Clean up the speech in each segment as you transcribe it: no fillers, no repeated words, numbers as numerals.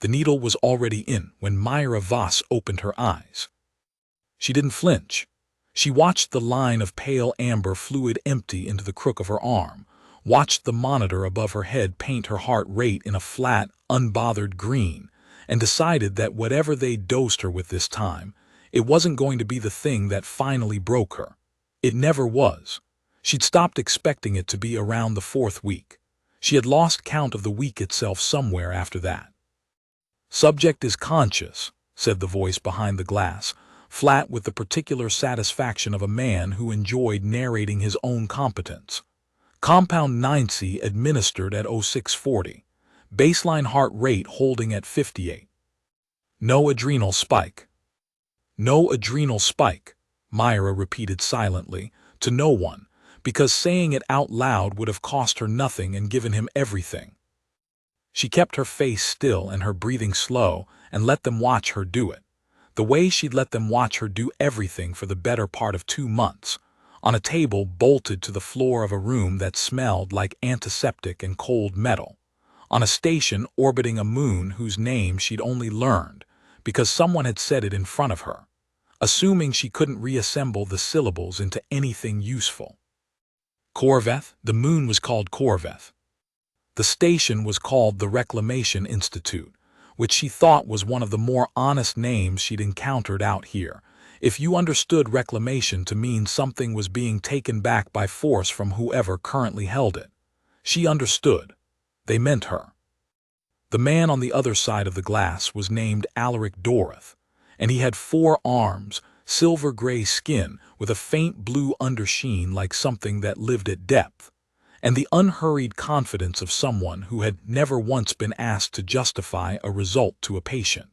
The needle was already in when Myra Voss opened her eyes. She didn't flinch. She watched the line of pale amber fluid empty into the crook of her arm, watched the monitor above her head paint her heart rate in a flat, unbothered green, and decided that whatever they dosed her with this time, it wasn't going to be the thing that finally broke her. It never was. She'd stopped expecting it to be around the 4th week. She had lost count of the week itself somewhere after that. "Subject is conscious," said the voice behind the glass, flat with the particular satisfaction of a man who enjoyed narrating his own competence. "Compound 9C administered at 0640. Baseline heart rate holding at 58. No adrenal spike." "No adrenal spike," Myra repeated silently, to no one, because saying it out loud would have cost her nothing and given him everything. She kept her face still and her breathing slow and let them watch her do it, the way she'd let them watch her do everything for the better part of 2 months, on a table bolted to the floor of a room that smelled like antiseptic and cold metal, on a station orbiting a moon whose name she'd only learned because someone had said it in front of her, assuming she couldn't reassemble the syllables into anything useful. Corveth, the moon was called Corveth. The station was called the Reclamation Institute, which she thought was one of the more honest names she'd encountered out here, if you understood reclamation to mean something was being taken back by force from whoever currently held it. She understood. They meant her. The man on the other side of the glass was named Alaric Dorith, and he had 4 arms, silver-gray skin with a faint blue undersheen like something that lived at depth, and the unhurried confidence of someone who had never once been asked to justify a result to a patient.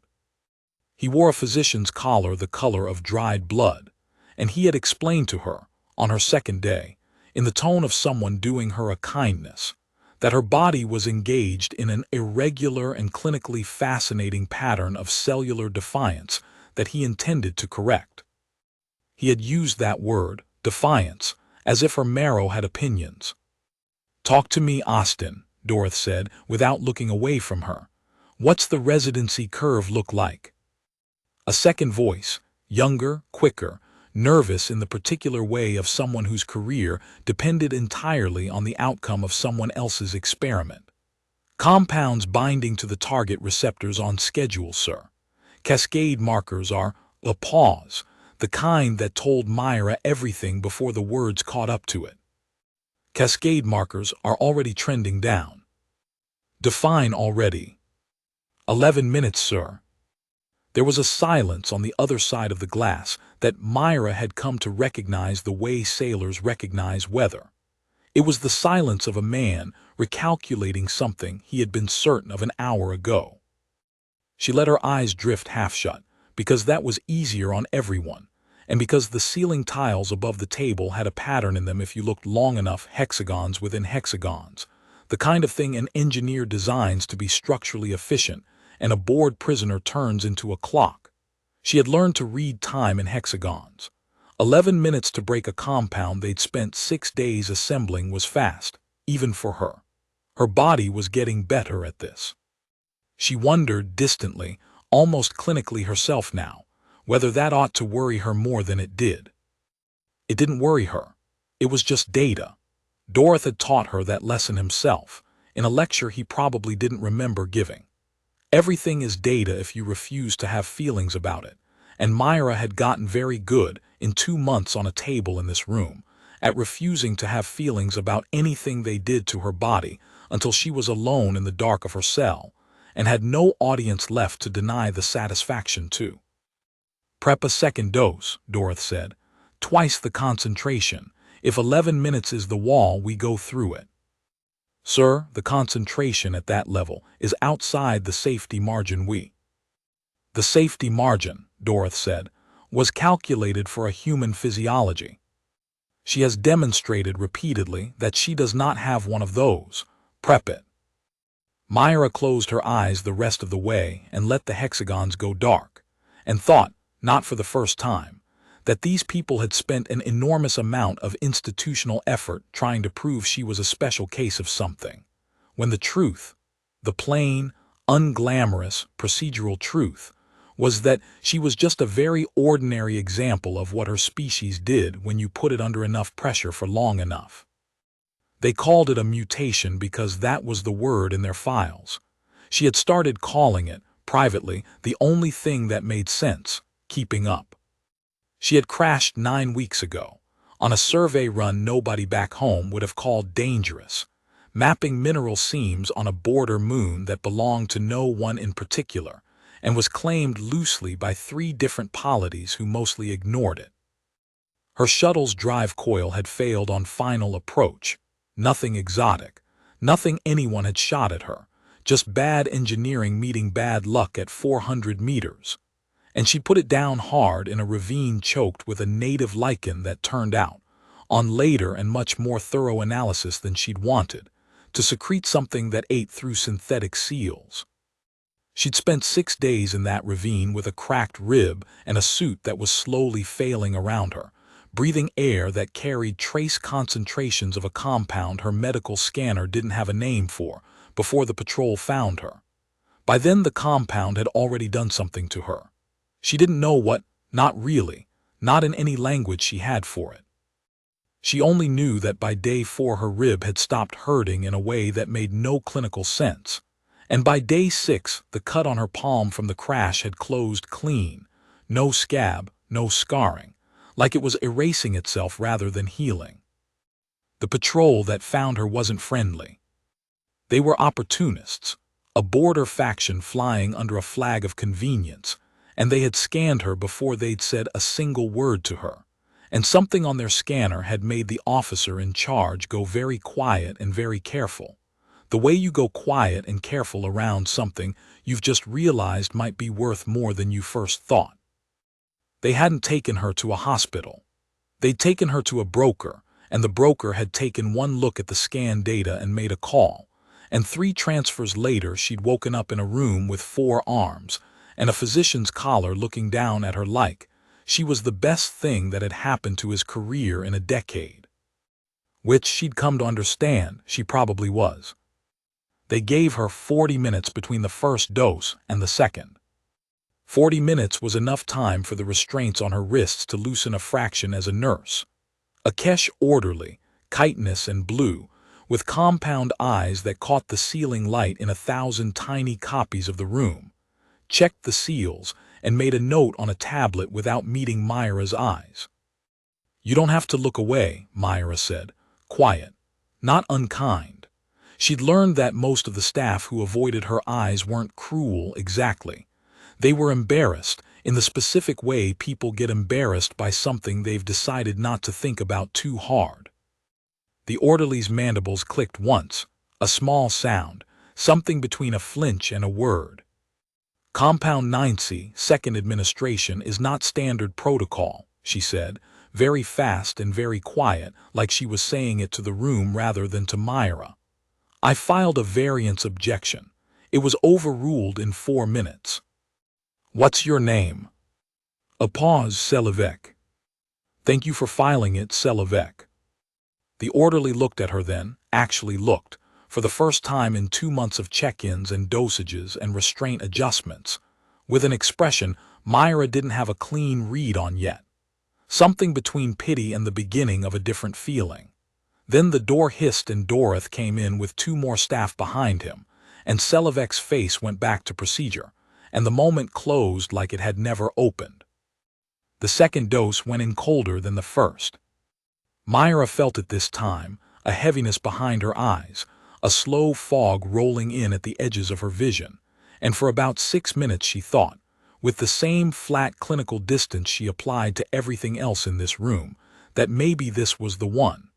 He wore a physician's collar the color of dried blood, and he had explained to her, on her 2nd day, in the tone of someone doing her a kindness, that her body was engaged in an irregular and clinically fascinating pattern of cellular defiance that he intended to correct. He had used that word, defiance, as if her marrow had opinions. "Talk to me, Austin," Dorith said, without looking away from her. "What's the residency curve look like?" A second voice, younger, quicker, nervous in the particular way of someone whose career depended entirely on the outcome of someone else's experiment. "Compounds binding to the target receptors on schedule, sir. Cascade markers are..." A pause, the kind that told Myra everything before the words caught up to it. "Cascade markers are already trending down." "Define already." 11 minutes, sir." There was a silence on the other side of the glass that Myra had come to recognize the way sailors recognize weather. It was the silence of a man recalculating something he had been certain of an hour ago. She let her eyes drift half shut, because that was easier on everyone, and because the ceiling tiles above the table had a pattern in them if you looked long enough, hexagons within hexagons, the kind of thing an engineer designs to be structurally efficient, and a bored prisoner turns into a clock. She had learned to read time in hexagons. 11 minutes to break a compound they'd spent 6 days assembling was fast, even for her. Her body was getting better at this. She wondered distantly, almost clinically herself now, whether that ought to worry her more than it did. It didn't worry her. It was just data. Dorith had taught her that lesson himself, in a lecture he probably didn't remember giving. Everything is data if you refuse to have feelings about it, and Myra had gotten very good, in 2 months on a table in this room, at refusing to have feelings about anything they did to her body until she was alone in the dark of her cell, and had no audience left to deny the satisfaction to. "Prep a 2nd dose," Dorith said. "Twice the concentration. If 11 minutes is the wall, we go through it." "Sir, the concentration at that level is outside the safety margin we—" "The safety margin," Dorith said, "was calculated for a human physiology. She has demonstrated repeatedly that she does not have one of those. Prep it." Myra closed her eyes the rest of the way and let the hexagons go dark, and thought, not for the first time, that these people had spent an enormous amount of institutional effort trying to prove she was a special case of something, when the truth, the plain, unglamorous, procedural truth was that she was just a very ordinary example of what her species did when you put it under enough pressure for long enough. They called it a mutation because that was the word in their files. She had started calling it, privately, the only thing that made sense, keeping up. She had crashed 9 weeks ago, on a survey run nobody back home would have called dangerous, mapping mineral seams on a border moon that belonged to no one in particular, and was claimed loosely by 3 different polities who mostly ignored it. Her shuttle's drive coil had failed on final approach. Nothing exotic, nothing anyone had shot at her, just bad engineering meeting bad luck at 400 meters. And she put it down hard in a ravine choked with a native lichen that turned out, on later and much more thorough analysis than she'd wanted, to secrete something that ate through synthetic seals. She'd spent 6 days in that ravine with a cracked rib and a suit that was slowly failing around her, breathing air that carried trace concentrations of a compound her medical scanner didn't have a name for before the patrol found her. By then the compound had already done something to her. She didn't know what, not really, not in any language she had for it. She only knew that by day 4 her rib had stopped hurting in a way that made no clinical sense. And by day 6, the cut on her palm from the crash had closed clean, no scab, no scarring, like it was erasing itself rather than healing. The patrol that found her wasn't friendly. They were opportunists, a border faction flying under a flag of convenience, and they had scanned her before they'd said a single word to her, and something on their scanner had made the officer in charge go very quiet and very careful. The way you go quiet and careful around something you've just realized might be worth more than you first thought. They hadn't taken her to a hospital. They'd taken her to a broker, and the broker had taken one look at the scan data and made a call, and 3 transfers later she'd woken up in a room with 4 arms, and a physician's collar looking down at her like she was the best thing that had happened to his career in a decade. Which she'd come to understand she probably was. They gave her 40 minutes between the first dose and the second. 40 minutes was enough time for the restraints on her wrists to loosen a fraction as a nurse. A Kesh orderly, chitinous and blue, with compound eyes that caught the ceiling light in 1,000 tiny copies of the room, checked the seals, and made a note on a tablet without meeting Myra's eyes. "You don't have to look away," Myra said, quiet, not unkind. She'd learned that most of the staff who avoided her eyes weren't cruel exactly. They were embarrassed in the specific way people get embarrassed by something they've decided not to think about too hard. The orderly's mandibles clicked once, a small sound, something between a flinch and a word. "Compound 9C, second administration, is not standard protocol," she said, very fast and very quiet, like she was saying it to the room rather than to Myra. "I filed a variance objection. It was overruled in 4 minutes. What's your name?" A pause. Selivek. "Thank you for filing it, Selivek." The orderly looked at her then, actually looked, for the first time in 2 months of check-ins and dosages and restraint adjustments, with an expression Myra didn't have a clean read on yet. Something between pity and the beginning of a different feeling. Then the door hissed and Dorothy came in with 2 more staff behind him, and Selivek's face went back to procedure, and the moment closed like it had never opened. The second dose went in colder than the first. Myra felt it this time, a heaviness behind her eyes, a slow fog rolling in at the edges of her vision, and for about 6 minutes she thought, with the same flat clinical distance she applied to everything else in this room, that maybe this was the one.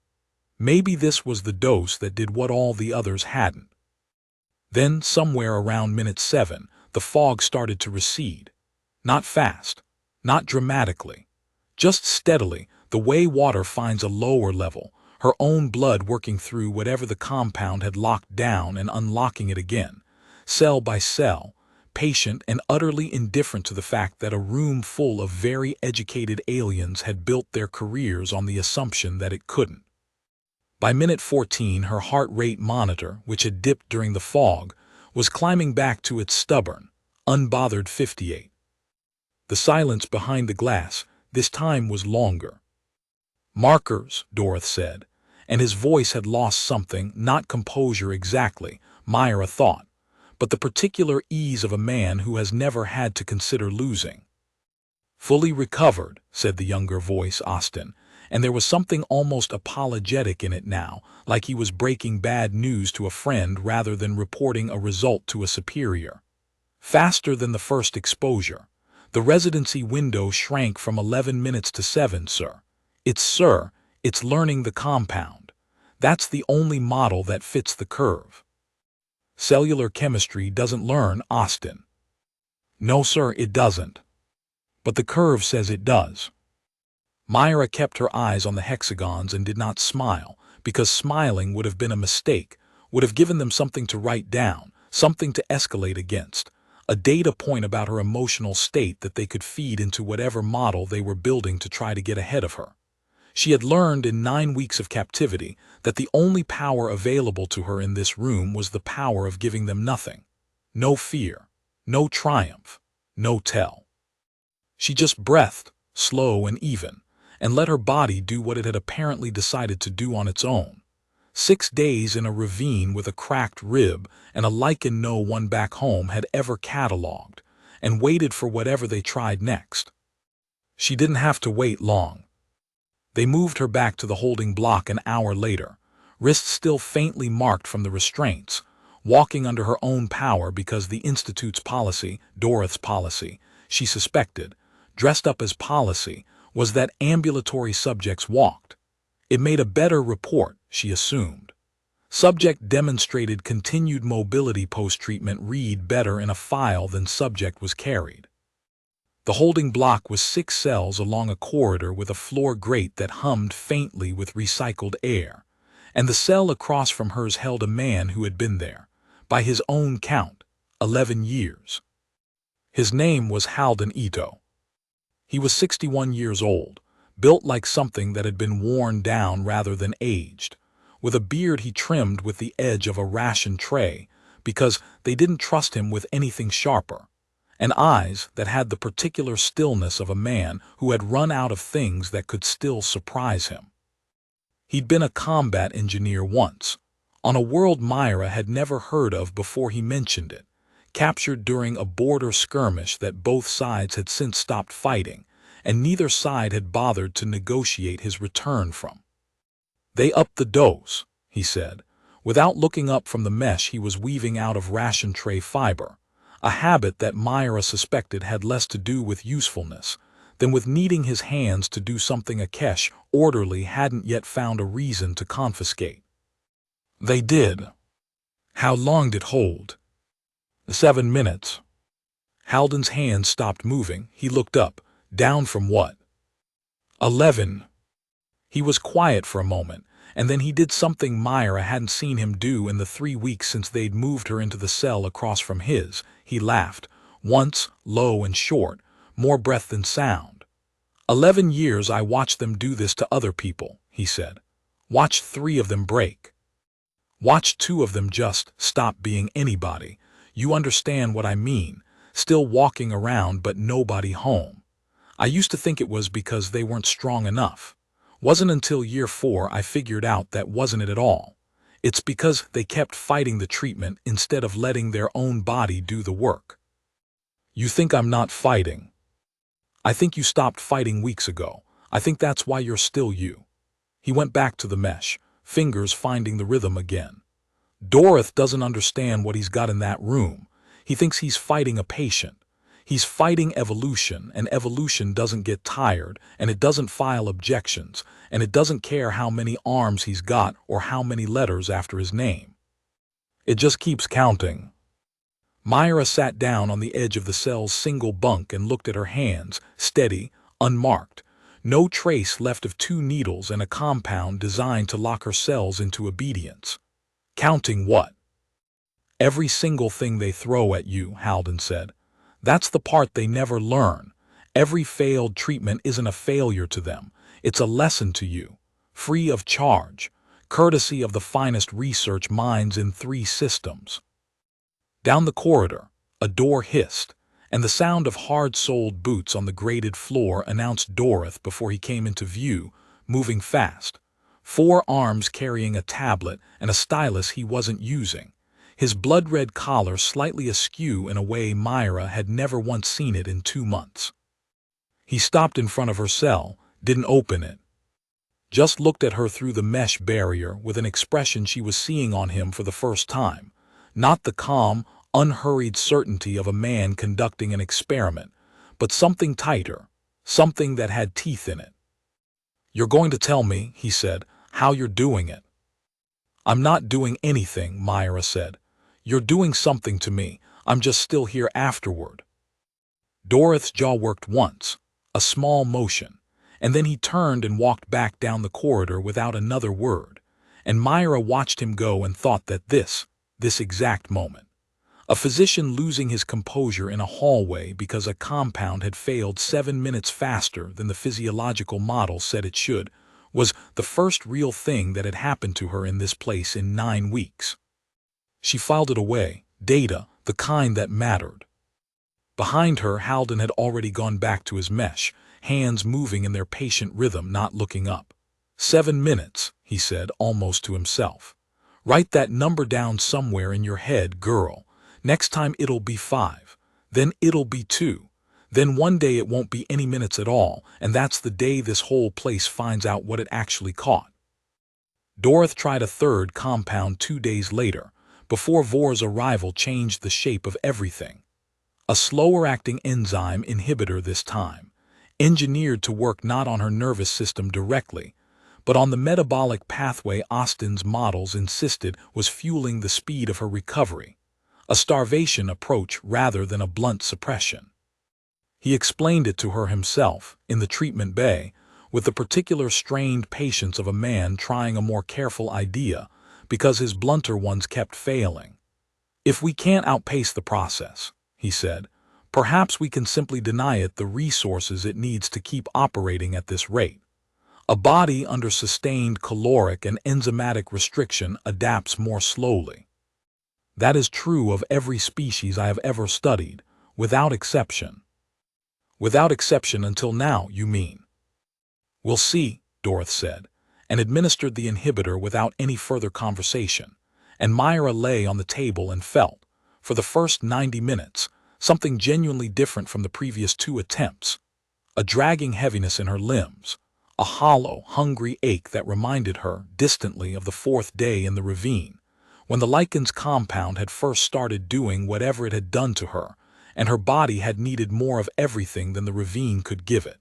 Maybe this was the dose that did what all the others hadn't. Then, somewhere around minute 7, the fog started to recede. Not fast, not dramatically, just steadily, the way water finds a lower level, her own blood working through whatever the compound had locked down and unlocking it again, cell by cell, patient and utterly indifferent to the fact that a room full of very educated aliens had built their careers on the assumption that it couldn't. By minute 14, her heart rate monitor, which had dipped during the fog, was climbing back to its stubborn, unbothered 58. The silence behind the glass this time was longer. "Markers," Dorothy said, and his voice had lost something, not composure exactly, Myra thought, but the particular ease of a man who has never had to consider losing. "Fully recovered," said the younger voice, Austin, and there was something almost apologetic in it now, like he was breaking bad news to a friend rather than reporting a result to a superior. "Faster than the first exposure. The residency window shrank from 11 minutes to 7, sir. It's learning the compound. That's the only model that fits the curve." "Cellular chemistry doesn't learn, Austin." "No, sir, it doesn't. But the curve says it does." Myra kept her eyes on the hexagons and did not smile, because smiling would have been a mistake, would have given them something to write down, something to escalate against, a data point about her emotional state that they could feed into whatever model they were building to try to get ahead of her. She had learned in 9 weeks of captivity that the only power available to her in this room was the power of giving them nothing. No fear, no triumph, no tell. She just breathed, slow and even, and let her body do what it had apparently decided to do on its own. 6 days in a ravine with a cracked rib and a lichen no one back home had ever catalogued, and waited for whatever they tried next. She didn't have to wait long. They moved her back to the holding block an hour later, wrists still faintly marked from the restraints, walking under her own power because the Institute's policy, Dorothy's policy, she suspected, dressed up as policy, was that ambulatory subjects walked. It made a better report, she assumed. Subject demonstrated continued mobility post-treatment read better in a file than subject was carried. The holding block was 6 cells along a corridor with a floor grate that hummed faintly with recycled air, and the cell across from hers held a man who had been there, by his own count, 11 years. His name was Halden Ito. He was 61 years old, built like something that had been worn down rather than aged, with a beard he trimmed with the edge of a ration tray because they didn't trust him with anything sharper, and eyes that had the particular stillness of a man who had run out of things that could still surprise him. He'd been a combat engineer once, on a world Myra had never heard of before he mentioned it, captured during a border skirmish that both sides had since stopped fighting, and neither side had bothered to negotiate his return from. "They upped the dose," he said, without looking up from the mesh he was weaving out of ration tray fiber, a habit that Myra suspected had less to do with usefulness than with needing his hands to do something a Kesh orderly hadn't yet found a reason to confiscate. "They did." "How long did it hold?" 7 minutes. Halden's hand stopped moving. He looked up. Down from what? 11. He was quiet for a moment, and then he did something Myra hadn't seen him do in the 3 weeks since they'd moved her into the cell across from his. He laughed, once, low and short, more breath than sound. 11 years I watched them do this to other people, he said. Watched 3 of them break. Watched 2 of them just stop being anybody. You understand what I mean, still walking around but nobody home. I used to think it was because they weren't strong enough. Wasn't until year 4 I figured out that wasn't it at all. It's because they kept fighting the treatment instead of letting their own body do the work. You think I'm not fighting? I think you stopped fighting weeks ago. I think that's why you're still you. He went back to the mesh, fingers finding the rhythm again. Dorothy doesn't understand what he's got in that room. He thinks he's fighting a patient. He's fighting evolution, and evolution doesn't get tired, and it doesn't file objections, and it doesn't care how many arms he's got or how many letters after his name. It just keeps counting. Myra sat down on the edge of the cell's single bunk and looked at her hands, steady, unmarked, no trace left of 2 needles and a compound designed to lock her cells into obedience. Counting what? Every single thing they throw at you, Halden said. That's the part they never learn. Every failed treatment isn't a failure to them. It's a lesson to you, free of charge, courtesy of the finest research minds in 3 systems. Down the corridor, a door hissed, and the sound of hard-soled boots on the grated floor announced Dorothy before he came into view, moving fast, 4 arms carrying a tablet and a stylus he wasn't using, his blood-red collar slightly askew in a way Myra had never once seen it in 2 months. He stopped in front of her cell, didn't open it. Just looked at her through the mesh barrier with an expression she was seeing on him for the first time, not the calm, unhurried certainty of a man conducting an experiment, but something tighter, something that had teeth in it. "You're going to tell me," he said, "how you're doing it." "I'm not doing anything," Myra said. "You're doing something to me. I'm just still here afterward." Dorothy's jaw worked once, a small motion, and then he turned and walked back down the corridor without another word, and Myra watched him go and thought that this exact moment, a physician losing his composure in a hallway because a compound had failed 7 minutes faster than the physiological model said it should, was the first real thing that had happened to her in this place in 9 weeks. She filed it away, data, the kind that mattered. Behind her, Halden had already gone back to his mesh, hands moving in their patient rhythm, not looking up. 7 minutes, he said, almost to himself. "Write that number down somewhere in your head, girl. Next time it'll be 5. Then it'll be 2. Then one day it won't be any minutes at all, and that's the day this whole place finds out what it actually caught." Dorothy tried a third compound 2 days later, before Vor's arrival changed the shape of everything. A slower-acting enzyme inhibitor this time, engineered to work not on her nervous system directly, but on the metabolic pathway Austin's models insisted was fueling the speed of her recovery, a starvation approach rather than a blunt suppression. He explained it to her himself, in the treatment bay, with the particular strained patience of a man trying a more careful idea because his blunter ones kept failing. "If we can't outpace the process," he said, "perhaps we can simply deny it the resources it needs to keep operating at this rate. A body under sustained caloric and enzymatic restriction adapts more slowly. That is true of every species I have ever studied, without exception." "Without exception until now, you mean?" "We'll see," Dorothy said, and administered the inhibitor without any further conversation, and Myra lay on the table and felt, for the first 90 minutes, something genuinely different from the previous 2 attempts. A dragging heaviness in her limbs, a hollow, hungry ache that reminded her, distantly, of the 4th day in the ravine, when the lichens compound had first started doing whatever it had done to her, and her body had needed more of everything than the ravine could give it.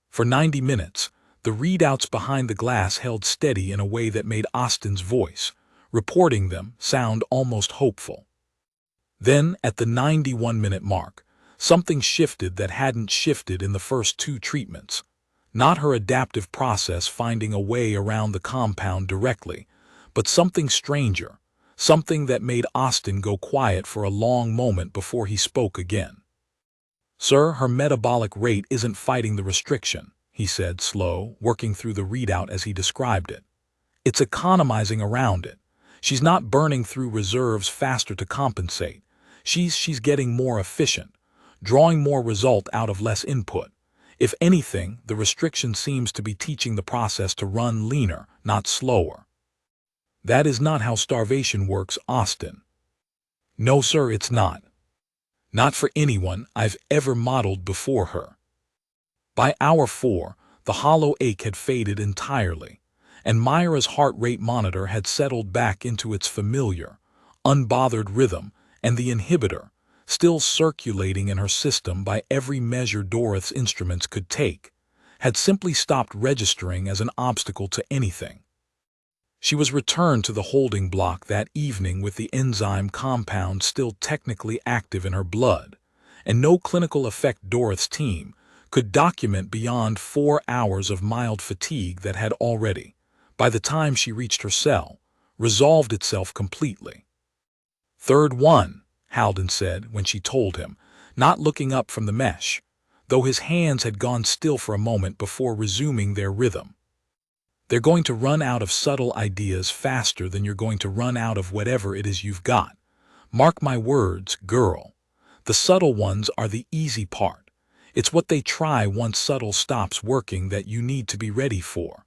For 90 minutes, the readouts behind the glass held steady in a way that made Austin's voice, reporting them, sound almost hopeful. Then, at the 91-minute mark, something shifted that hadn't shifted in the first 2 treatments. Not her adaptive process finding a way around the compound directly, but something stranger, something that made Austin go quiet for a long moment before he spoke again. "Sir, her metabolic rate isn't fighting the restriction," he said, slow, working through the readout as he described it. "It's economizing around it. She's not burning through reserves faster to compensate. She's getting more efficient, drawing more result out of less input. If anything, the restriction seems to be teaching the process to run leaner, not slower." "That is not how starvation works, Austin." "No, sir, it's not. Not for anyone I've ever modeled before her." By hour 4, the hollow ache had faded entirely, and Myra's heart rate monitor had settled back into its familiar, unbothered rhythm, and the inhibitor, still circulating in her system by every measure Dorothy's instruments could take, had simply stopped registering as an obstacle to anything. She was returned to the holding block that evening with the enzyme compound still technically active in her blood, and no clinical effect Dorothy's team could document beyond 4 hours of mild fatigue that had already, by the time she reached her cell, resolved itself completely. "Third one," Halden said when she told him, not looking up from the mesh, though his hands had gone still for a moment before resuming their rhythm. "They're going to run out of subtle ideas faster than you're going to run out of whatever it is you've got. Mark my words, girl. The subtle ones are the easy part. It's what they try once subtle stops working that you need to be ready for.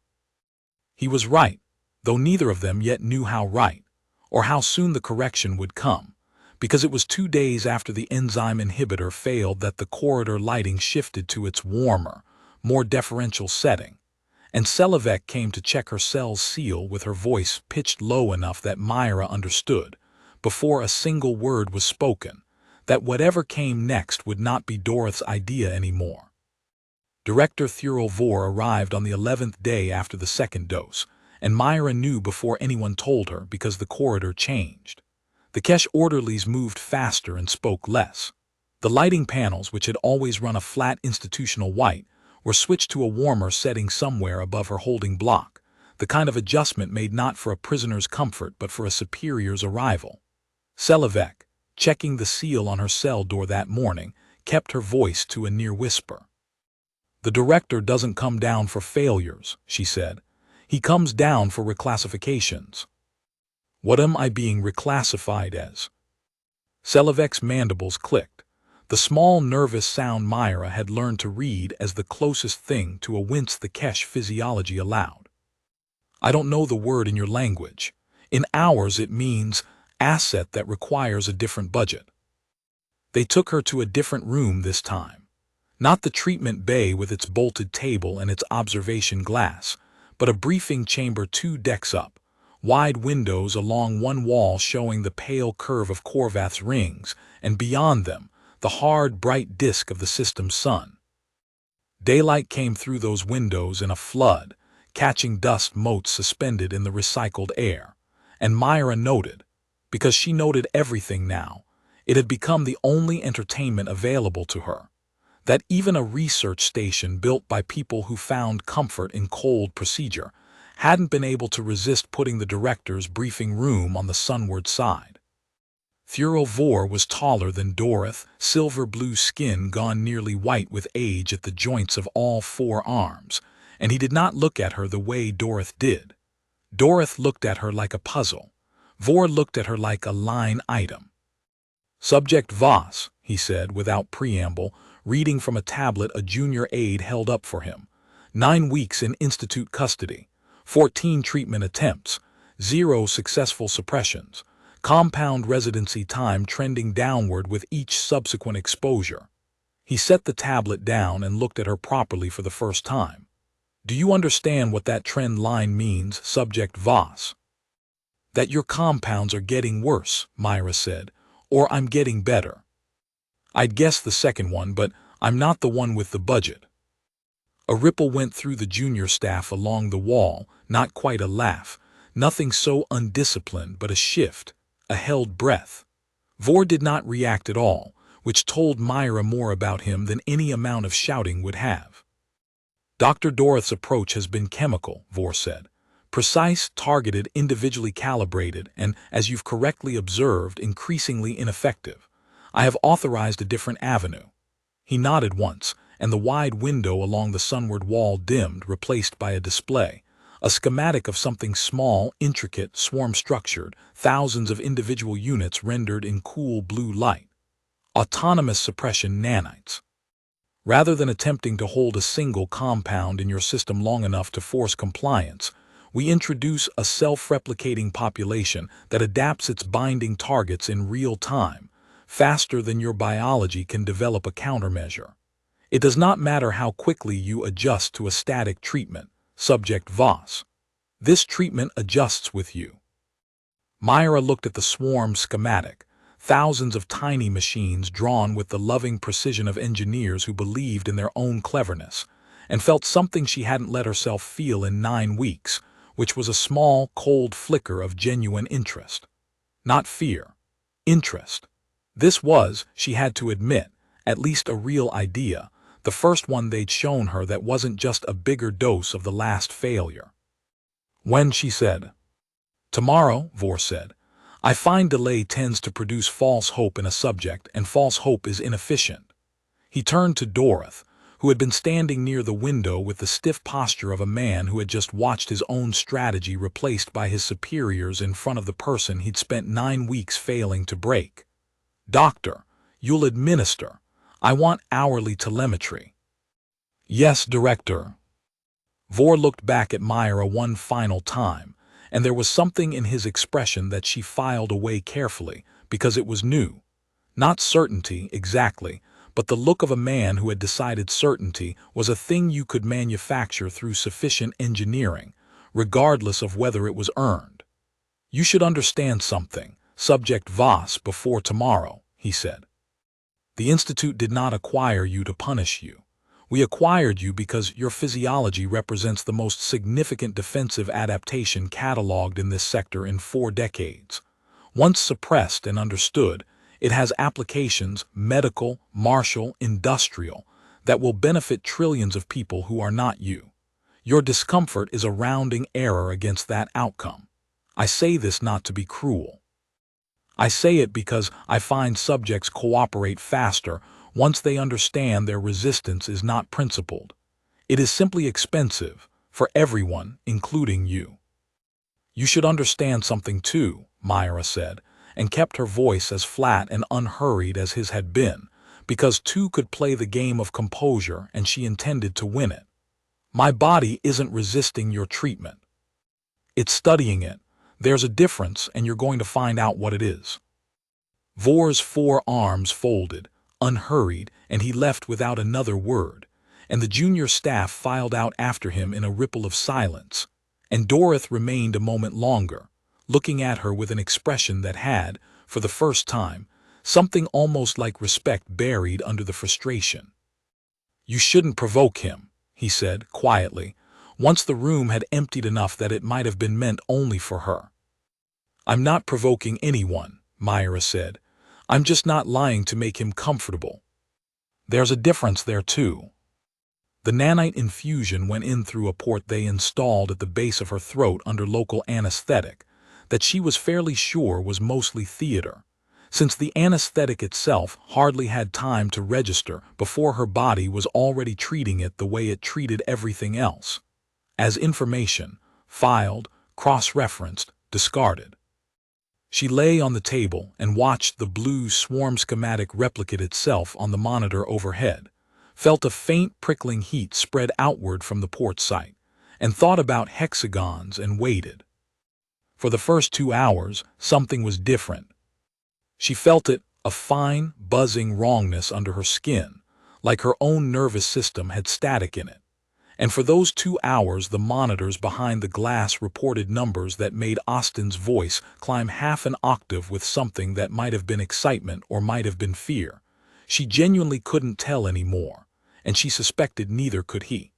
He was right, though neither of them yet knew how right, or how soon the correction would come, because it was 2 days after the enzyme inhibitor failed that the corridor lighting shifted to its warmer, more deferential setting, and Selivek came to check her cell's seal with her voice pitched low enough that Myra understood, before a single word was spoken, that whatever came next would not be Dorothy's idea anymore. Director Thurl Vor arrived on the 11th day after the second dose, and Myra knew before anyone told her because the corridor changed. The Kesh orderlies moved faster and spoke less. The lighting panels, which had always run a flat institutional white, were switched to a warmer setting somewhere above her holding block, the kind of adjustment made not for a prisoner's comfort but for a superior's arrival. Selivek, checking the seal on her cell door that morning, kept her voice to a near whisper. "The director doesn't come down for failures," she said. "He comes down for reclassifications." "What am I being reclassified as?" Selivek's mandibles clicked, the small nervous sound Myra had learned to read as the closest thing to a wince the Kesh physiology allowed. "I don't know the word in your language. In ours it means asset that requires a different budget." They took her to a different room this time. Not the treatment bay with its bolted table and its observation glass, but a briefing chamber 2 decks up, wide windows along one wall showing the pale curve of Korvath's rings, and beyond them, the hard, bright disk of the system's sun. Daylight came through those windows in a flood, catching dust motes suspended in the recycled air, and Myra noted, because she noted everything now, it had become the only entertainment available to her, that even a research station built by people who found comfort in cold procedure hadn't been able to resist putting the director's briefing room on the sunward side. Thurl Vor was taller than Dorothy, silver-blue skin gone nearly white with age at the joints of all 4 arms, and he did not look at her the way Dorothy did. Dorothy looked at her like a puzzle. Vor looked at her like a line item. "Subject Voss," he said without preamble, reading from a tablet a junior aide held up for him. 9 weeks in institute custody, 14 treatment attempts, 0 successful suppressions, compound residency time trending downward with each subsequent exposure. He set the tablet down and looked at her properly for the first time. "Do you understand what that trend line means, Subject Voss?" "That your compounds are getting worse," Myra said, "or I'm getting better." "I'd guess the second one, but I'm not the one with the budget." A ripple went through the junior staff along the wall, not quite a laugh, nothing so undisciplined but a shift, a held breath. Vor did not react at all, which told Myra more about him than any amount of shouting would have. "Dr. Dorothy's approach has been chemical," Vor said. "Precise, targeted, individually calibrated, and, as you've correctly observed, increasingly ineffective. I have authorized a different avenue." He nodded once, and the wide window along the sunward wall dimmed, replaced by a display, a schematic of something small, intricate, swarm-structured, thousands of individual units rendered in cool blue light. Autonomous suppression nanites. Rather than attempting to hold a single compound in your system long enough to force compliance, we introduce a self-replicating population that adapts its binding targets in real time, faster than your biology can develop a countermeasure. It does not matter how quickly you adjust to a static treatment, Subject Voss. This treatment adjusts with you. Myra looked at the swarm schematic, thousands of tiny machines drawn with the loving precision of engineers who believed in their own cleverness, and felt something she hadn't let herself feel in 9 weeks, which was a small, cold flicker of genuine interest. Not fear. Interest. This was, she had to admit, at least a real idea, the first one they'd shown her that wasn't just a bigger dose of the last failure. "When," she said. "Tomorrow," Vor said. "I find delay tends to produce false hope in a subject, and false hope is inefficient." He turned to Dorothy, who had been standing near the window with the stiff posture of a man who had just watched his own strategy replaced by his superiors in front of the person he'd spent 9 weeks failing to break. "Doctor, you'll administer. I want hourly telemetry." "Yes, Director." Vor looked back at Myra one final time, and there was something in his expression that she filed away carefully, because it was new. Not certainty, exactly, but the look of a man who had decided certainty was a thing you could manufacture through sufficient engineering, regardless of whether it was earned. "You should understand something, Subject Voss, before tomorrow," he said. "The Institute did not acquire you to punish you. We acquired you because your physiology represents the most significant defensive adaptation cataloged in this sector in 4 decades. Once suppressed and understood, it has applications, medical, martial, industrial, that will benefit trillions of people who are not you. Your discomfort is a rounding error against that outcome. I say this not to be cruel. I say it because I find subjects cooperate faster once they understand their resistance is not principled. It is simply expensive, for everyone, including you." "You should understand something too," Myra said, and kept her voice as flat and unhurried as his had been, because two could play the game of composure and she intended to win it. "My body isn't resisting your treatment. It's studying it. There's a difference, and you're going to find out what it is." Vor's 4 arms folded, unhurried, and he left without another word, and the junior staff filed out after him in a ripple of silence, and Dorothy remained a moment longer, looking at her with an expression that had, for the first time, something almost like respect buried under the frustration. "You shouldn't provoke him," he said, quietly, once the room had emptied enough that it might have been meant only for her. "I'm not provoking anyone," Myra said. "I'm just not lying to make him comfortable. There's a difference there, too." The nanite infusion went in through a port they installed at the base of her throat under local anesthetic, that she was fairly sure was mostly theater, since the anesthetic itself hardly had time to register before her body was already treating it the way it treated everything else, as information, filed, cross-referenced, discarded. She lay on the table and watched the blue swarm schematic replicate itself on the monitor overhead, felt a faint prickling heat spread outward from the port site, and thought about hexagons and waited. For the first 2 hours, something was different. She felt it, a fine, buzzing wrongness under her skin, like her own nervous system had static in it. And for those 2 hours the monitors behind the glass reported numbers that made Austin's voice climb half an octave with something that might have been excitement or might have been fear. She genuinely couldn't tell anymore, and she suspected neither could he.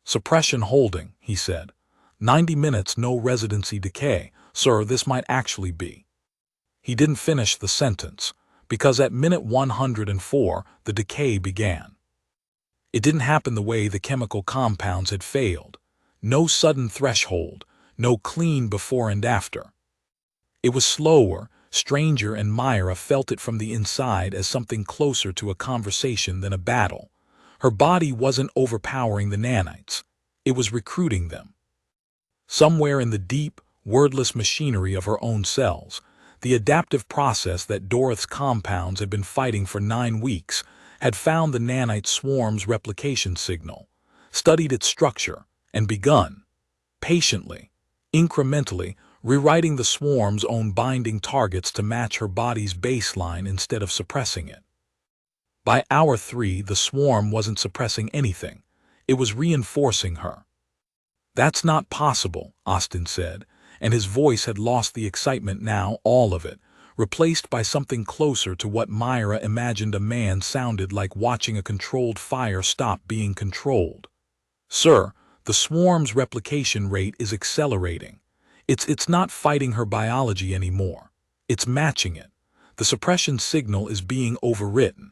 "Suppression holding," he said. 90 minutes no residency decay, sir, this might actually be." He didn't finish the sentence, because at minute 104 the decay began. It didn't happen the way the chemical compounds had failed. No sudden threshold, no clean before and after. It was slower, stranger, and Myra felt it from the inside as something closer to a conversation than a battle. Her body wasn't overpowering the nanites. It was recruiting them. Somewhere in the deep, wordless machinery of her own cells, the adaptive process that Dorothy's compounds had been fighting for 9 weeks had found the nanite swarm's replication signal, studied its structure, and begun, patiently, incrementally, rewriting the swarm's own binding targets to match her body's baseline instead of suppressing it. By hour 3, the swarm wasn't suppressing anything. It was reinforcing her. "That's not possible," Austin said, and his voice had lost the excitement now, all of it, replaced by something closer to what Myra imagined a man sounded like watching a controlled fire stop being controlled. "Sir, the swarm's replication rate is accelerating. It's not fighting her biology anymore. It's matching it. The suppression signal is being overwritten."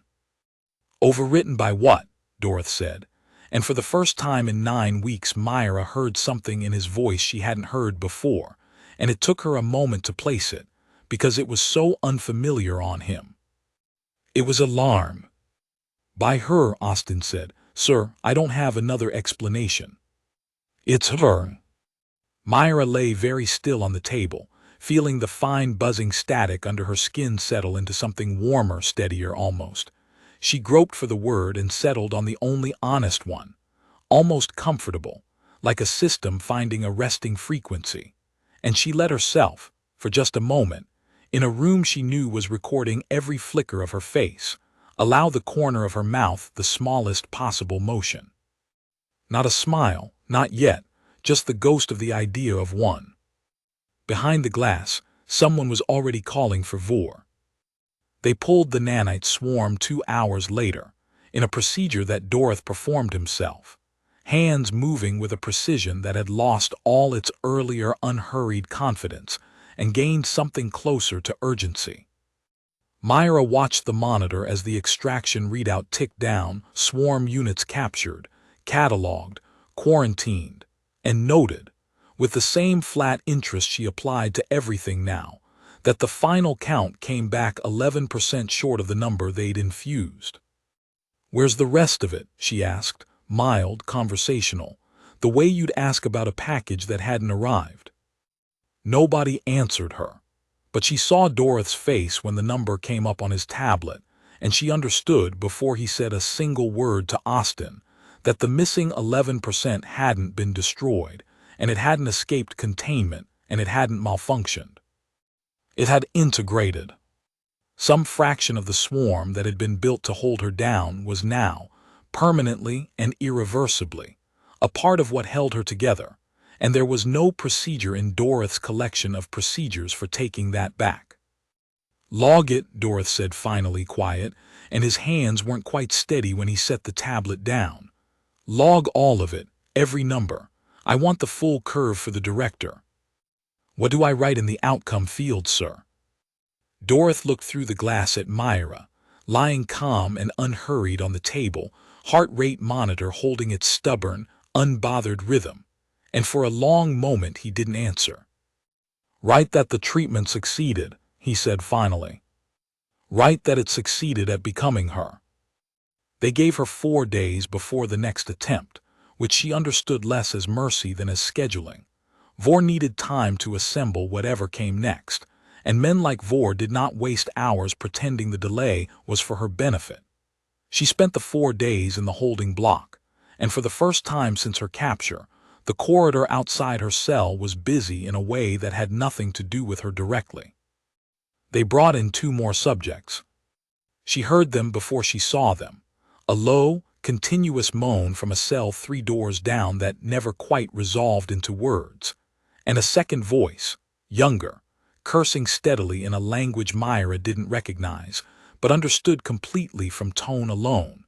"Overwritten by what?" Dorothy said, and for the first time in 9 weeks Myra heard something in his voice she hadn't heard before, and it took her a moment to place it, because it was so unfamiliar on him. It was alarm. By her, Austin said, Sir, I don't have another explanation. It's her. Myra lay very still on the table, feeling the fine buzzing static under her skin settle into something warmer, steadier almost. She groped for the word and settled on the only honest one, almost comfortable, like a system finding a resting frequency. And she let herself, for just a moment, in a room she knew was recording every flicker of her face, allow the corner of her mouth the smallest possible motion. Not a smile, not yet, just the ghost of the idea of one. Behind the glass, someone was already calling for Vor. They pulled the nanite swarm 2 hours later, in a procedure that Dorth performed himself, hands moving with a precision that had lost all its earlier unhurried confidence and gained something closer to urgency. Myra watched the monitor as the extraction readout ticked down, swarm units captured, cataloged, quarantined, and noted, with the same flat interest she applied to everything now, that the final count came back 11% short of the number they'd infused. "Where's the rest of it?" she asked, mild, conversational, the way you'd ask about a package that hadn't arrived. Nobody answered her, but she saw Dorothy's face when the number came up on his tablet, and she understood before he said a single word to Austin that the missing 11% hadn't been destroyed, and it hadn't escaped containment, and it hadn't malfunctioned. It had integrated. Some fraction of the swarm that had been built to hold her down was now, permanently and irreversibly, a part of what held her together, and there was no procedure in Dorothy's collection of procedures for taking that back. "Log it," Dorothy said, finally quiet, and his hands weren't quite steady when he set the tablet down. "Log all of it, every number. I want the full curve for the director." "What do I write in the outcome field, sir?" Dorothy looked through the glass at Myra, lying calm and unhurried on the table, heart rate monitor holding its stubborn, unbothered rhythm, and for a long moment he didn't answer. "Write that the treatment succeeded," he said finally. "Write that it succeeded at becoming her." They gave her 4 days before the next attempt, which she understood less as mercy than as scheduling. Vor needed time to assemble whatever came next, and men like Vor did not waste hours pretending the delay was for her benefit. She spent the 4 days in the holding block, and for the first time since her capture, the corridor outside her cell was busy in a way that had nothing to do with her directly. They brought in 2 more subjects. She heard them before she saw them, a low, continuous moan from a cell 3 doors down that never quite resolved into words, and a second voice, younger, cursing steadily in a language Myra didn't recognize, but understood completely from tone alone,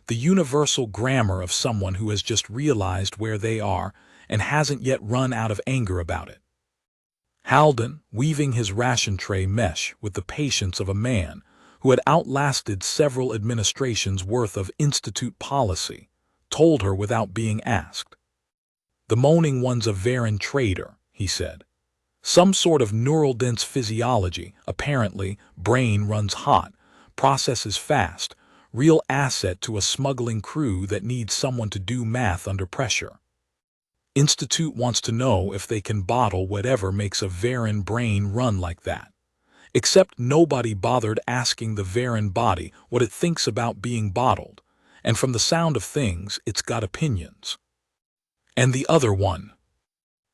the universal grammar of someone who has just realized where they are and hasn't yet run out of anger about it. Halden, weaving his ration tray mesh with the patience of a man who had outlasted several administrations' worth of institute policy, told her without being asked. "The moaning one's a Varan trader," he said. "Some sort of neural dense physiology, apparently, brain runs hot, processes fast, real asset to a smuggling crew that needs someone to do math under pressure. Institute wants to know if they can bottle whatever makes a Varan brain run like that. Except nobody bothered asking the Varan body what it thinks about being bottled, and from the sound of things, it's got opinions." "And the other one?"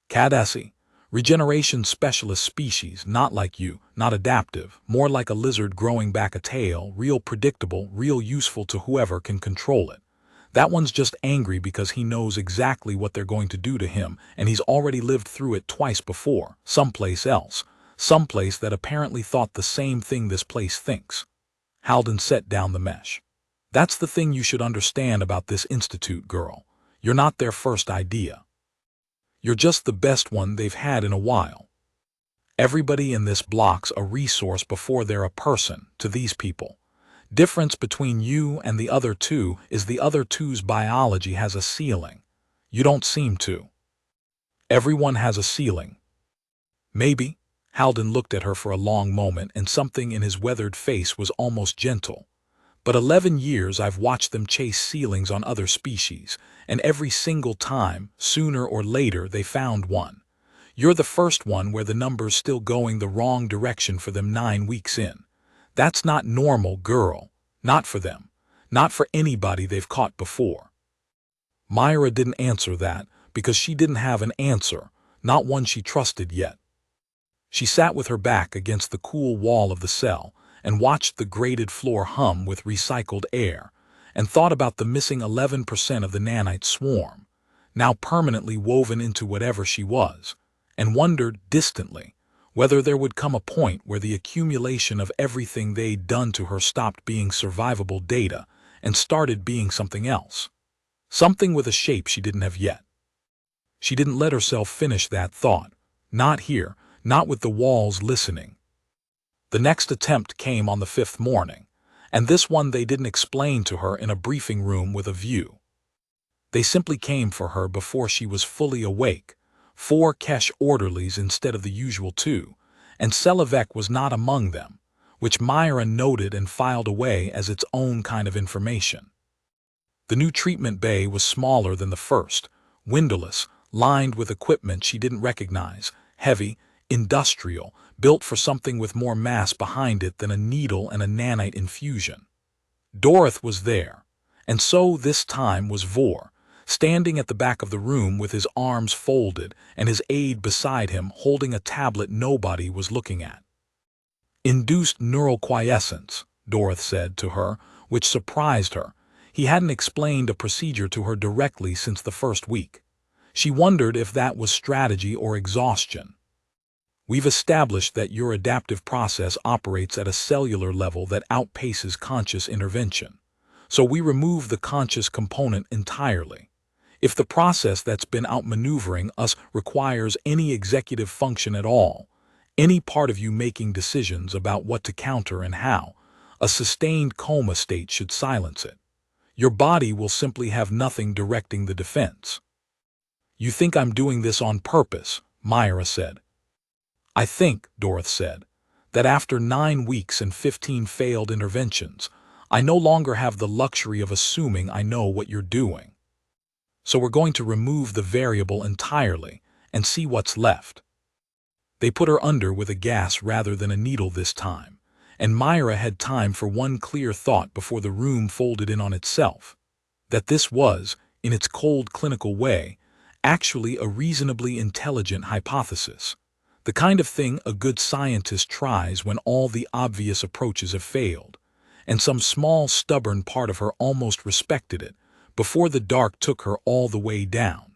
"Cadassi. Regeneration specialist species, not like you, not adaptive, more like a lizard growing back a tail, real predictable, real useful to whoever can control it. That one's just angry because he knows exactly what they're going to do to him, and he's already lived through it twice before, someplace else, someplace that apparently thought the same thing this place thinks." Halden set down the mesh. "That's the thing you should understand about this institute, girl. You're not their first idea. You're just the best one they've had in a while. Everybody in this block's a resource before they're a person to these people. Difference between you and the other 2 is the other 2's biology has a ceiling. You don't seem to. Everyone has a ceiling." "Maybe." Halden looked at her for a long moment, and something in his weathered face was almost gentle. But 11 years I've watched them chase ceilings on other species, and every single time, sooner or later, they found one. You're the first one where the number's still going the wrong direction for them 9 weeks in. That's not normal, girl. Not for them. Not for anybody they've caught before. Myra didn't answer that because she didn't have an answer, not one she trusted yet. She sat with her back against the cool wall of the cell and watched the grated floor hum with recycled air, and thought about the missing 11% of the nanite swarm, now permanently woven into whatever she was, and wondered distantly whether there would come a point where the accumulation of everything they'd done to her stopped being survivable data and started being something else. Something with a shape she didn't have yet. She didn't let herself finish that thought. Not here, not with the walls listening. The next attempt came on the 5th morning, and this one they didn't explain to her in a briefing room with a view. They simply came for her before she was fully awake, 4 Kesh orderlies instead of the usual 2, and SciFiAudiobook was not among them, which Myra noted and filed away as its own kind of information. The new treatment bay was smaller than the first, windowless, lined with equipment she didn't recognize, heavy, industrial, built for something with more mass behind it than a needle and a nanite infusion. Dorothy was there, and so this time was Vor, standing at the back of the room with his arms folded and his aide beside him holding a tablet nobody was looking at. Induced neural quiescence, Dorothy said to her, which surprised her. He hadn't explained a procedure to her directly since the first week. She wondered if that was strategy or exhaustion. We've established that your adaptive process operates at a cellular level that outpaces conscious intervention. So we remove the conscious component entirely. If the process that's been outmaneuvering us requires any executive function at all, any part of you making decisions about what to counter and how, a sustained coma state should silence it. Your body will simply have nothing directing the defense. You think I'm doing this on purpose, Myra said. I think, Dorothy said, that after 9 weeks and 15 failed interventions, I no longer have the luxury of assuming I know what you're doing. So we're going to remove the variable entirely and see what's left. They put her under with a gas rather than a needle this time, and Myra had time for one clear thought before the room folded in on itself, that this was, in its cold clinical way, actually a reasonably intelligent hypothesis. The kind of thing a good scientist tries when all the obvious approaches have failed, and some small stubborn part of her almost respected it before the dark took her all the way down.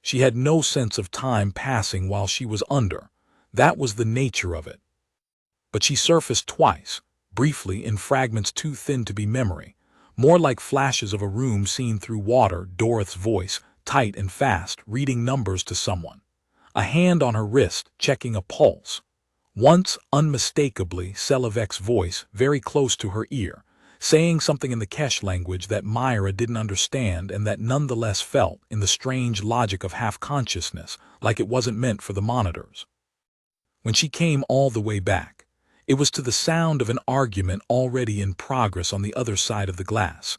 She had no sense of time passing while she was under. That was the nature of it. But she surfaced twice, briefly in fragments too thin to be memory, more like flashes of a room seen through water, Dorothy's voice, tight and fast, reading numbers to someone. A hand on her wrist, checking a pulse. Once, unmistakably, SciFiAudiobook's voice, very close to her ear, saying something in the Kesh language that Myra didn't understand and that nonetheless felt, in the strange logic of half-consciousness, like it wasn't meant for the monitors. When she came all the way back, it was to the sound of an argument already in progress on the other side of the glass.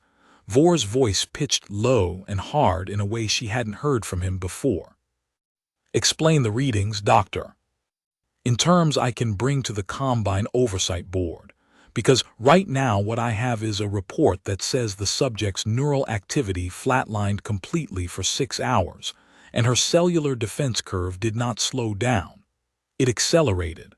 Vor's voice pitched low and hard in a way she hadn't heard from him before. Explain the readings, Doctor. In terms I can bring to the Combine Oversight Board, because right now what I have is a report that says the subject's neural activity flatlined completely for 6 hours, and her cellular defense curve did not slow down. It accelerated.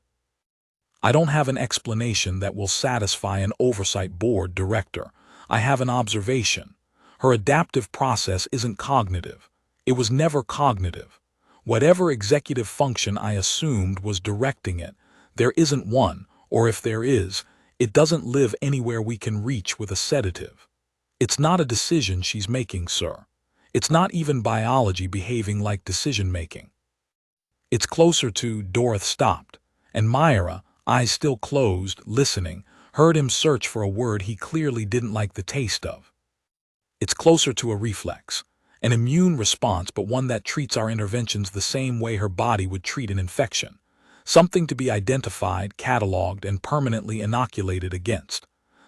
I don't have an explanation that will satisfy an Oversight Board director. I have an observation. Her adaptive process isn't cognitive. It was never cognitive. Whatever executive function I assumed was directing it, there isn't one, or if there is, it doesn't live anywhere we can reach with a sedative. It's not a decision she's making, sir. It's not even biology behaving like decision-making. It's closer to. Dorothy stopped, and Myra, eyes still closed, listening, heard him search for a word he clearly didn't like the taste of. It's closer to a reflex. An immune response, but one that treats our interventions the same way her body would treat an infection. Something to be identified, cataloged, and permanently inoculated against.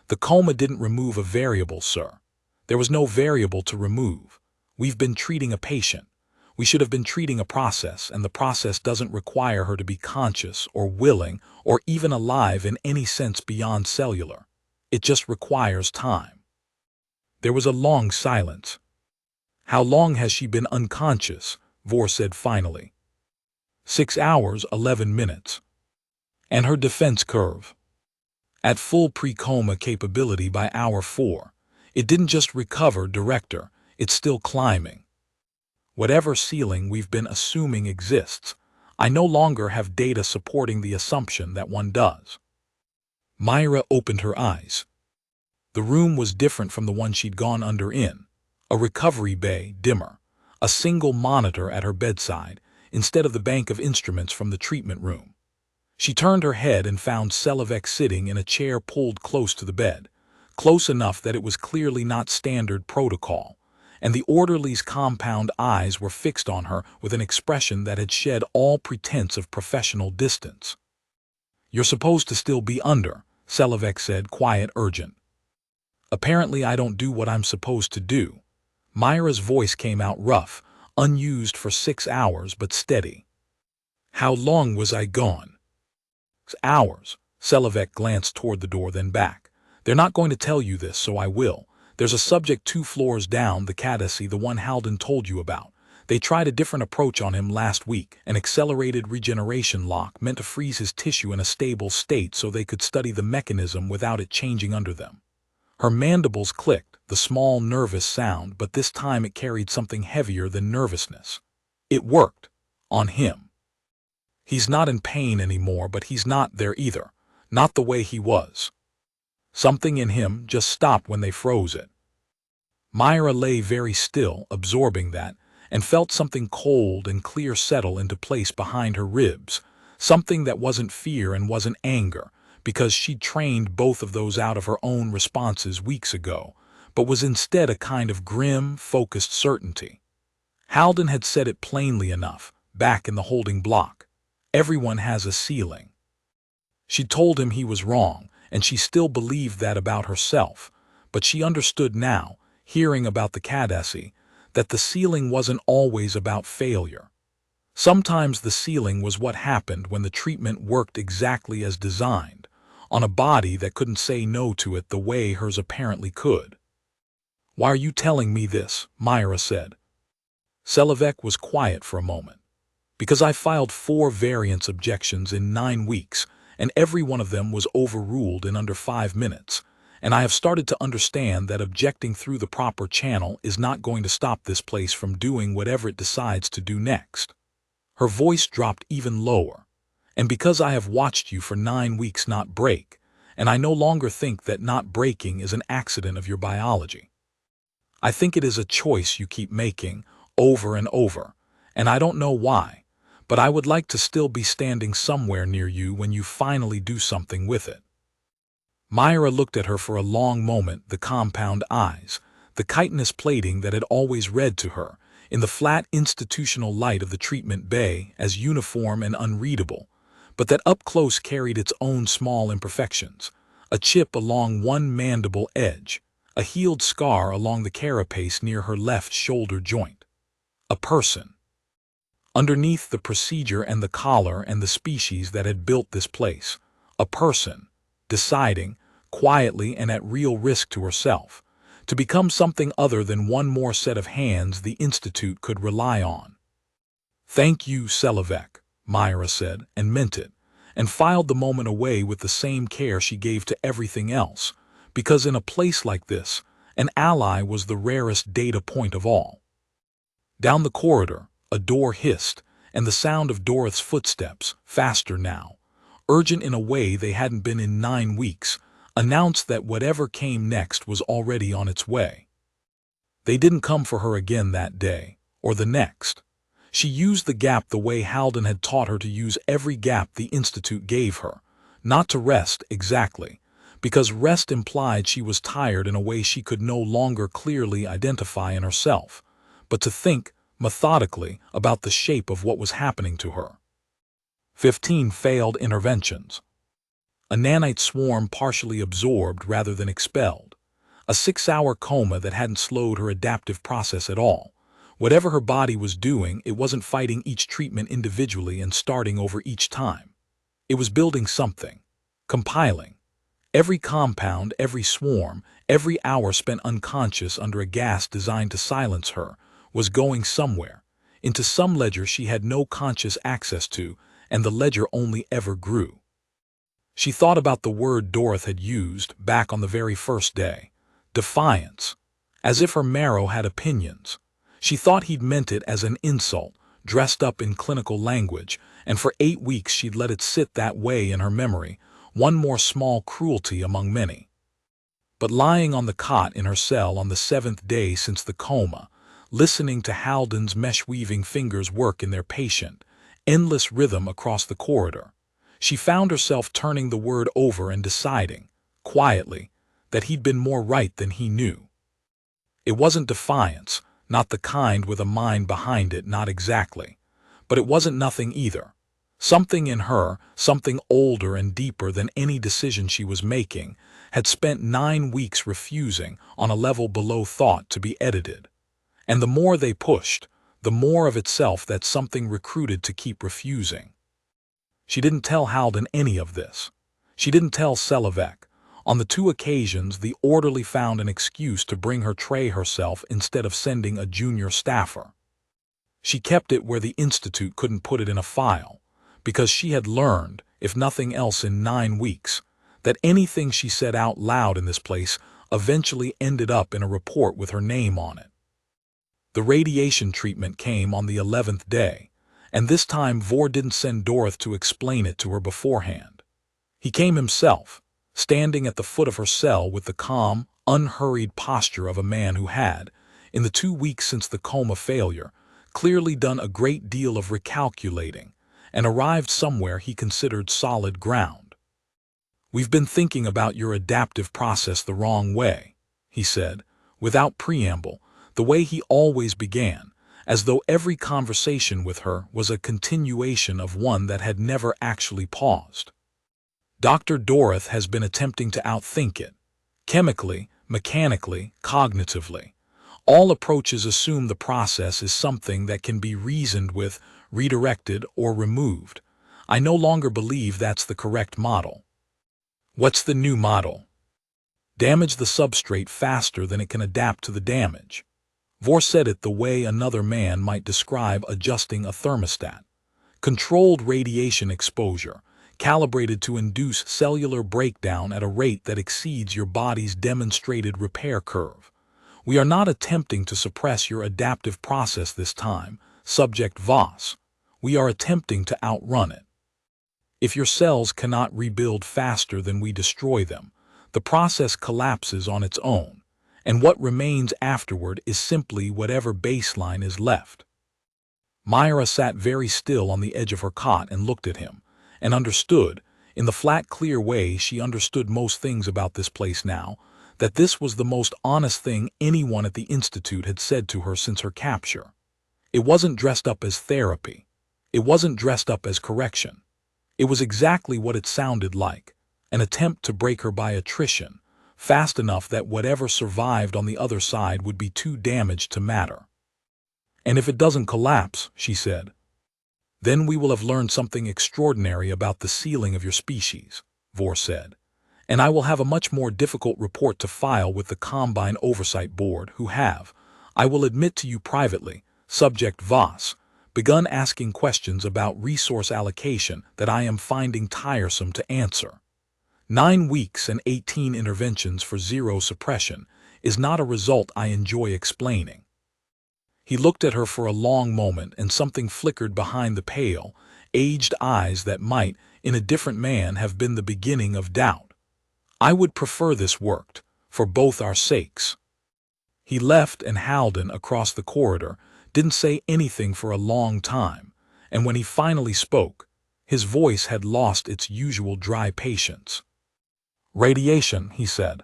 The coma didn't remove a variable, sir. There was no variable to remove. We've been treating a patient. We should have been treating a process, and the process doesn't require her to be conscious or willing or even alive in any sense beyond cellular. It just requires time. There was a long silence. How long has she been unconscious? Vor said finally. 6 hours, 11 minutes. And her defense curve? At full pre-coma capability by hour 4. It didn't just recover, Director. It's still climbing. Whatever ceiling we've been assuming exists, I no longer have data supporting the assumption that one does. Myra opened her eyes. The room was different from the one she'd gone under in. A recovery bay, dimmer. A single monitor at her bedside, instead of the bank of instruments from the treatment room. She turned her head and found Selivek sitting in a chair pulled close to the bed, close enough that it was clearly not standard protocol, and the orderly's compound eyes were fixed on her with an expression that had shed all pretense of professional distance. "You're supposed to still be under," Selivek said, quiet, urgent. "Apparently I don't do what I'm supposed to do." Myra's voice came out rough, unused for 6 hours but steady. "How long was I gone?" "Hours." Selivek glanced toward the door, then back. "They're not going to tell you this, so I will. There's a subject 2 floors down, the Cadesi, the one Halden told you about. They tried a different approach on him last week, an accelerated regeneration lock meant to freeze his tissue in a stable state so they could study the mechanism without it changing under them." Her mandibles clicked, the small nervous sound, but this time it carried something heavier than nervousness. It worked. On him. He's not in pain anymore, but he's not there either. Not the way he was. Something in him just stopped when they froze it. Myra lay very still, absorbing that, and felt something cold and clear settle into place behind her ribs, something that wasn't fear and wasn't anger, because she'd trained both of those out of her own responses weeks ago, but was instead a kind of grim, focused certainty. Halden had said it plainly enough, back in the holding block. Everyone has a ceiling. She told him he was wrong, and she still believed that about herself, but she understood now, hearing about the Cadesi, that the ceiling wasn't always about failure. Sometimes the ceiling was what happened when the treatment worked exactly as designed, on a body that couldn't say no to it the way hers apparently could. "Why are you telling me this?" Myra said. Selivek was quiet for a moment. "Because I filed 4 variance objections in 9 weeks, and every one of them was overruled in under 5 minutes, and I have started to understand that objecting through the proper channel is not going to stop this place from doing whatever it decides to do next." Her voice dropped even lower. "And because I have watched you for 9 weeks not break, and I no longer think that not breaking is an accident of your biology. I think it is a choice you keep making, over and over, and I don't know why, but I would like to still be standing somewhere near you when you finally do something with it." Myra looked at her for a long moment, the compound eyes, the chitinous plating that had always read to her, in the flat institutional light of the treatment bay, as uniform and unreadable, but that up close carried its own small imperfections, a chip along one mandible edge, a healed scar along the carapace near her left shoulder joint. A person. Underneath the procedure and the collar and the species that had built this place, a person, deciding, quietly and at real risk to herself, to become something other than one more set of hands the Institute could rely on. "Thank you, Selivek," Myra said, and meant it, and filed the moment away with the same care she gave to everything else, because in a place like this, an ally was the rarest data point of all. Down the corridor, a door hissed, and the sound of Dorothy's footsteps, faster now, urgent in a way they hadn't been in 9 weeks, announced that whatever came next was already on its way. They didn't come for her again that day, or the next. She used the gap the way Halden had taught her to use every gap the Institute gave her, not to rest exactly, because rest implied she was tired in a way she could no longer clearly identify in herself, but to think, methodically, about the shape of what was happening to her. 15 failed interventions. A nanite swarm partially absorbed rather than expelled. A 6-hour coma that hadn't slowed her adaptive process at all. Whatever her body was doing, it wasn't fighting each treatment individually and starting over each time. It was building something. Compiling. Every compound, every swarm, every hour spent unconscious under a gas designed to silence her was going somewhere, into some ledger she had no conscious access to, and the ledger only ever grew. She thought about the word Dorothy had used back on the very first day. Defiance. As if her marrow had opinions. She thought he'd meant it as an insult, dressed up in clinical language, and for 8 weeks she'd let it sit that way in her memory, one more small cruelty among many. But lying on the cot in her cell on the 7th day since the coma, listening to Halden's mesh-weaving fingers work in their patient, endless rhythm across the corridor, she found herself turning the word over and deciding, quietly, that he'd been more right than he knew. It wasn't defiance, not the kind with a mind behind it, not exactly. But it wasn't nothing either. Something in her, something older and deeper than any decision she was making, had spent 9 weeks refusing, on a level below thought, to be edited. And the more they pushed, the more of itself that something recruited to keep refusing. She didn't tell Halden any of this. She didn't tell Selivek. On the 2 occasions, the orderly found an excuse to bring her tray herself instead of sending a junior staffer. She kept it where the Institute couldn't put it in a file, because she had learned, if nothing else in 9 weeks, that anything she said out loud in this place eventually ended up in a report with her name on it. The radiation treatment came on the 11th day, and this time Vor didn't send Dorothy to explain it to her beforehand. He came himself, standing at the foot of her cell with the calm, unhurried posture of a man who had, in the 2 weeks since the coma failure, clearly done a great deal of recalculating, and arrived somewhere he considered solid ground. "We've been thinking about your adaptive process the wrong way," he said, without preamble, the way he always began, as though every conversation with her was a continuation of one that had never actually paused. Dr. Dorothy has been attempting to outthink it. Chemically, mechanically, cognitively. All approaches assume the process is something that can be reasoned with, redirected, or removed. I no longer believe that's the correct model. What's the new model? Damage the substrate faster than it can adapt to the damage. Vor said it the way another man might describe adjusting a thermostat. Controlled radiation exposure, calibrated to induce cellular breakdown at a rate that exceeds your body's demonstrated repair curve. We are not attempting to suppress your adaptive process this time, Subject Voss. We are attempting to outrun it. If your cells cannot rebuild faster than we destroy them, the process collapses on its own, and what remains afterward is simply whatever baseline is left. Myra sat very still on the edge of her cot and looked at him, and understood, in the flat, clear way she understood most things about this place now, that this was the most honest thing anyone at the Institute had said to her since her capture. It wasn't dressed up as therapy. It wasn't dressed up as correction. It was exactly what it sounded like, an attempt to break her by attrition, fast enough that whatever survived on the other side would be too damaged to matter. "And if it doesn't collapse," she said, "then we will have learned something extraordinary about the ceiling of your species," Vor said, "and I will have a much more difficult report to file with the Combine Oversight Board, who have, I will admit to you privately, Subject Voss, begun asking questions about resource allocation that I am finding tiresome to answer. 9 weeks and 18 interventions for zero suppression is not a result I enjoy explaining." He looked at her for a long moment, and something flickered behind the pale, aged eyes that might, in a different man, have been the beginning of doubt. "I would prefer this worked, for both our sakes." He left, and Halden, across the corridor, didn't say anything for a long time, and when he finally spoke, his voice had lost its usual dry patience. "Radiation," he said.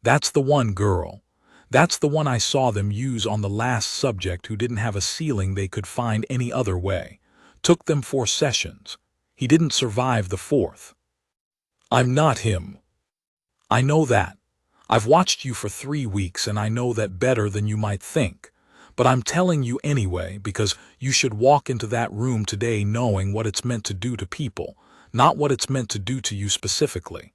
"That's the one, girl. That's the one I saw them use on the last subject who didn't have a ceiling they could find any other way. Took them 4 sessions. He didn't survive the 4th. I'm not him. I know that. I've watched you for 3 weeks and I know that better than you might think. But I'm telling you anyway because you should walk into that room today knowing what it's meant to do to people, not what it's meant to do to you specifically.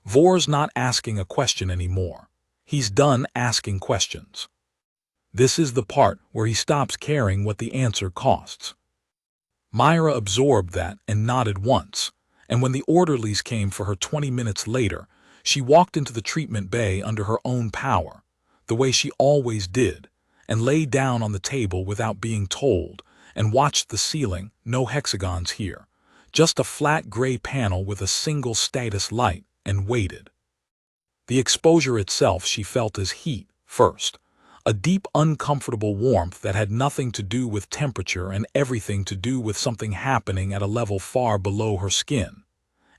Vor's not asking a question anymore. He's done asking questions. This is the part where he stops caring what the answer costs. Myra absorbed that and nodded once, and when the orderlies came for her 20 minutes later, she walked into the treatment bay under her own power, the way she always did, and lay down on the table without being told, and watched the ceiling, no hexagons here, just a flat gray panel with a single status light, and waited. The exposure itself she felt as heat, first, a deep uncomfortable warmth that had nothing to do with temperature and everything to do with something happening at a level far below her skin.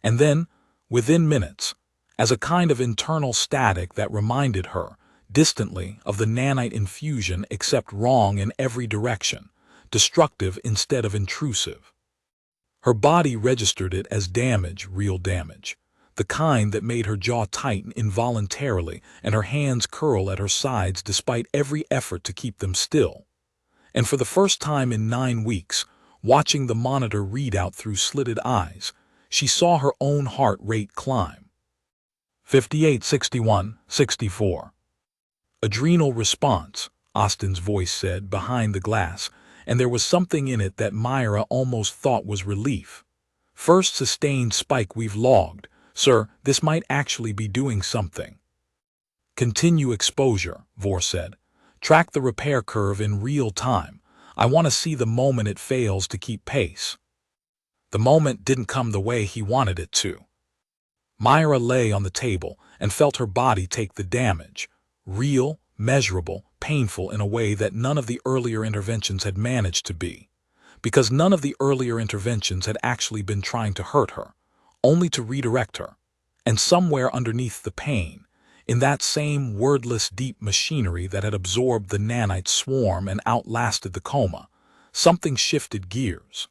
And then, within minutes, as a kind of internal static that reminded her, distantly, of the nanite infusion except wrong in every direction, destructive instead of intrusive. Her body registered it as damage, real damage, the kind that made her jaw tighten involuntarily and her hands curl at her sides despite every effort to keep them still. And for the first time in 9 weeks, watching the monitor readout through slitted eyes, she saw her own heart rate climb. 58, 61, 64. Adrenal response, Austin's voice said behind the glass, and there was something in it that Myra almost thought was relief. First sustained spike we've logged. Sir, this might actually be doing something. Continue exposure, Vor said. Track the repair curve in real time. I want to see the moment it fails to keep pace. The moment didn't come the way he wanted it to. Myra lay on the table and felt her body take the damage. Real, measurable, painful in a way that none of the earlier interventions had managed to be. Because none of the earlier interventions had actually been trying to hurt her, only to redirect her. And somewhere underneath the pain, in that same wordless deep machinery that had absorbed the nanite swarm and outlasted the coma, something shifted gears.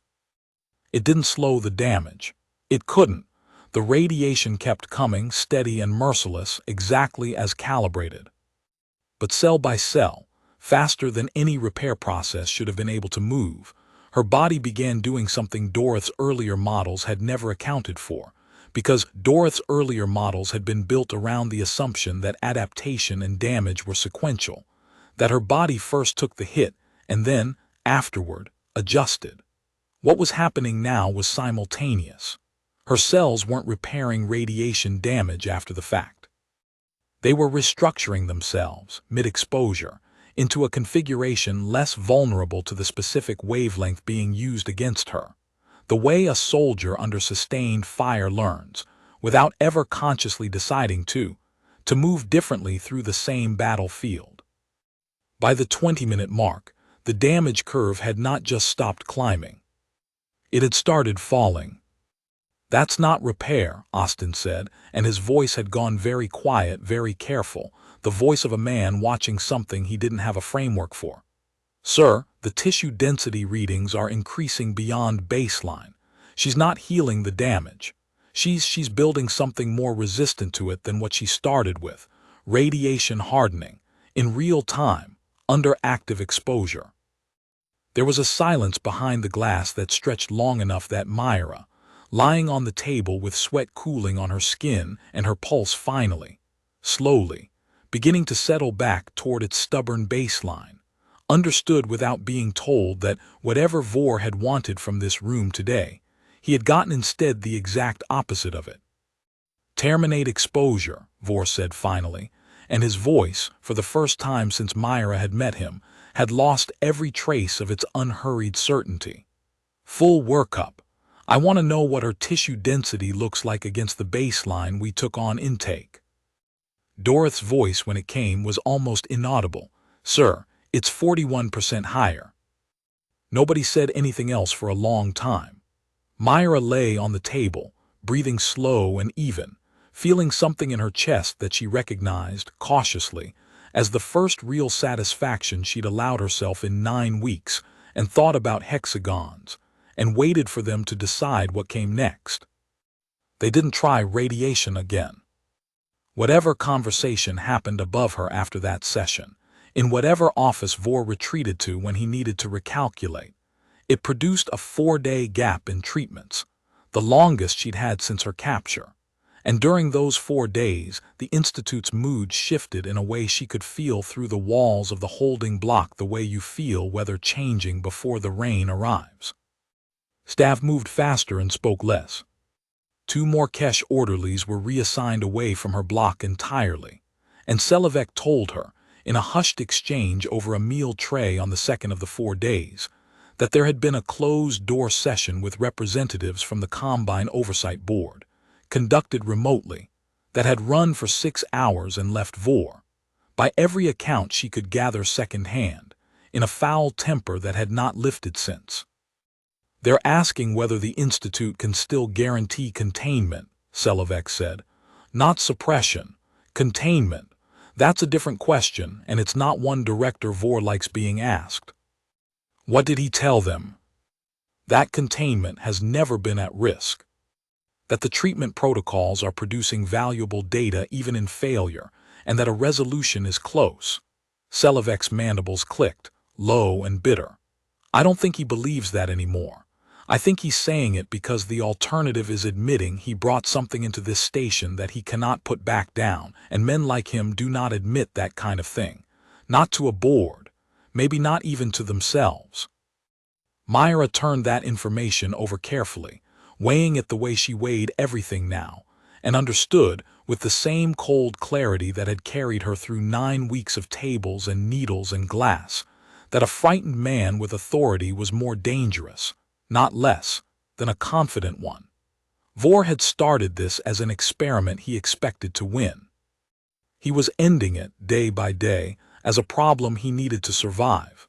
It didn't slow the damage. It couldn't. The radiation kept coming, steady and merciless, exactly as calibrated. But cell by cell, faster than any repair process should have been able to move, her body began doing something Dorothy's earlier models had never accounted for, because Dorothy's earlier models had been built around the assumption that adaptation and damage were sequential, that her body first took the hit and then, afterward, adjusted. What was happening now was simultaneous. Her cells weren't repairing radiation damage after the fact. They were restructuring themselves, mid-exposure, into a configuration less vulnerable to the specific wavelength being used against her, the way a soldier under sustained fire learns, without ever consciously deciding to move differently through the same battlefield. By the 20-minute mark, the damage curve had not just stopped climbing. It had started falling. That's not repair, Austin said, and his voice had gone very quiet, very careful, the voice of a man watching something he didn't have a framework for. Sir, the tissue density readings are increasing beyond baseline. She's not healing the damage. She's building something more resistant to it than what she started with, radiation hardening, in real time, under active exposure. There was a silence behind the glass that stretched long enough that Myra, lying on the table with sweat cooling on her skin and her pulse finally, slowly, beginning to settle back toward its stubborn baseline, understood without being told that whatever Vor had wanted from this room today, he had gotten instead the exact opposite of it. Terminate exposure, Vor said finally, and his voice, for the first time since Myra had met him, had lost every trace of its unhurried certainty. Full workup. I want to know what her tissue density looks like against the baseline we took on intake. Dorothy's voice when it came was almost inaudible. Sir, it's 41% higher. Nobody said anything else for a long time. Myra lay on the table, breathing slow and even, feeling something in her chest that she recognized, cautiously, as the first real satisfaction she'd allowed herself in 9 weeks, and thought about hexagons, and waited for them to decide what came next. They didn't try radiation again. Whatever conversation happened above her after that session, in whatever office Vore retreated to when he needed to recalculate, it produced a 4-day gap in treatments, the longest she'd had since her capture. And during those 4 days, the Institute's mood shifted in a way she could feel through the walls of the holding block, the way you feel weather changing before the rain arrives. Staff moved faster and spoke less. 2 more Kesh orderlies were reassigned away from her block entirely, and Selivek told her, in a hushed exchange over a meal tray on the second of the 4 days, that there had been a closed-door session with representatives from the Combine Oversight Board, conducted remotely, that had run for 6 hours and left Vore, by every account she could gather second-hand, in a foul temper that had not lifted since. "They're asking whether the Institute can still guarantee containment," Selivek said. "Not suppression. Containment. That's a different question, and it's not one Director Vore likes being asked." "What did he tell them?" "That containment has never been at risk. That the treatment protocols are producing valuable data even in failure, and that a resolution is close." Selivek's mandibles clicked, low and bitter. "I don't think he believes that anymore. I think he's saying it because the alternative is admitting he brought something into this station that he cannot put back down, and men like him do not admit that kind of thing. Not to a board, maybe not even to themselves." Myra turned that information over carefully, weighing it the way she weighed everything now, and understood, with the same cold clarity that had carried her through 9 weeks of tables and needles and glass, that a frightened man with authority was more dangerous, not less, than a confident one. Vore had started this as an experiment he expected to win. He was ending it, day by day, as a problem he needed to survive.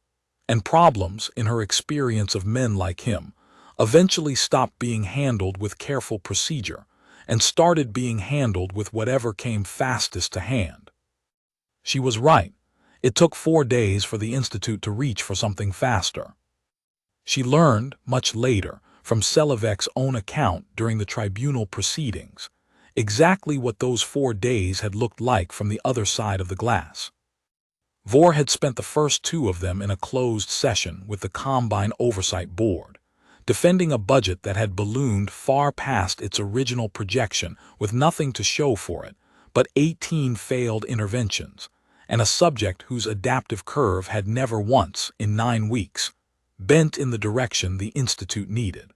And problems, in her experience of men like him, eventually stopped being handled with careful procedure and started being handled with whatever came fastest to hand. She was right. It took 4 days for the Institute to reach for something faster. She learned, much later, from Selivek's own account during the tribunal proceedings, exactly what those 4 days had looked like from the other side of the glass. Vore had spent the first 2 of them in a closed session with the Combine Oversight Board, defending a budget that had ballooned far past its original projection with nothing to show for it but 18 failed interventions, and a subject whose adaptive curve had never once, in 9 weeks, bent in the direction the Institute needed.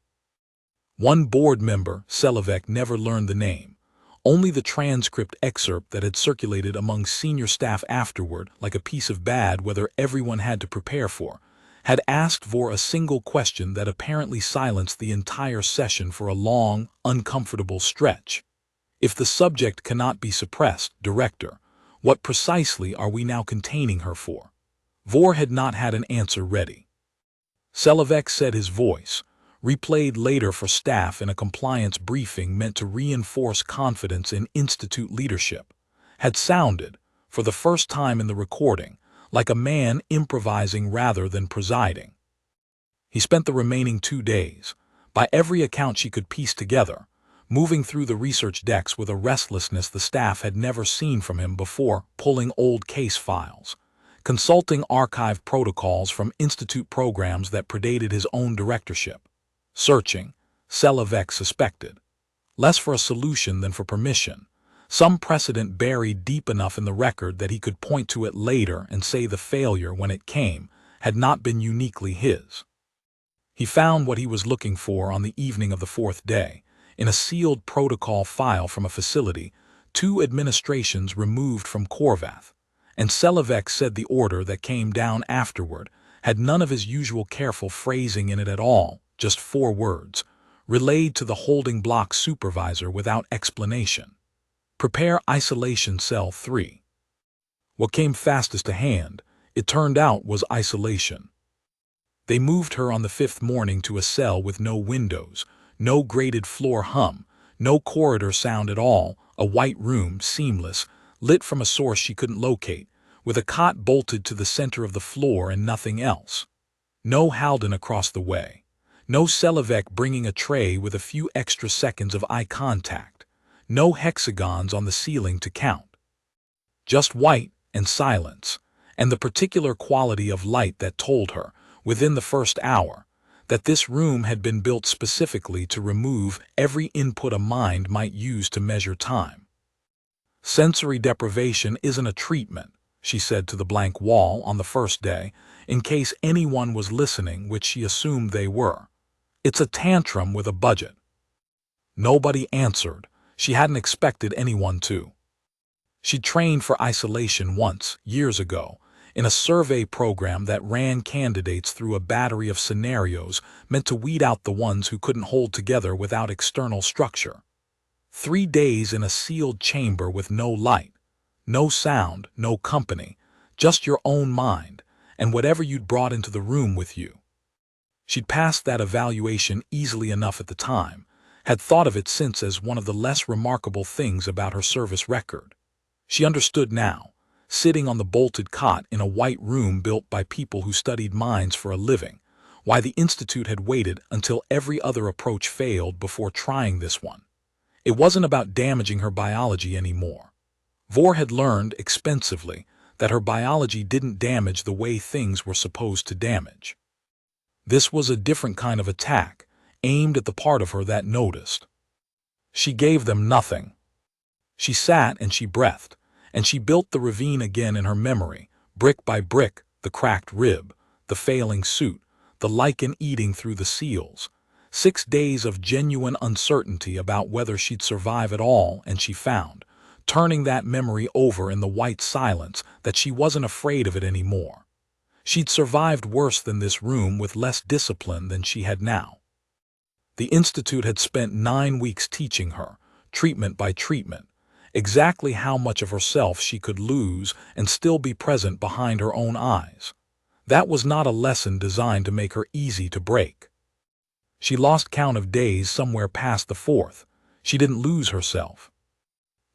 One board member, Selivek, never learned the name, only the transcript excerpt that had circulated among senior staff afterward, like a piece of bad weather everyone had to prepare for, had asked Vore a single question that apparently silenced the entire session for a long, uncomfortable stretch. "If the subject cannot be suppressed, Director, what precisely are we now containing her for?" Vore had not had an answer ready. Selivek said his voice, replayed later for staff in a compliance briefing meant to reinforce confidence in Institute leadership, had sounded, for the first time in the recording, like a man improvising rather than presiding. He spent the remaining 2 days, by every account she could piece together, moving through the research decks with a restlessness the staff had never seen from him before, pulling old case files, consulting archive protocols from Institute programs that predated his own directorship, searching, Selivek suspected, less for a solution than for permission, some precedent buried deep enough in the record that he could point to it later and say the failure, when it came, had not been uniquely his. He found what he was looking for on the evening of the 4th day, in a sealed protocol file from a facility 2 administrations removed from Korvath, and Selivek said the order that came down afterward had none of his usual careful phrasing in it at all, just 4 words, relayed to the holding block supervisor without explanation. "Prepare isolation cell 3. What came fastest to hand, it turned out, was isolation. They moved her on the 5th morning to a cell with no windows, no grated floor hum, no corridor sound at all, a white room, seamless, lit from a source she couldn't locate, with a cot bolted to the center of the floor and nothing else. No Halden across the way. No Selivek bringing a tray with a few extra seconds of eye contact. No hexagons on the ceiling to count. Just white and silence, and the particular quality of light that told her, within the first hour, that this room had been built specifically to remove every input a mind might use to measure time. Sensory deprivation isn't a treatment, she said to the blank wall on the first day, in case anyone was listening, which she assumed they were. It's a tantrum with a budget. Nobody answered. She hadn't expected anyone to. She trained for isolation once, years ago, in a survey program that ran candidates through a battery of scenarios meant to weed out the ones who couldn't hold together without external structure. 3 days in a sealed chamber with no light, no sound, no company, just your own mind and whatever you'd brought into the room with you. She'd passed that evaluation easily enough at the time, had thought of it since as one of the less remarkable things about her service record. She understood now, sitting on the bolted cot in a white room built by people who studied minds for a living, why the Institute had waited until every other approach failed before trying this one. It wasn't about damaging her biology anymore. Vore had learned expensively that her biology didn't damage the way things were supposed to damage. This was a different kind of attack, aimed at the part of her that noticed. She gave them nothing. She sat and she breathed, and she built the ravine again in her memory, brick by brick, the cracked rib, the failing suit, the lichen eating through the seals. 6 days of genuine uncertainty about whether she'd survive at all, and she found, turning that memory over in the white silence, that she wasn't afraid of it anymore. She'd survived worse than this room with less discipline than she had now. The Institute had spent 9 weeks teaching her, treatment by treatment, exactly how much of herself she could lose and still be present behind her own eyes. That was not a lesson designed to make her easy to break. She lost count of days somewhere past the 4th. She didn't lose herself.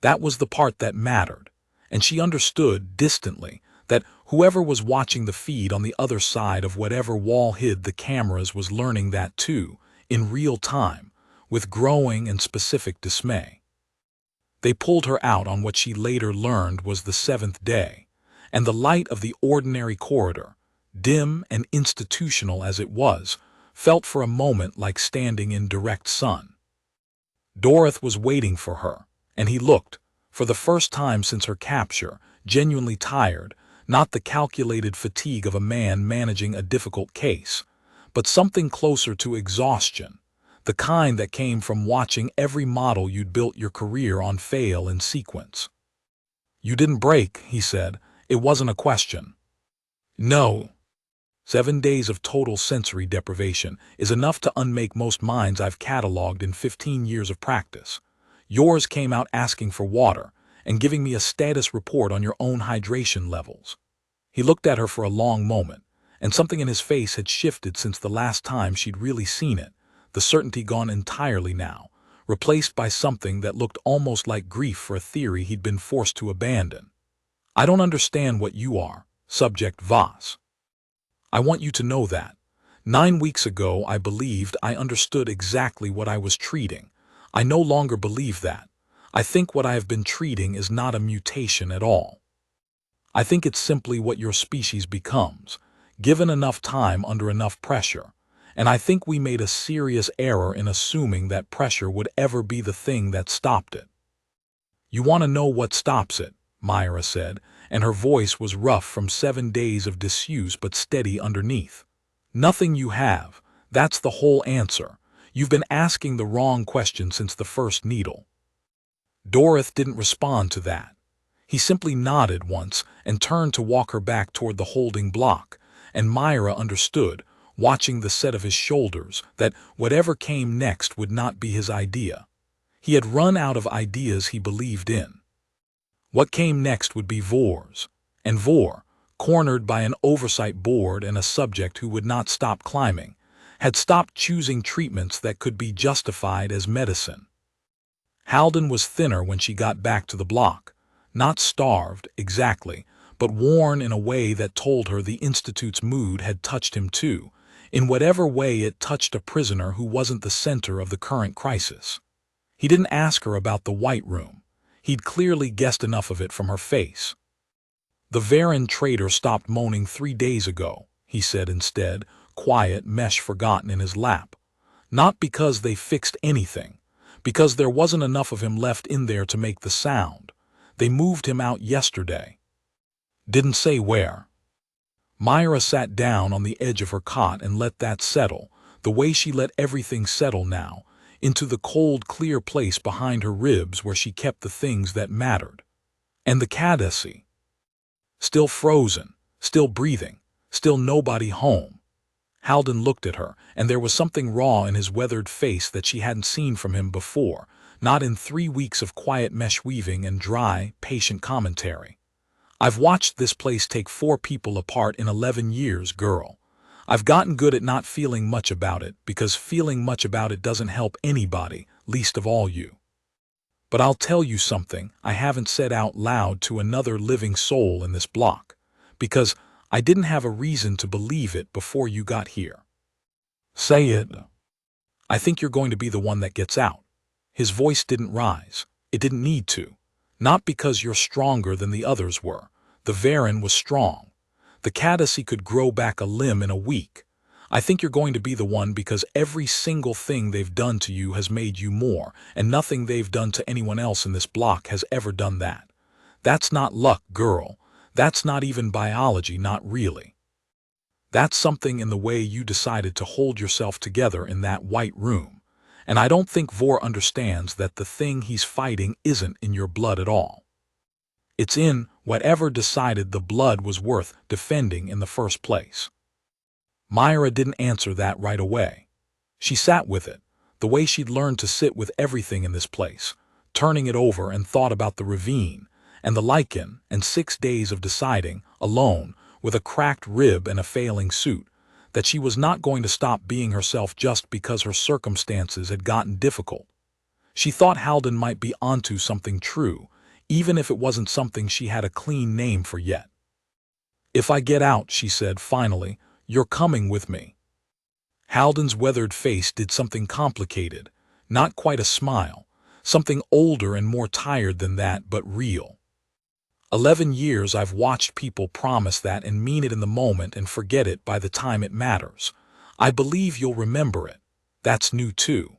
That was the part that mattered, and she understood distantly that whoever was watching the feed on the other side of whatever wall hid the cameras was learning that too, in real time, with growing and specific dismay. They pulled her out on what she later learned was the 7th day, and the light of the ordinary corridor, dim and institutional as it was, felt for a moment like standing in direct sun. Dorothy was waiting for her, and he looked, for the first time since her capture, genuinely tired, not the calculated fatigue of a man managing a difficult case, but something closer to exhaustion, the kind that came from watching every model you'd built your career on fail in sequence. "You didn't break," he said. "It wasn't a question." "No." 7 days of total sensory deprivation is enough to unmake most minds I've cataloged in 15 years of practice. Yours came out asking for water and giving me a status report on your own hydration levels. He looked at her for a long moment, and something in his face had shifted since the last time she'd really seen it, the certainty gone entirely now, replaced by something that looked almost like grief for a theory he'd been forced to abandon. "I don't understand what you are, Subject Voss. I want you to know that. 9 weeks ago I believed I understood exactly what I was treating. I no longer believe that. I think what I have been treating is not a mutation at all. I think it's simply what your species becomes, given enough time under enough pressure, and I think we made a serious error in assuming that pressure would ever be the thing that stopped it." "You want to know what stops it," Myra said, and her voice was rough from 7 days of disuse but steady underneath. "Nothing you have. That's the whole answer. You've been asking the wrong question since the first needle." Dorothy didn't respond to that. He simply nodded once and turned to walk her back toward the holding block, and Myra understood, watching the set of his shoulders, that whatever came next would not be his idea. He had run out of ideas he believed in. What came next would be Vore's, and Vore, cornered by an oversight board and a subject who would not stop climbing, had stopped choosing treatments that could be justified as medicine. Halden was thinner when she got back to the block, not starved, exactly, but worn in a way that told her the Institute's mood had touched him too, in whatever way it touched a prisoner who wasn't the center of the current crisis. He didn't ask her about the White Room. He'd clearly guessed enough of it from her face. "The Varen traitor stopped moaning 3 days ago," he said instead, quiet mesh forgotten in his lap. "Not because they fixed anything, because there wasn't enough of him left in there to make the sound. They moved him out yesterday." "Didn't say where." Myra sat down on the edge of her cot and let that settle, the way she let everything settle now, into the cold, clear place behind her ribs where she kept the things that mattered. And the Cadesi. Still frozen, still breathing, still nobody home. Halden looked at her, and there was something raw in his weathered face that she hadn't seen from him before, not in 3 weeks of quiet mesh weaving and dry, patient commentary. "I've watched this place take 4 people apart in 11 years, girl. I've gotten good at not feeling much about it, because feeling much about it doesn't help anybody, least of all you. But I'll tell you something I haven't said out loud to another living soul in this block, because I didn't have a reason to believe it before you got here." "Say it." "I think you're going to be the one that gets out." His voice didn't rise. It didn't need to. Not because you're stronger than the others were. The Varen was strong. The Cadesi could grow back a limb in a week. I think you're going to be the one because every single thing they've done to you has made you more, and nothing they've done to anyone else in this block has ever done that. That's not luck, girl. That's not even biology, not really. That's something in the way you decided to hold yourself together in that White Room. And I don't think Vor understands that the thing he's fighting isn't in your blood at all. It's in whatever decided the blood was worth defending in the first place. Myra didn't answer that right away. She sat with it, the way she'd learned to sit with everything in this place, turning it over and thought about the ravine, and the lichen, and 6 days of deciding, alone, with a cracked rib and a failing suit, that she was not going to stop being herself just because her circumstances had gotten difficult. She thought Halden might be onto something true, even if it wasn't something she had a clean name for yet. "If I get out," she said finally, "you're coming with me." Halden's weathered face did something complicated, not quite a smile, something older and more tired than that, but real. 11 years I've watched people promise that and mean it in the moment and forget it by the time it matters. I believe you'll remember it. That's new too.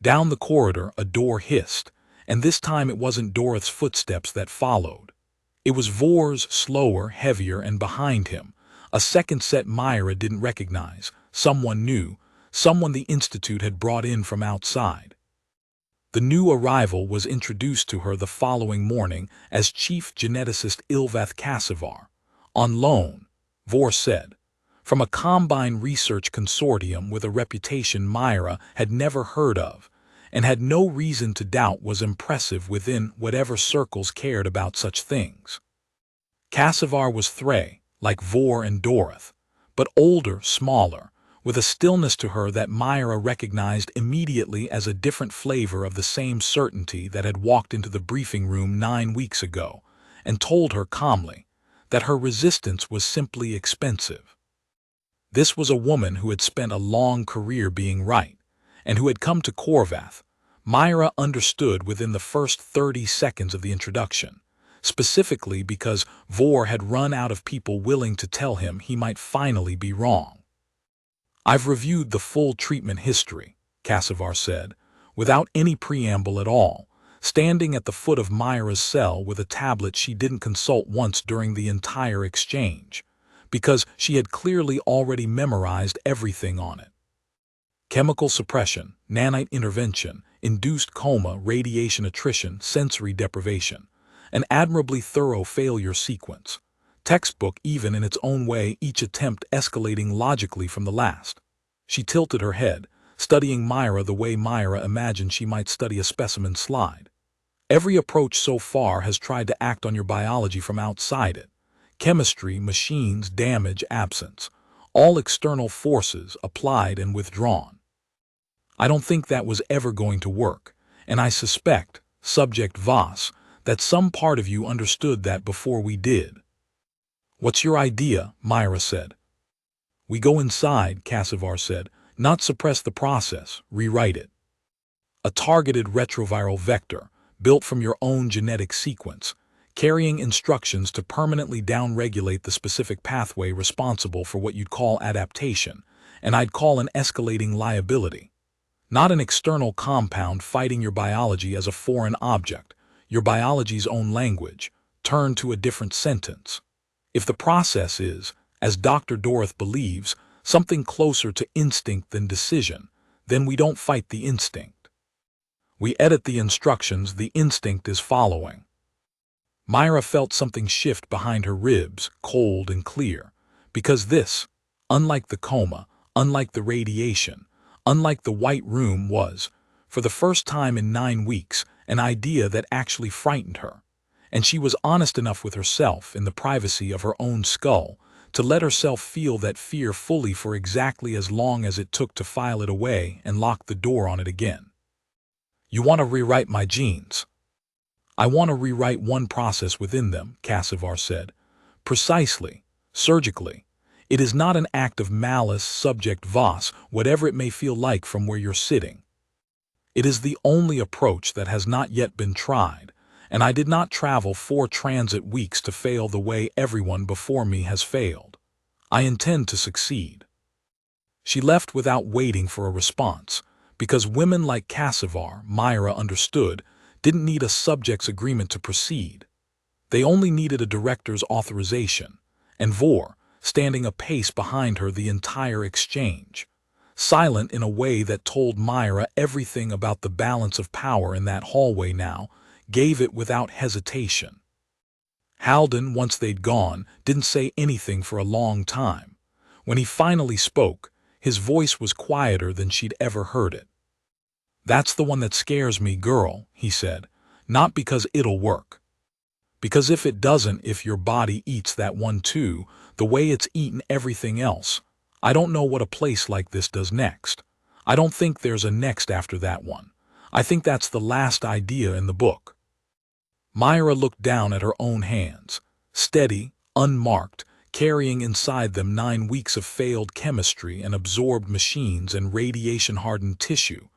Down the corridor a door hissed, and this time it wasn't Dorothy's footsteps that followed. It was Vor's, slower, heavier, and behind him, a second set Myra didn't recognize, someone new, someone the Institute had brought in from outside. The new arrival was introduced to her the following morning as Chief Geneticist Ilvath Cassivar, on loan, Vor said, from a Combine research consortium with a reputation Myra had never heard of, and had no reason to doubt was impressive within whatever circles cared about such things. Cassivar was Threy, like Vor and Dorothy, but older, smaller, with a stillness to her that Myra recognized immediately as a different flavor of the same certainty that had walked into the briefing room 9 weeks ago and told her calmly that her resistance was simply expensive. This was a woman who had spent a long career being right, and who had come to Korvath. Myra understood within the first 30 seconds of the introduction, specifically because Vor had run out of people willing to tell him he might finally be wrong. "I've reviewed the full treatment history," Cassivar said, without any preamble at all, standing at the foot of Myra's cell with a tablet she didn't consult once during the entire exchange, because she had clearly already memorized everything on it. Chemical suppression, nanite intervention, induced coma, radiation attrition, sensory deprivation, an admirably thorough failure sequence. Textbook even in its own way, each attempt escalating logically from the last. She tilted her head, studying Myra the way Myra imagined she might study a specimen slide. "Every approach so far has tried to act on your biology from outside it. Chemistry, machines, damage, absence. All external forces applied and withdrawn. I don't think that was ever going to work, and I suspect, subject Voss, that some part of you understood that before we did." "What's your idea?" Myra said. We go inside, Cassivar said, not suppress the process, rewrite it. A targeted retroviral vector, built from your own genetic sequence, carrying instructions to permanently downregulate the specific pathway responsible for what you'd call adaptation, and I'd call an escalating liability. Not an external compound fighting your biology as a foreign object, your biology's own language, turned to a different sentence. If the process is, as Dr. Dorth believes, something closer to instinct than decision, then we don't fight the instinct. We edit the instructions the instinct is following. Myra felt something shift behind her ribs, cold and clear, because this, unlike the coma, unlike the radiation, unlike the white room, was, for the first time in 9 weeks, an idea that actually frightened her, and she was honest enough with herself in the privacy of her own skull to let herself feel that fear fully for exactly as long as it took to file it away and lock the door on it again. You want to rewrite my genes? I want to rewrite one process within them, Cassivar said. Precisely, surgically. It is not an act of malice, subject Voss, whatever it may feel like from where you're sitting. It is the only approach that has not yet been tried, and I did not travel 4 transit weeks to fail the way everyone before me has failed. I intend to succeed. She left without waiting for a response, because women like Cassivar, Myra understood, didn't need a subject's agreement to proceed. They only needed a director's authorization, and Vor, standing a pace behind her the entire exchange, silent in a way that told Myra everything about the balance of power in that hallway now, gave it without hesitation. Halden, once they'd gone, didn't say anything for a long time. When he finally spoke, his voice was quieter than she'd ever heard it. "That's the one that scares me, girl," he said, "not because it'll work. Because if it doesn't, if your body eats that one too, the way it's eaten everything else, I don't know what a place like this does next. I don't think there's a next after that one. I think that's the last idea in the book." Myra looked down at her own hands, steady, unmarked, carrying inside them 9 weeks of failed chemistry and absorbed machines and radiation-hardened tissue,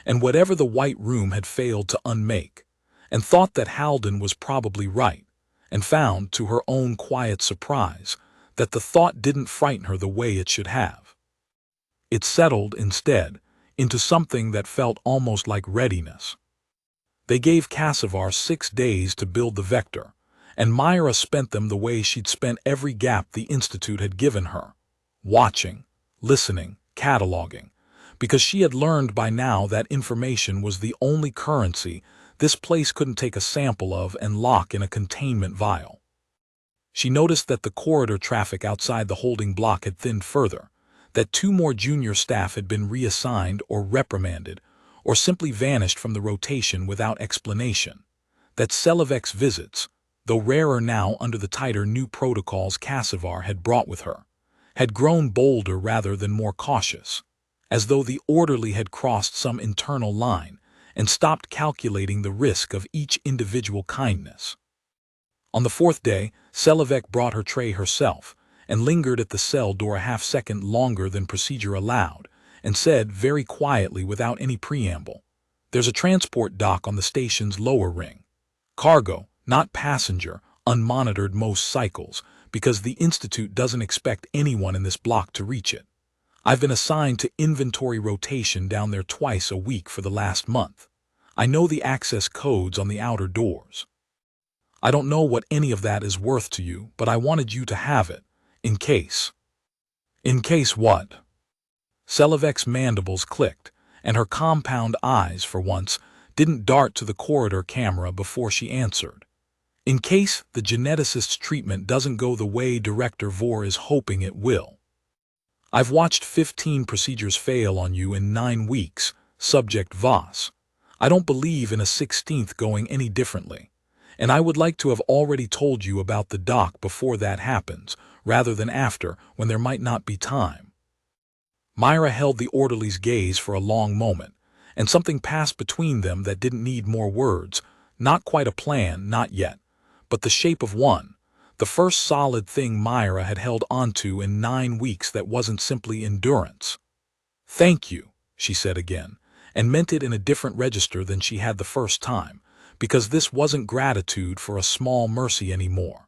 and whatever the white room had failed to unmake, and thought that Halden was probably right, and found, to her own quiet surprise, that the thought didn't frighten her the way it should have. It settled, instead, into something that felt almost like readiness. They gave Cassivar 6 days to build the vector, and Myra spent them the way she'd spent every gap the Institute had given her, watching, listening, cataloging, because she had learned by now that information was the only currency this place couldn't take a sample of and lock in a containment vial. She noticed that the corridor traffic outside the holding block had thinned further, that 2 more junior staff had been reassigned or reprimanded, or simply vanished from the rotation without explanation, that Selavek's visits, though rarer now under the tighter new protocols Cassivar had brought with her, had grown bolder rather than more cautious, as though the orderly had crossed some internal line and stopped calculating the risk of each individual kindness. On the 4th day, Selavek brought her tray herself and lingered at the cell door a half-second longer than procedure allowed, and said very quietly without any preamble, "There's a transport dock on the station's lower ring. Cargo, not passenger, unmonitored most cycles, because the Institute doesn't expect anyone in this block to reach it. I've been assigned to inventory rotation down there twice a week for the last month. I know the access codes on the outer doors. I don't know what any of that is worth to you, but I wanted you to have it, in case." "In case what?" Selavek's mandibles clicked, and her compound eyes, for once, didn't dart to the corridor camera before she answered. "In case the geneticist's treatment doesn't go the way Director Vor is hoping it will. I've watched 15 procedures fail on you in 9 weeks, subject Voss. I don't believe in a 16th going any differently, and I would like to have already told you about the doc before that happens, rather than after, when there might not be time." Myra held the orderly's gaze for a long moment, and something passed between them that didn't need more words, not quite a plan, not yet, but the shape of one, The first solid thing Myra had held onto in 9 weeks that wasn't simply endurance. "Thank you," she said again, and meant it in a different register than she had the first time, because this wasn't gratitude for a small mercy anymore.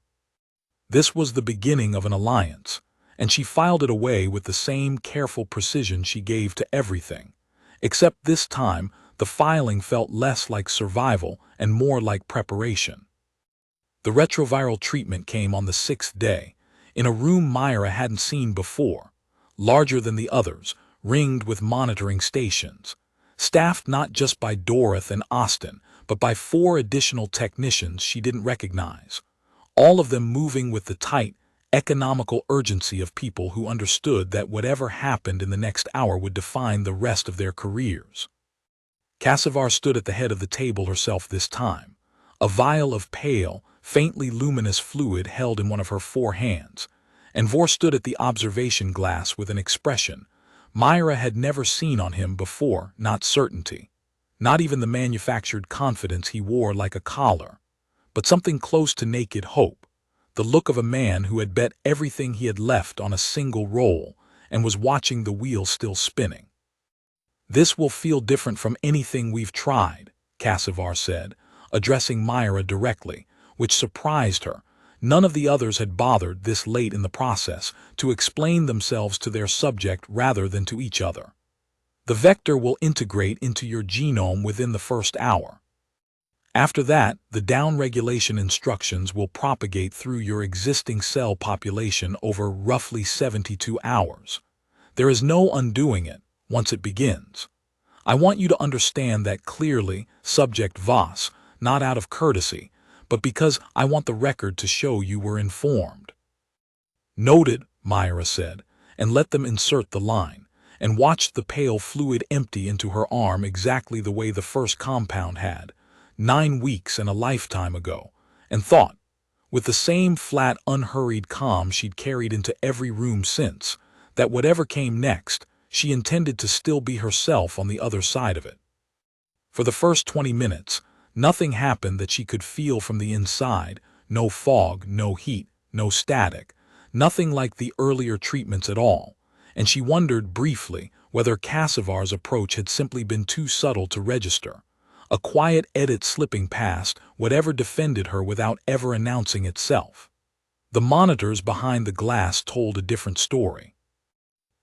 This was the beginning of an alliance, and she filed it away with the same careful precision she gave to everything, except this time the filing felt less like survival and more like preparation. The retroviral treatment came on the 6th day, in a room Myra hadn't seen before, larger than the others, ringed with monitoring stations, staffed not just by Dorothy and Austin, but by 4 additional technicians she didn't recognize, all of them moving with the tight, economical urgency of people who understood that whatever happened in the next hour would define the rest of their careers. Cassivar stood at the head of the table herself this time, a vial of pale, faintly luminous fluid held in one of her 4 hands, and Vor stood at the observation glass with an expression Myra had never seen on him before, not certainty, not even the manufactured confidence he wore like a collar, but something close to naked hope, the look of a man who had bet everything he had left on a single roll and was watching the wheel still spinning. "This will feel different from anything we've tried," Cassivar said, addressing Myra directly, which surprised her. None of the others had bothered, this late in the process, to explain themselves to their subject rather than to each other. "The vector will integrate into your genome within the first hour. After that, the downregulation instructions will propagate through your existing cell population over roughly 72 hours. There is no undoing it once it begins. I want you to understand that clearly, Subject Voss, not out of courtesy, but because I want the record to show you were informed." "Noted," Myra said, and let them insert the line, and watched the pale fluid empty into her arm exactly the way the first compound had, 9 weeks and a lifetime ago, and thought, with the same flat, unhurried calm she'd carried into every room since, that whatever came next, she intended to still be herself on the other side of it. For the first 20 minutes, nothing happened that she could feel from the inside, no fog, no heat, no static, nothing like the earlier treatments at all, and she wondered briefly whether Cassivar's approach had simply been too subtle to register, a quiet edit slipping past whatever defended her without ever announcing itself. The monitors behind the glass told a different story.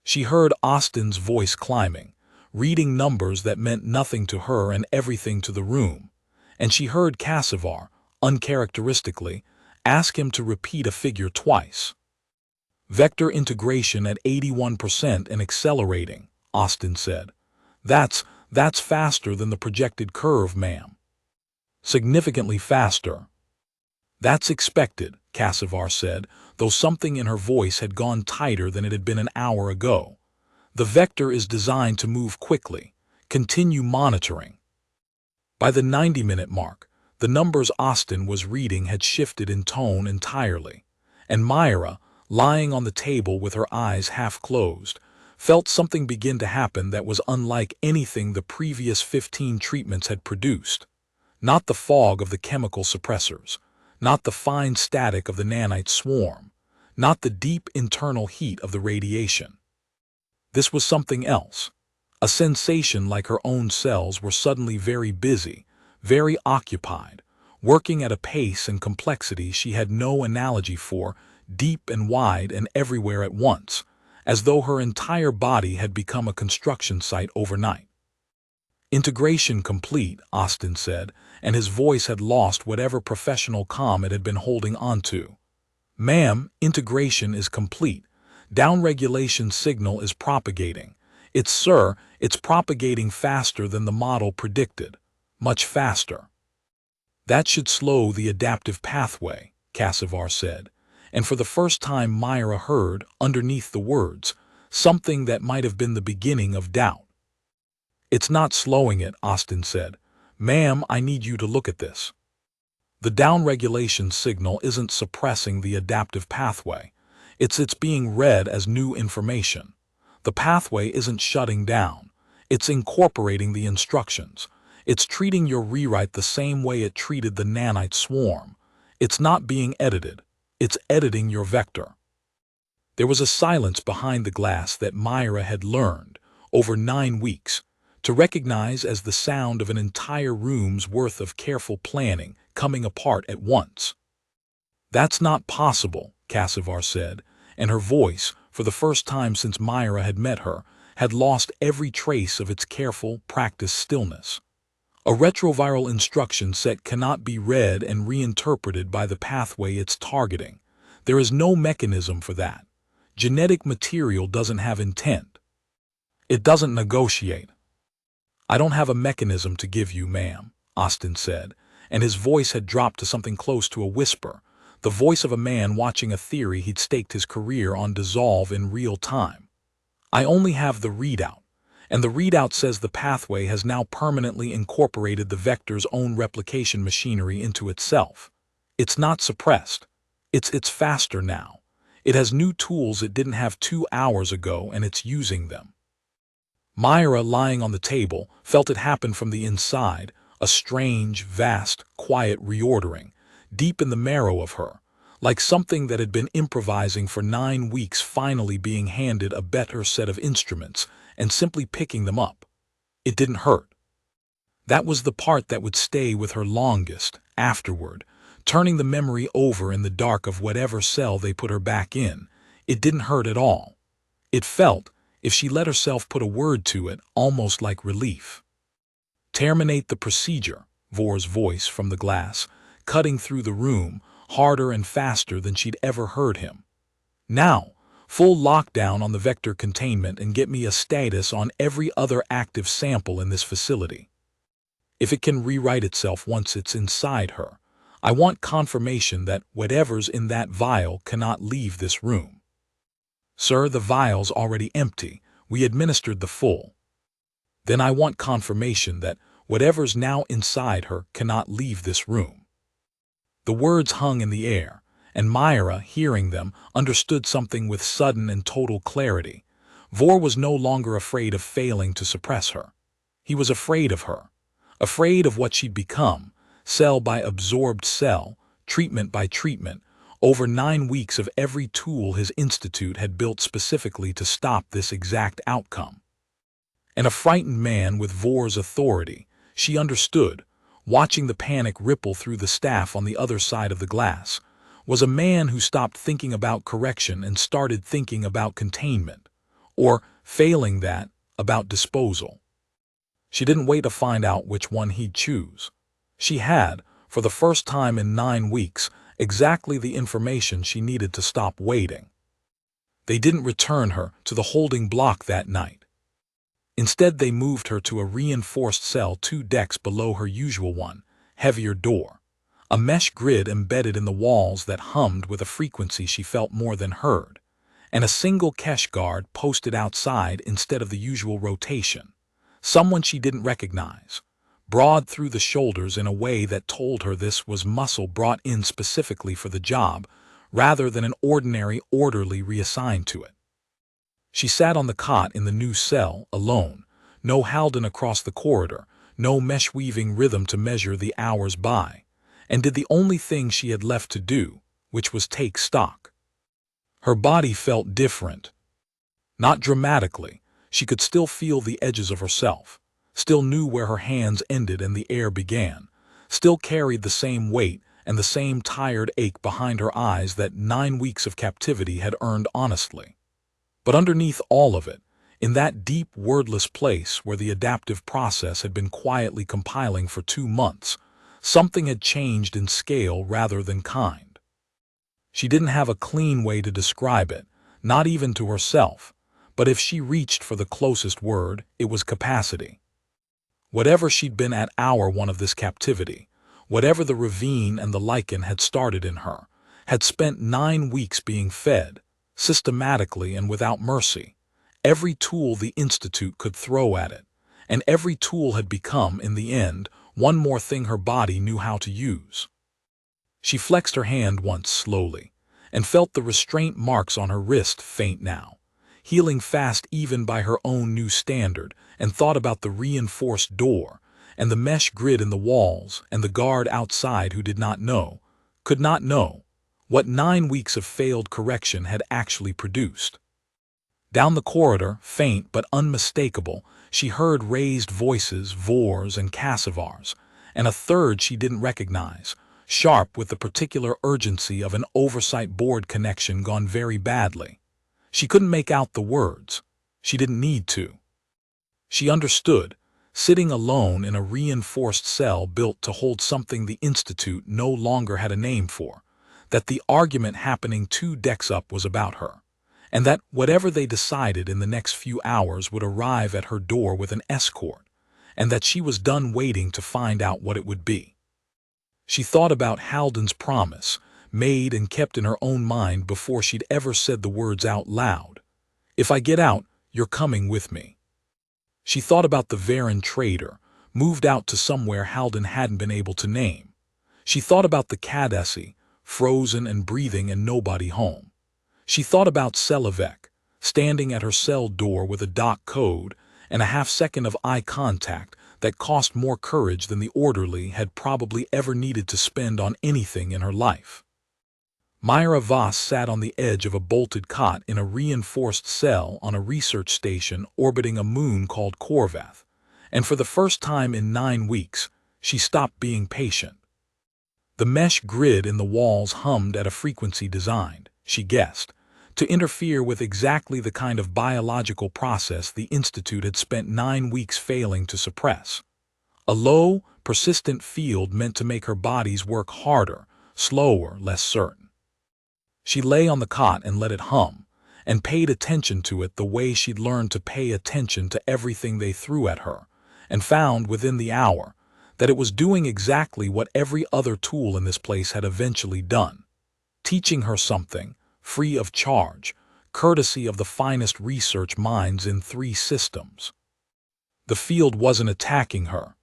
She heard Austin's voice climbing, reading numbers that meant nothing to her and everything to the room, and she heard Cassivar, uncharacteristically, ask him to repeat a figure twice. "Vector integration at 81% and accelerating," Austin said. That's faster than the projected curve, ma'am." "Significantly faster." "That's expected," Cassivar said, though something in her voice had gone tighter than it had been an hour ago. "The vector is designed to move quickly. Continue monitoring." By the 90-minute mark, the numbers Austin was reading had shifted in tone entirely, and Myra, lying on the table with her eyes half closed, felt something begin to happen that was unlike anything the previous 15 treatments had produced. Not the fog of the chemical suppressors, not the fine static of the nanite swarm, not the deep internal heat of the radiation. This was something else. A sensation like her own cells were suddenly very busy, very occupied, working at a pace and complexity she had no analogy for, deep and wide and everywhere at once, as though her entire body had become a construction site overnight. "Integration complete," Austin said, and his voice had lost whatever professional calm it had been holding onto. "Ma'am, integration is complete. Downregulation signal is propagating. It's propagating faster than the model predicted. Much faster." "That should slow the adaptive pathway," Cassivar said, and for the first time Myra heard, underneath the words, something that might have been the beginning of doubt. "It's not slowing it," Austin said. "Ma'am, I need you to look at this. The downregulation signal isn't suppressing the adaptive pathway. It's being read as new information. The pathway isn't shutting down. It's incorporating the instructions. It's treating your rewrite the same way it treated the nanite swarm. It's not being edited. It's editing your vector. There was a silence behind the glass that Myra had learned, over 9 weeks, to recognize as the sound of an entire room's worth of careful planning coming apart at once. "That's not possible," Cassivar said, and her voice, for the first time since Myra had met her, had lost every trace of its careful, practiced stillness. "A retroviral instruction set cannot be read and reinterpreted by the pathway it's targeting. There is no mechanism for that. Genetic material doesn't have intent. It doesn't negotiate." "I don't have a mechanism to give you, ma'am," Austin said, and his voice had dropped to something close to a whisper, the voice of a man watching a theory he'd staked his career on dissolve in real time. "I only have the readout, and the readout says the pathway has now permanently incorporated the vector's own replication machinery into itself. It's not suppressed. It's faster now. It has new tools it didn't have 2 hours ago, and it's using them." Myra, lying on the table, felt it happen from the inside, a strange, vast, quiet reordering, deep in the marrow of her, like something that had been improvising for 9 weeks finally being handed a better set of instruments and simply picking them up. It didn't hurt. That was the part that would stay with her longest, afterward, turning the memory over in the dark of whatever cell they put her back in. It didn't hurt at all. It felt, if she let herself put a word to it, almost like relief. "Terminate the procedure," Vor's voice from the glass, cutting through the room, harder and faster than she'd ever heard him. "Now, full lockdown on the vector containment and get me a status on every other active sample in this facility. If it can rewrite itself once it's inside her, I want confirmation that whatever's in that vial cannot leave this room." "Sir, the vial's already empty. We administered the full." "Then I want confirmation that whatever's now inside her cannot leave this room." The words hung in the air, and Myra, hearing them, understood something with sudden and total clarity. Vor was no longer afraid of failing to suppress her. He was afraid of her, afraid of what she'd become, cell by absorbed cell, treatment by treatment, over 9 weeks of every tool his institute had built specifically to stop this exact outcome. And a frightened man with Vor's authority, she understood, watching the panic ripple through the staff on the other side of the glass, was a man who stopped thinking about correction and started thinking about containment, or, failing that, about disposal. She didn't wait to find out which one he'd choose. She had, for the first time in 9 weeks, exactly the information she needed to stop waiting. They didn't return her to the holding block that night. Instead, they moved her to a reinforced cell 2 decks below her usual one, heavier door, a mesh grid embedded in the walls that hummed with a frequency she felt more than heard, and a single Kesh guard posted outside instead of the usual rotation, someone she didn't recognize, broad through the shoulders in a way that told her this was muscle brought in specifically for the job, rather than an ordinary orderly reassigned to it. She sat on the cot in the new cell, alone, no Halden across the corridor, no mesh-weaving rhythm to measure the hours by, and did the only thing she had left to do, which was take stock. Her body felt different. Not dramatically, she could still feel the edges of herself, still knew where her hands ended and the air began, still carried the same weight and the same tired ache behind her eyes that 9 weeks of captivity had earned honestly. But underneath all of it, in that deep, wordless place where the adaptive process had been quietly compiling for 2 months, something had changed in scale rather than kind. She didn't have a clean way to describe it, not even to herself, but if she reached for the closest word, it was capacity. Whatever she'd been at hour 1 of this captivity, whatever the ravine and the lichen had started in her, had spent 9 weeks being fed, systematically and without mercy, every tool the Institute could throw at it, and every tool had become, in the end, one more thing her body knew how to use. She flexed her hand once slowly, and felt the restraint marks on her wrist faint now, healing fast even by her own new standard, and thought about the reinforced door, and the mesh grid in the walls, and the guard outside who did not know, could not know, what 9 weeks of failed correction had actually produced. Down the corridor, faint but unmistakable, she heard raised voices, Vors and Cassavars, and a third she didn't recognize, sharp with the particular urgency of an oversight board connection gone very badly. She couldn't make out the words. She didn't need to. She understood, sitting alone in a reinforced cell built to hold something the Institute no longer had a name for, that the argument happening 2 decks up was about her, and that whatever they decided in the next few hours would arrive at her door with an escort, and that she was done waiting to find out what it would be. She thought about Halden's promise, made and kept in her own mind before she'd ever said the words out loud. "If I get out, you're coming with me." She thought about the Varen trader, moved out to somewhere Halden hadn't been able to name. She thought about the Cadesi, frozen and breathing and nobody home. She thought about Selivek, standing at her cell door with a dock code and a half-second of eye contact that cost more courage than the orderly had probably ever needed to spend on anything in her life. Myra Voss sat on the edge of a bolted cot in a reinforced cell on a research station orbiting a moon called Korvath, and for the first time in 9 weeks, she stopped being patient. The mesh grid in the walls hummed at a frequency designed, she guessed, to interfere with exactly the kind of biological process the Institute had spent 9 weeks failing to suppress. A low, persistent field meant to make her bodies work harder, slower, less certain. She lay on the cot and let it hum, and paid attention to it the way she'd learned to pay attention to everything they threw at her, and found within the hour that it was doing exactly what every other tool in this place had eventually done, teaching her something, free of charge, courtesy of the finest research minds in 3 systems. The field wasn't attacking her.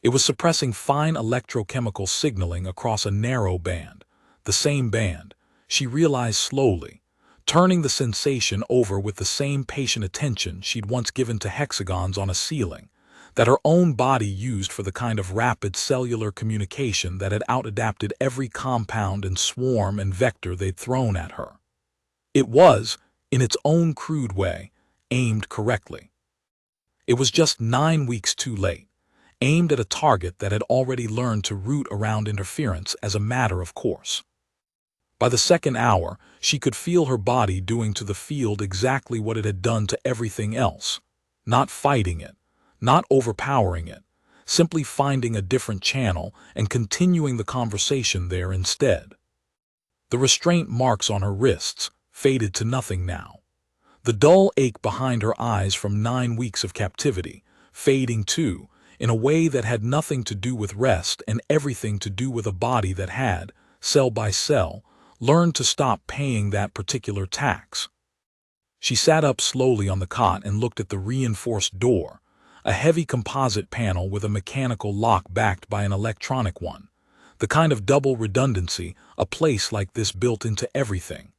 It was suppressing fine electrochemical signaling across a narrow band, the same band, she realized slowly, turning the sensation over with the same patient attention she'd once given to hexagons on a ceiling, that her own body used for the kind of rapid cellular communication that had out-adapted every compound and swarm and vector they'd thrown at her. It was, in its own crude way, aimed correctly. It was just 9 weeks too late, aimed at a target that had already learned to root around interference as a matter of course. By the second hour, she could feel her body doing to the field exactly what it had done to everything else, not fighting it, not overpowering it, simply finding a different channel and continuing the conversation there instead. The restraint marks on her wrists faded to nothing now. The dull ache behind her eyes from 9 weeks of captivity, fading too, in a way that had nothing to do with rest and everything to do with a body that had, cell by cell, learned to stop paying that particular tax. She sat up slowly on the cot and looked at the reinforced door, a heavy composite panel with a mechanical lock backed by an electronic one, the kind of double redundancy a place like this built into everything,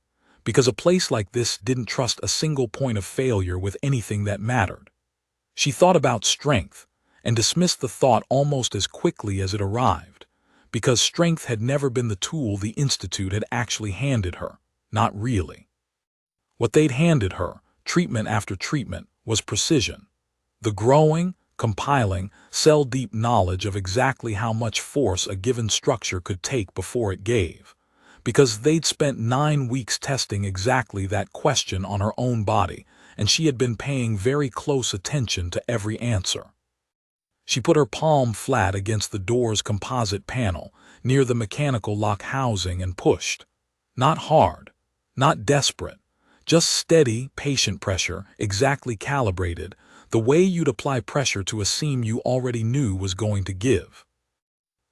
because a place like this didn't trust a single point of failure with anything that mattered. She thought about strength, and dismissed the thought almost as quickly as it arrived, because strength had never been the tool the Institute had actually handed her, not really. What they'd handed her, treatment after treatment, was precision. The growing, compiling, cell-deep knowledge of exactly how much force a given structure could take before it gave, because they'd spent 9 weeks testing exactly that question on her own body, and she had been paying very close attention to every answer. She put her palm flat against the door's composite panel, near the mechanical lock housing, and pushed. Not hard, not desperate, just steady, patient pressure, exactly calibrated, the way you'd apply pressure to a seam you already knew was going to give.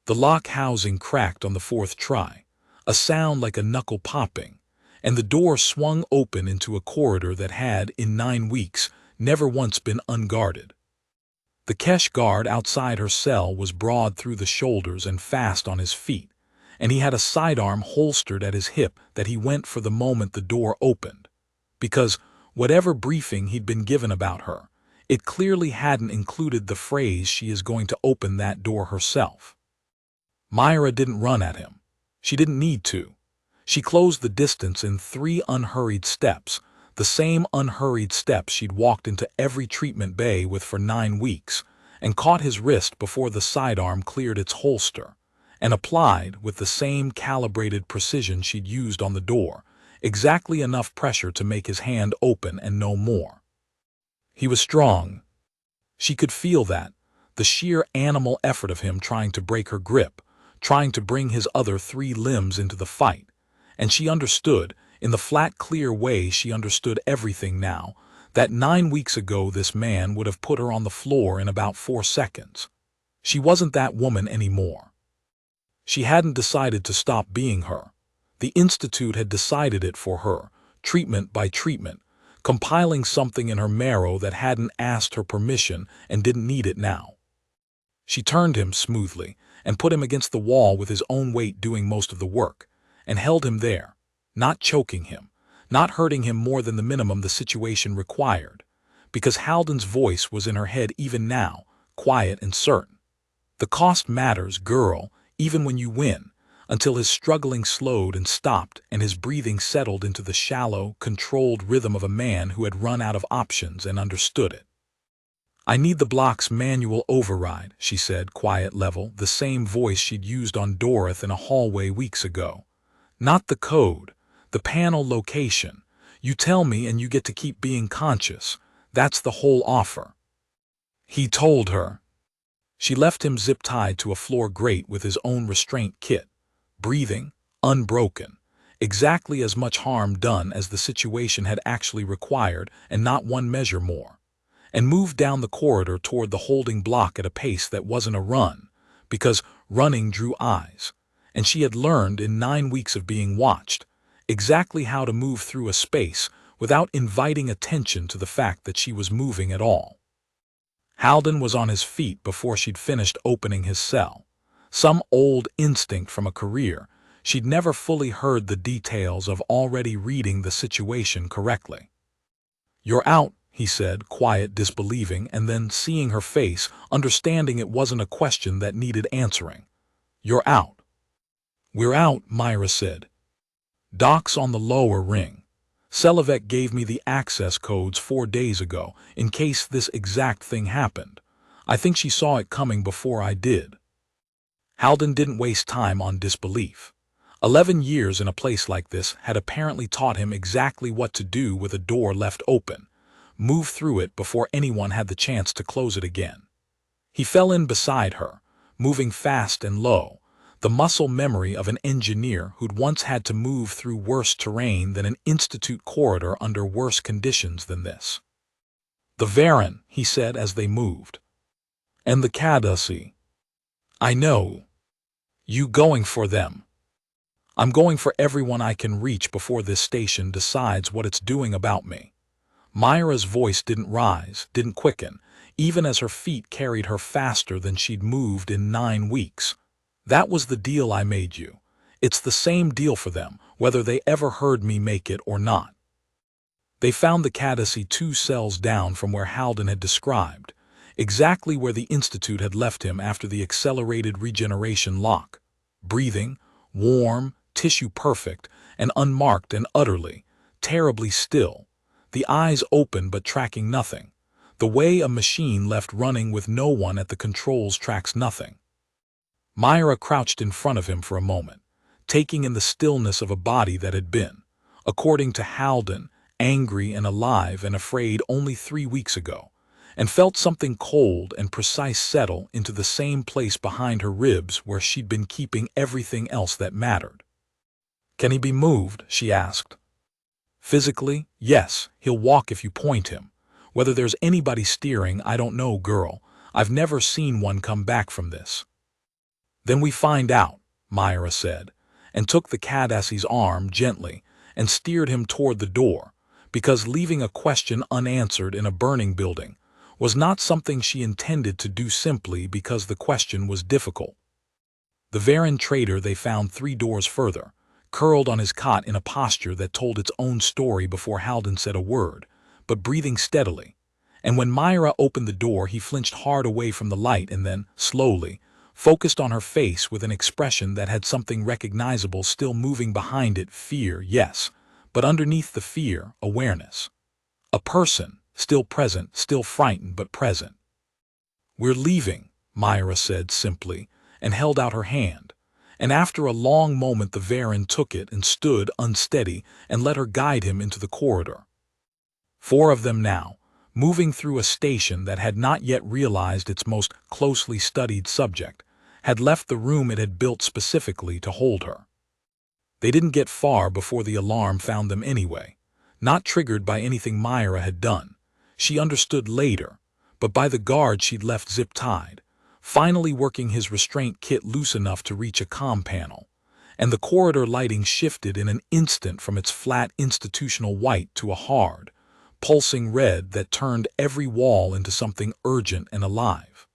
The lock housing cracked on the 4th try, a sound like a knuckle popping, and the door swung open into a corridor that had, in 9 weeks, never once been unguarded. The Kesh guard outside her cell was broad through the shoulders and fast on his feet, and he had a sidearm holstered at his hip that he went for the moment the door opened, because, whatever briefing he'd been given about her, it clearly hadn't included the phrase she is going to open that door herself. Myra didn't run at him. She didn't need to. She closed the distance in 3 unhurried steps, the same unhurried steps she'd walked into every treatment bay with for 9 weeks, and caught his wrist before the sidearm cleared its holster, and applied, with the same calibrated precision she'd used on the door, exactly enough pressure to make his hand open and no more. He was strong. She could feel that, the sheer animal effort of him trying to break her grip, trying to bring his other 3 limbs into the fight, and she understood, in the flat, clear way she understood everything now, that 9 weeks ago this man would have put her on the floor in about 4 seconds. She wasn't that woman anymore. She hadn't decided to stop being her. The Institute had decided it for her, treatment by treatment, compiling something in her marrow that hadn't asked her permission and didn't need it now. She turned him smoothly and put him against the wall with his own weight doing most of the work, and held him there, not choking him, not hurting him more than the minimum the situation required, because Halden's voice was in her head even now, quiet and certain. The cost matters, girl, even when you win, until his struggling slowed and stopped and his breathing settled into the shallow, controlled rhythm of a man who had run out of options and understood it. "I need the block's manual override," she said, quiet level, the same voice she'd used on Dorothy in a hallway weeks ago. "Not the code, the panel location. You tell me and you get to keep being conscious. That's the whole offer." He told her. She left him zip-tied to a floor grate with his own restraint kit, breathing, unbroken, exactly as much harm done as the situation had actually required and not one measure more, and moved down the corridor toward the holding block at a pace that wasn't a run, because running drew eyes, and she had learned in 9 weeks of being watched exactly how to move through a space without inviting attention to the fact that she was moving at all. Halden was on his feet before she'd finished opening his cell. Some old instinct from a career, she'd never fully heard the details of already reading the situation correctly. "You're out," he said, quiet, disbelieving, and then seeing her face, understanding it wasn't a question that needed answering. "You're out." "We're out," Myra said. "Doc's on the lower ring. Selivek gave me the access codes 4 days ago, in case this exact thing happened. I think she saw it coming before I did." Halden didn't waste time on disbelief. 11 years in a place like this had apparently taught him exactly what to do with a door left open, move through it before anyone had the chance to close it again. He fell in beside her, moving fast and low, the muscle memory of an engineer who'd once had to move through worse terrain than an institute corridor under worse conditions than this. "The Varen," he said as they moved. "And the Cadusy." "I know. You going for them?" "I'm going for everyone I can reach before this station decides what it's doing about me." Myra's voice didn't rise, didn't quicken, even as her feet carried her faster than she'd moved in 9 weeks. "That was the deal I made you. It's the same deal for them, whether they ever heard me make it or not." They found the Cadusy 2 cells down from where Halden had described, exactly where the Institute had left him after the accelerated regeneration lock. Breathing, warm, tissue perfect, and unmarked and utterly, terribly still. The eyes open but tracking nothing. The way a machine left running with no one at the controls tracks nothing. Myra crouched in front of him for a moment, taking in the stillness of a body that had been, according to Halden, angry and alive and afraid only 3 weeks ago, and felt something cold and precise settle into the same place behind her ribs where she'd been keeping everything else that mattered. "Can he be moved?" she asked. "Physically, yes, he'll walk if you point him. Whether there's anybody steering, I don't know, girl. I've never seen one come back from this." "Then we find out," Myra said, and took the Cadusy's arm gently and steered him toward the door, because leaving a question unanswered in a burning building was not something she intended to do simply because the question was difficult. The Varen trader they found 3 doors further, curled on his cot in a posture that told its own story before Halden said a word, but breathing steadily, and when Myra opened the door he flinched hard away from the light and then, slowly, focused on her face with an expression that had something recognizable still moving behind it. Fear, yes, but underneath the fear, awareness. A person, still present, still frightened but present. "We're leaving," Myra said simply, and held out her hand. And after a long moment the Varan took it and stood unsteady and let her guide him into the corridor. 4 of them now, moving through a station that had not yet realized its most closely studied subject, had left the room it had built specifically to hold her. They didn't get far before the alarm found them anyway, not triggered by anything Myra had done. She understood later, but by the guard she'd left zip-tied, finally working his restraint kit loose enough to reach a comm panel, and the corridor lighting shifted in an instant from its flat institutional white to a hard, pulsing red that turned every wall into something urgent and alive.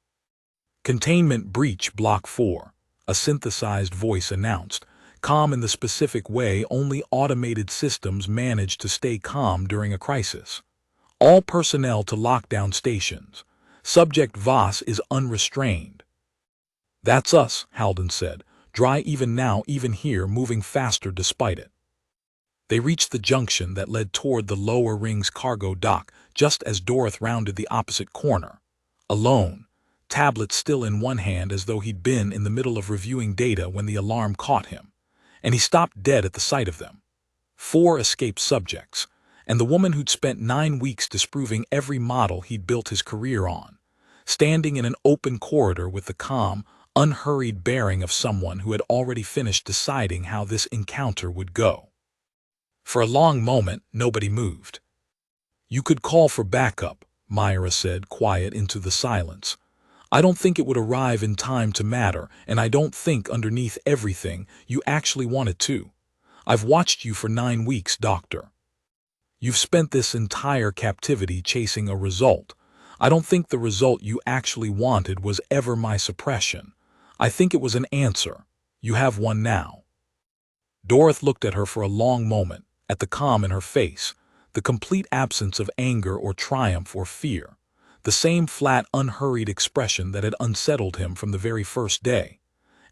"Containment breach Block 4, a synthesized voice announced, calm in the specific way only automated systems manage to stay calm during a crisis. "All personnel to lockdown stations. Subject Voss is unrestrained." "That's us," Halden said, dry even now, even here, moving faster despite it. They reached the junction that led toward the lower ring's cargo dock just as Dorth rounded the opposite corner. Alone, tablet still in one hand as though he'd been in the middle of reviewing data when the alarm caught him, and he stopped dead at the sight of them. 4 escaped subjects, and the woman who'd spent 9 weeks disproving every model he'd built his career on, standing in an open corridor with the calm, unhurried bearing of someone who had already finished deciding how this encounter would go. For a long moment, nobody moved. "You could call for backup," Myra said, quiet into the silence. "I don't think it would arrive in time to matter, and I don't think underneath everything you actually want it to. I've watched you for 9 weeks, Doctor. You've spent this entire captivity chasing a result. I don't think the result you actually wanted was ever my suppression. I think it was an answer. You have one now." Dorth looked at her for a long moment, at the calm in her face, the complete absence of anger or triumph or fear, the same flat, unhurried expression that had unsettled him from the very first day.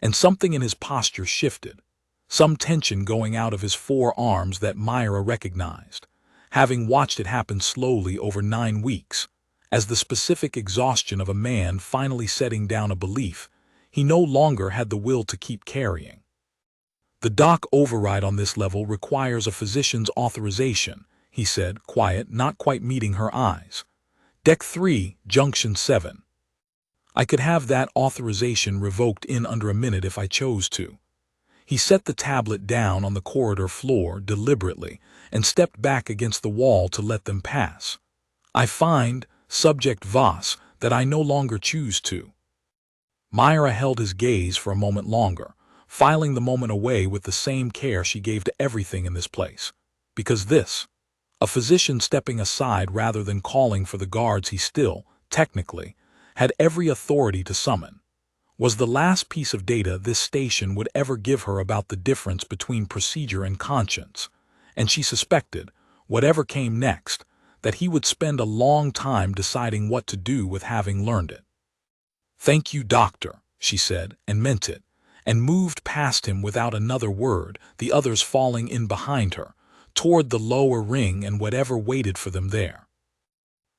And something in his posture shifted, some tension going out of his 4 arms that Myra recognized, having watched it happen slowly over 9 weeks, as the specific exhaustion of a man finally setting down a belief he no longer had the will to keep carrying. "The doc override on this level requires a physician's authorization," he said, quiet, not quite meeting her eyes. "Deck 3, Junction 7. I could have that authorization revoked in under a minute if I chose to." He set the tablet down on the corridor floor deliberately and stepped back against the wall to let them pass. "I find, Subject Voss, that I no longer choose to." Myra held his gaze for a moment longer, filing the moment away with the same care she gave to everything in this place. Because this, a physician stepping aside rather than calling for the guards he still, technically, had every authority to summon, was the last piece of data this station would ever give her about the difference between procedure and conscience, and she suspected, whatever came next, that he would spend a long time deciding what to do with having learned it. "Thank you, Doctor," she said, and meant it, and moved past him without another word, the others falling in behind her, toward the lower ring and whatever waited for them there.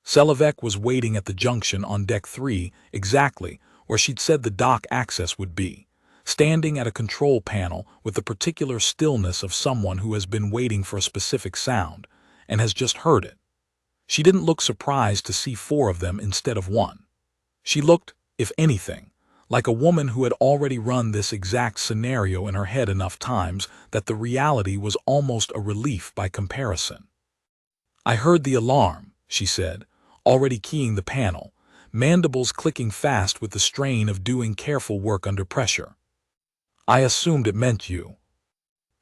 Selavek was waiting at the junction on Deck 3, exactly where she'd said the dock access would be, standing at a control panel with the particular stillness of someone who has been waiting for a specific sound, and has just heard it. She didn't look surprised to see 4 of them instead of 1. She looked, if anything, like a woman who had already run this exact scenario in her head enough times that the reality was almost a relief by comparison. "I heard the alarm," she said, already keying the panel, mandibles clicking fast with the strain of doing careful work under pressure. "I assumed it meant you."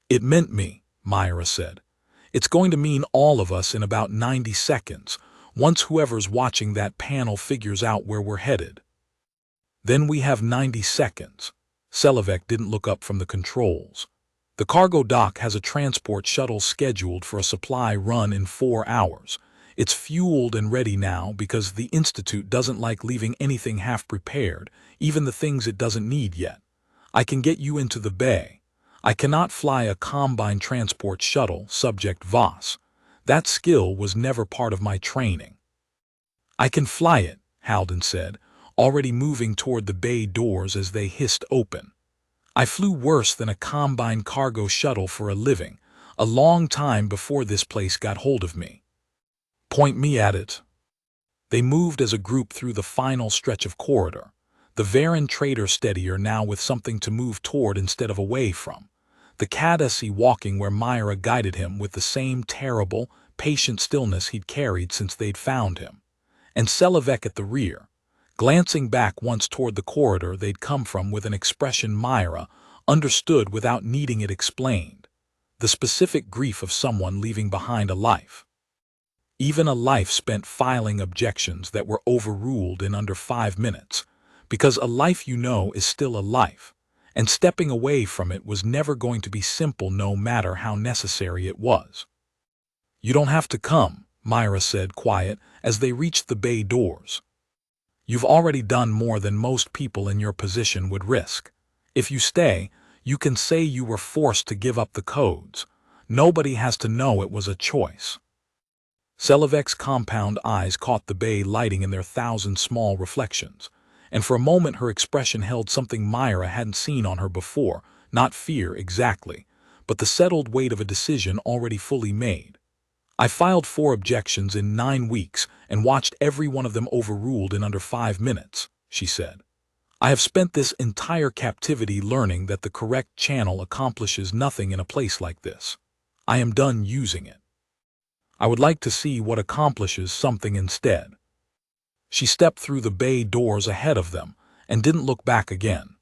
"It meant me," Myra said. "It's going to mean all of us in about 90 seconds, once whoever's watching that panel figures out where we're headed." "Then we have 90 seconds. Selavek didn't look up from the controls. "The cargo dock has a transport shuttle scheduled for a supply run in 4 hours. It's fueled and ready now because the Institute doesn't like leaving anything half-prepared, even the things it doesn't need yet. I can get you into the bay. I cannot fly a Combine transport shuttle, Subject Voss. That skill was never part of my training. I can fly it, Halden said, already moving toward the bay doors as they hissed open. I flew worse than a Combine cargo shuttle for a living, a long time before this place got hold of me. Point me at it. They moved as a group through the final stretch of corridor, the Varen trader steadier now with something to move toward instead of away from, the Cadesi walking where Myra guided him with the same terrible, patient stillness he'd carried since they'd found him, and Selivek at the rear, glancing back once toward the corridor they'd come from with an expression Myra understood without needing it explained, the specific grief of someone leaving behind a life. Even a life spent filing objections that were overruled in under 5 minutes, because a life you know is still a life, and stepping away from it was never going to be simple no matter how necessary it was. You don't have to come, Myra said quiet as they reached the bay doors. You've already done more than most people in your position would risk. If you stay, you can say you were forced to give up the codes. Nobody has to know it was a choice. Selivek's compound eyes caught the bay lighting in their 1,000 small reflections, and for a moment her expression held something Myra hadn't seen on her before, not fear exactly, but the settled weight of a decision already fully made. I filed 4 objections in 9 weeks and watched every one of them overruled in under 5 minutes, she said. I have spent this entire captivity learning that the correct channel accomplishes nothing in a place like this. I am done using it. I would like to see what accomplishes something instead. She stepped through the bay doors ahead of them and didn't look back again.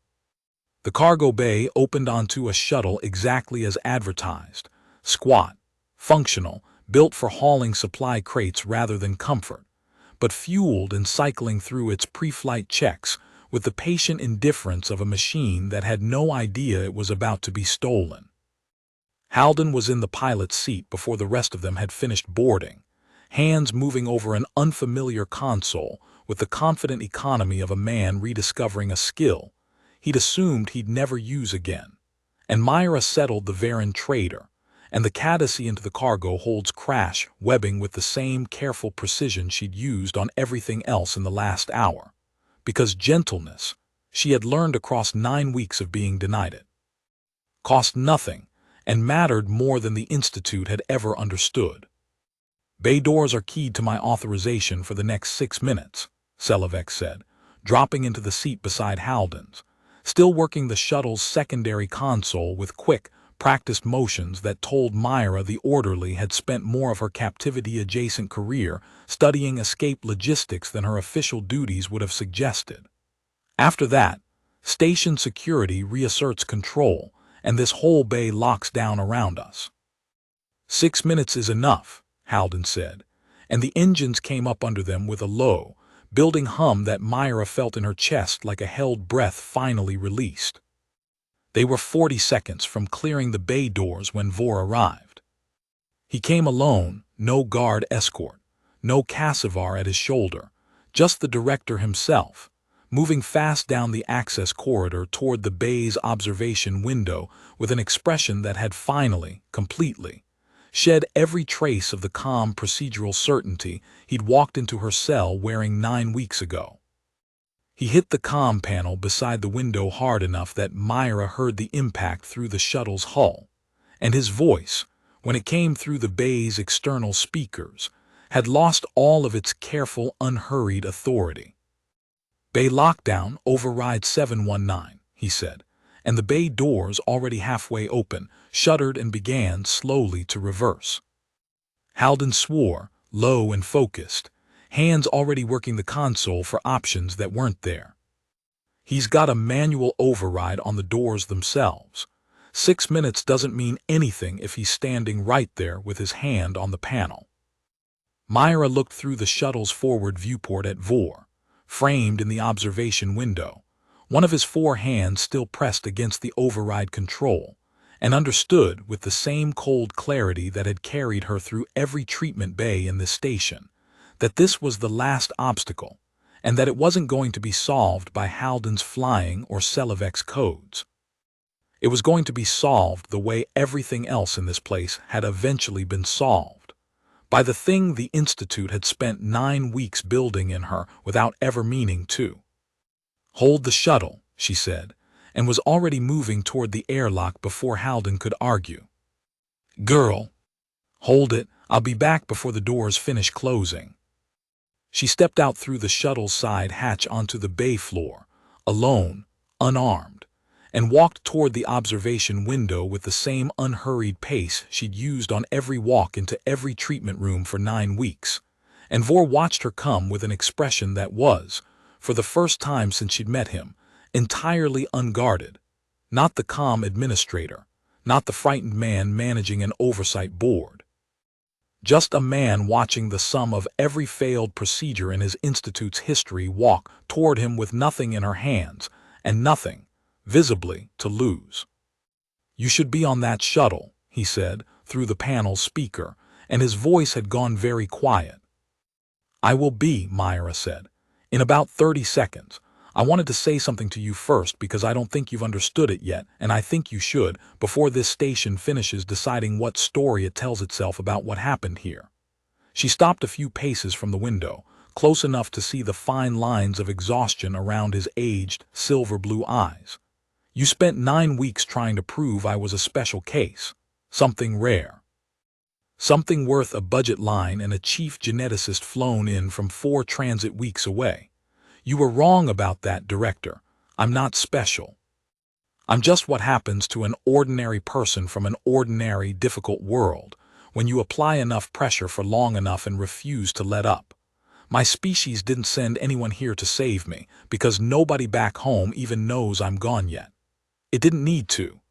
The cargo bay opened onto a shuttle exactly as advertised, squat, functional, built for hauling supply crates rather than comfort, but fueled and cycling through its pre-flight checks with the patient indifference of a machine that had no idea it was about to be stolen. Halden was in the pilot's seat before the rest of them had finished boarding, hands moving over an unfamiliar console with the confident economy of a man rediscovering a skill he'd assumed he'd never use again. And Myra settled the Varen trader, and the Cadesi into the cargo holds crash webbing with the same careful precision she'd used on everything else in the last hour, because gentleness, she had learned across 9 weeks of being denied it, cost nothing and mattered more than the Institute had ever understood. Bay doors are keyed to my authorization for the next 6 minutes, Selivek said, dropping into the seat beside Halden's, still working the shuttle's secondary console with quick, practiced motions that told Myra the orderly had spent more of her captivity-adjacent career studying escape logistics than her official duties would have suggested. After that, station security reasserts control, and this whole bay locks down around us. 6 minutes is enough, Halden said, and the engines came up under them with a low, building hum that Myra felt in her chest like a held breath finally released. They were 40 seconds from clearing the bay doors when Vor arrived. He came alone, no guard escort, no Cassivar at his shoulder, just the director himself, moving fast down the access corridor toward the bay's observation window with an expression that had finally, completely, shed every trace of the calm procedural certainty he'd walked into her cell wearing 9 weeks ago. He hit the comm panel beside the window hard enough that Myra heard the impact through the shuttle's hull, and his voice, when it came through the bay's external speakers, had lost all of its careful, unhurried authority. Bay lockdown override 719, he said, and the bay doors, already halfway open, shuddered and began slowly to reverse. Halden swore, low and focused, hands already working the console for options that weren't there. He's got a manual override on the doors themselves. 6 minutes doesn't mean anything if he's standing right there with his hand on the panel. Myra looked through the shuttle's forward viewport at Vor, framed in the observation window, one of his 4 hands still pressed against the override control, and understood with the same cold clarity that had carried her through every treatment bay in this station, that this was the last obstacle, and that it wasn't going to be solved by Halden's flying or Selivek's codes. It was going to be solved the way everything else in this place had eventually been solved, by the thing the Institute had spent 9 weeks building in her without ever meaning to. "Hold the shuttle," she said, and was already moving toward the airlock before Halden could argue. "Girl, hold it, I'll be back before the doors finish closing." She stepped out through the shuttle's side hatch onto the bay floor, alone, unarmed, and walked toward the observation window with the same unhurried pace she'd used on every walk into every treatment room for 9 weeks. And Vor watched her come with an expression that was, for the first time since she'd met him, entirely unguarded. Not the calm administrator, not the frightened man managing an oversight board. Just a man watching the sum of every failed procedure in his institute's history walk toward him with nothing in her hands, and nothing, visibly, to lose. "You should be on that shuttle," he said, through the panel speaker, and his voice had gone very quiet. "I will be," Myra said, "in about 30 seconds. I wanted to say something to you first because I don't think you've understood it yet, and I think you should, before this station finishes deciding what story it tells itself about what happened here." She stopped a few paces from the window, close enough to see the fine lines of exhaustion around his aged, silver-blue eyes. "You spent 9 weeks trying to prove I was a special case, something rare. Something worth a budget line and a chief geneticist flown in from 4 transit weeks away. You were wrong about that, Director. I'm not special. I'm just what happens to an ordinary person from an ordinary, difficult world when you apply enough pressure for long enough and refuse to let up. My species didn't send anyone here to save me because nobody back home even knows I'm gone yet. It didn't need to.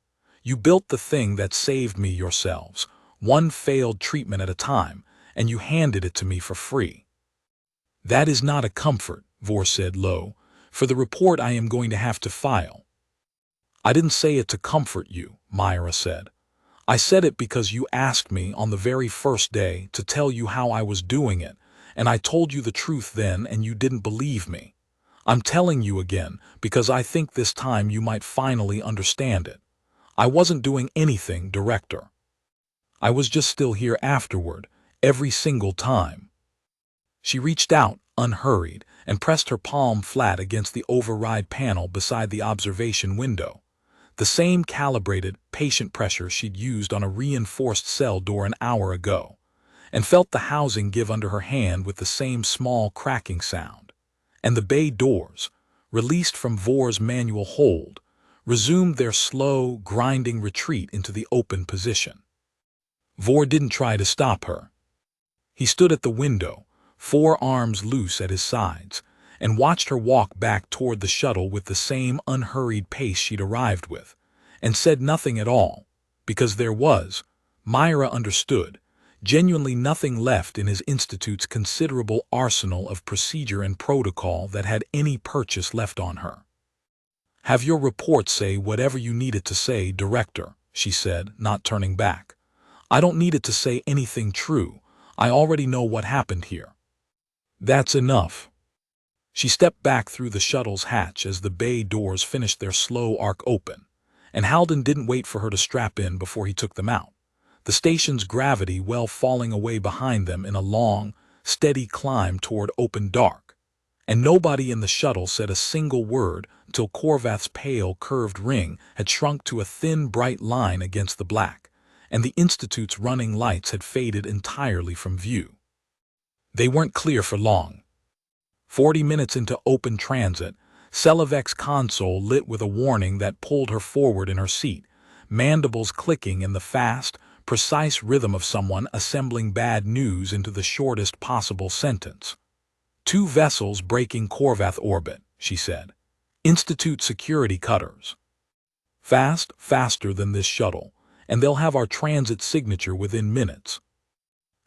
You built the thing that saved me yourselves, one failed treatment at a time, and you handed it to me for free." "That is not a comfort," Vor said low, "for the report I am going to have to file." "I didn't say it to comfort you," Myra said. "I said it because you asked me on the very first day to tell you how I was doing it, and I told you the truth then and you didn't believe me. I'm telling you again because I think this time you might finally understand it. I wasn't doing anything, Director. I was just still here afterward, every single time." She reached out, unhurried, and pressed her palm flat against the override panel beside the observation window, the same calibrated, patient pressure she'd used on a reinforced cell door an hour ago, and felt the housing give under her hand with the same small cracking sound. And the bay doors, released from Vor's manual hold, resumed their slow, grinding retreat into the open position. Vor didn't try to stop her. He stood at the window, 4 arms loose at his sides, and watched her walk back toward the shuttle with the same unhurried pace she'd arrived with, and said nothing at all, because there was, Myra understood, genuinely nothing left in his institute's considerable arsenal of procedure and protocol that had any purchase left on her. "Have your report say whatever you need it to say, Director," she said, not turning back. "I don't need it to say anything true. I already know what happened here." "That's enough." She stepped back through the shuttle's hatch as the bay doors finished their slow arc open, and Halden didn't wait for her to strap in before he took them out, the station's gravity well falling away behind them in a long, steady climb toward open dark. And nobody in the shuttle said a single word until Korvath's pale, curved ring had shrunk to a thin, bright line against the black, and the Institute's running lights had faded entirely from view. They weren't clear for long. 40 minutes into open transit, Selivek's console lit with a warning that pulled her forward in her seat, mandibles clicking in the fast, precise rhythm of someone assembling bad news into the shortest possible sentence. "2 vessels breaking Korvath orbit," she said. "Institute security cutters. Fast, faster than this shuttle, and they'll have our transit signature within minutes."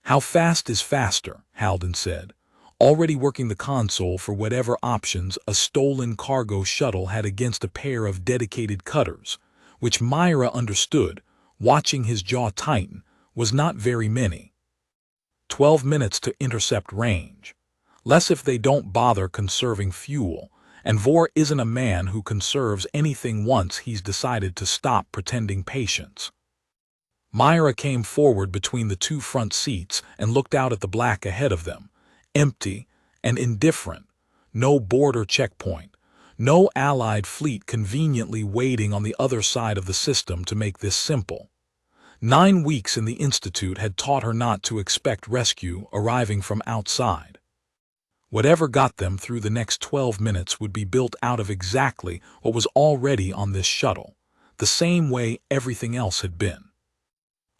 "How fast is faster?" Halden said, already working the console for whatever options a stolen cargo shuttle had against a pair of dedicated cutters, which Myra understood watching his jaw tighten, was not very many. 12 minutes to intercept range. Less if they don't bother conserving fuel, and Vor isn't a man who conserves anything once he's decided to stop pretending patience. Myra came forward between the two front seats and looked out at the black ahead of them, empty and indifferent. No border checkpoint, no Allied fleet conveniently waiting on the other side of the system to make this simple. 9 weeks in the Institute had taught her not to expect rescue arriving from outside. Whatever got them through the next 12 minutes would be built out of exactly what was already on this shuttle, the same way everything else had been.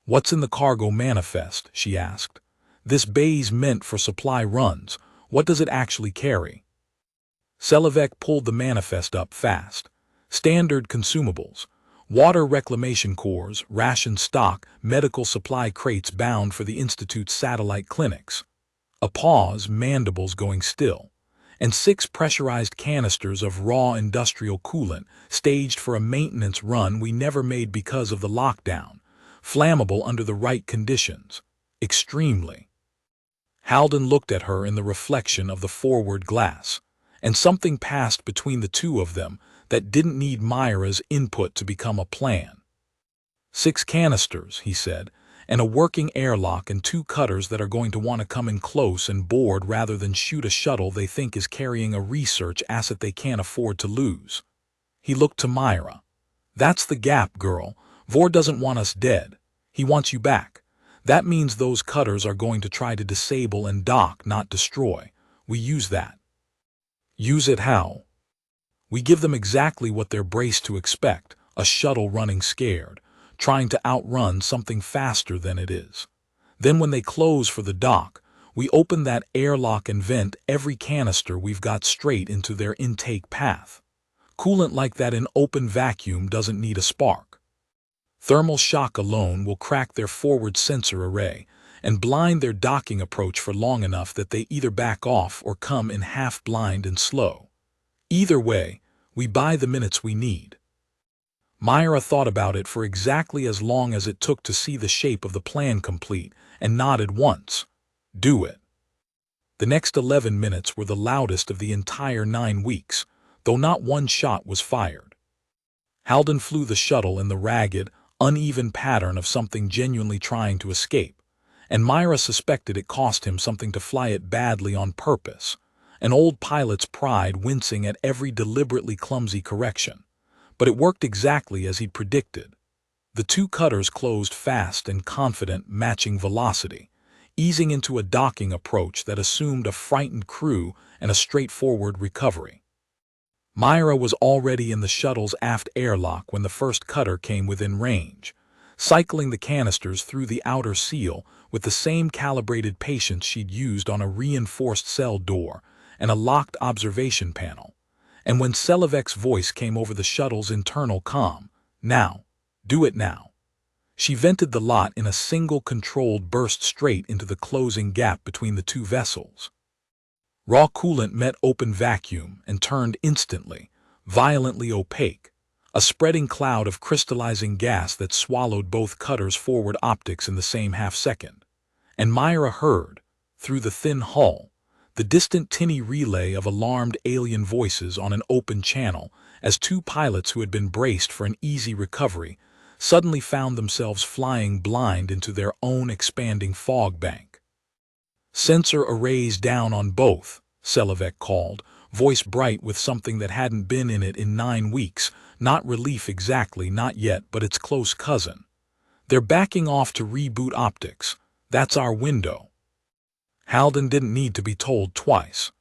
"What's in the cargo manifest?" she asked. "This bay's meant for supply runs. What does it actually carry?" Selivek pulled the manifest up fast. Standard consumables. Water reclamation cores, ration stock, medical supply crates bound for the Institute's satellite clinics. A pause, mandibles going still, and 6 pressurized canisters of raw industrial coolant staged for a maintenance run we never made because of the lockdown, flammable under the right conditions. Extremely. Halden looked at her in the reflection of the forward glass, and something passed between the two of them that didn't need Myra's input to become a plan. 6 canisters, he said, and a working airlock and 2 cutters that are going to want to come in close and board rather than shoot a shuttle they think is carrying a research asset they can't afford to lose. He looked to Myra. "That's the gap, girl. Vor doesn't want us dead. He wants you back. That means those cutters are going to try to disable and dock, not destroy. We use that." "Use it how?" "We give them exactly what they're braced to expect, a shuttle running scared, trying to outrun something faster than it is. Then when they close for the dock, we open that airlock and vent every canister we've got straight into their intake path. Coolant like that in open vacuum doesn't need a spark. Thermal shock alone will crack their forward sensor array and blind their docking approach for long enough that they either back off or come in half blind and slow. Either way, we buy the minutes we need." Myra thought about it for exactly as long as it took to see the shape of the plan complete and nodded once. "Do it." The next 11 minutes were the loudest of the entire 9 weeks, though not one shot was fired. Halden flew the shuttle in the ragged, uneven pattern of something genuinely trying to escape, and Myra suspected it cost him something to fly it badly on purpose, an old pilot's pride wincing at every deliberately clumsy correction. But it worked exactly as he'd predicted. The 2 cutters closed fast and confident, matching velocity, easing into a docking approach that assumed a frightened crew and a straightforward recovery. Myra was already in the shuttle's aft airlock when the first cutter came within range, cycling the canisters through the outer seal with the same calibrated patience she'd used on a reinforced cell door and a locked observation panel. And when Selivek's voice came over the shuttle's internal comm, "Now, do it now," she vented the lot in a single controlled burst straight into the closing gap between the 2 vessels. Raw coolant met open vacuum and turned instantly, violently opaque, a spreading cloud of crystallizing gas that swallowed both cutters' forward optics in the same half-second. And Myra heard, through the thin hull, the distant tinny relay of alarmed alien voices on an open channel as 2 pilots who had been braced for an easy recovery suddenly found themselves flying blind into their own expanding fog bank. "Sensor arrays down on both," Selivek called, voice bright with something that hadn't been in it in 9 weeks, not relief exactly, not yet, but its close cousin. "They're backing off to reboot optics. That's our window." Halden didn't need to be told twice.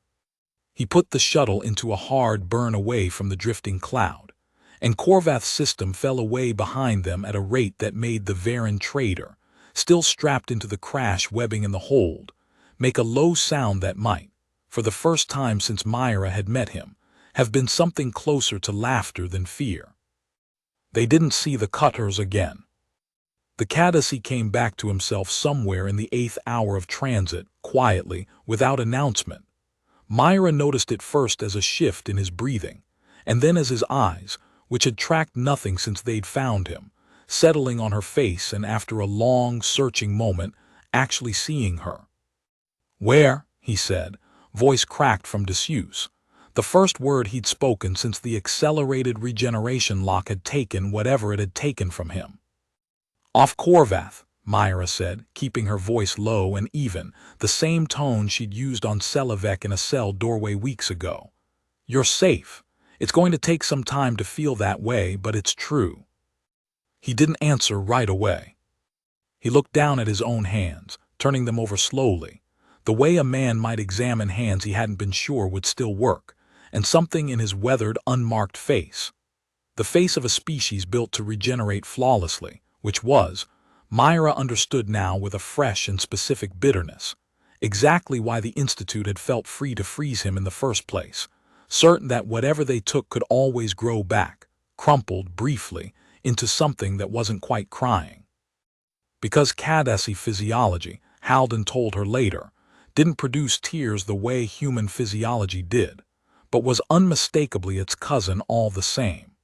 He put the shuttle into a hard burn away from the drifting cloud, and Korvath's system fell away behind them at a rate that made the Varen trader, still strapped into the crash webbing in the hold, make a low sound that might, for the first time since Myra had met him, have been something closer to laughter than fear. They didn't see the cutters again. The Cadillac came back to himself somewhere in the 8th hour of transit, quietly, without announcement. Myra noticed it first as a shift in his breathing, and then as his eyes, which had tracked nothing since they'd found him, settling on her face and after a long, searching moment, actually seeing her. "Where?" he said, voice cracked from disuse. The first word he'd spoken since the accelerated regeneration lock had taken whatever it had taken from him. "Off Korvath," Myra said, keeping her voice low and even, the same tone she'd used on Selivek in a cell doorway weeks ago. "You're safe. It's going to take some time to feel that way, but it's true." He didn't answer right away. He looked down at his own hands, turning them over slowly, the way a man might examine hands he hadn't been sure would still work, and something in his weathered, unmarked face. The face of a species built to regenerate flawlessly, which was, Myra understood now with a fresh and specific bitterness, exactly why the Institute had felt free to freeze him in the first place, certain that whatever they took could always grow back, crumpled briefly, into something that wasn't quite crying. Because Cadesi physiology, Halden told her later, didn't produce tears the way human physiology did, but was unmistakably its cousin all the same.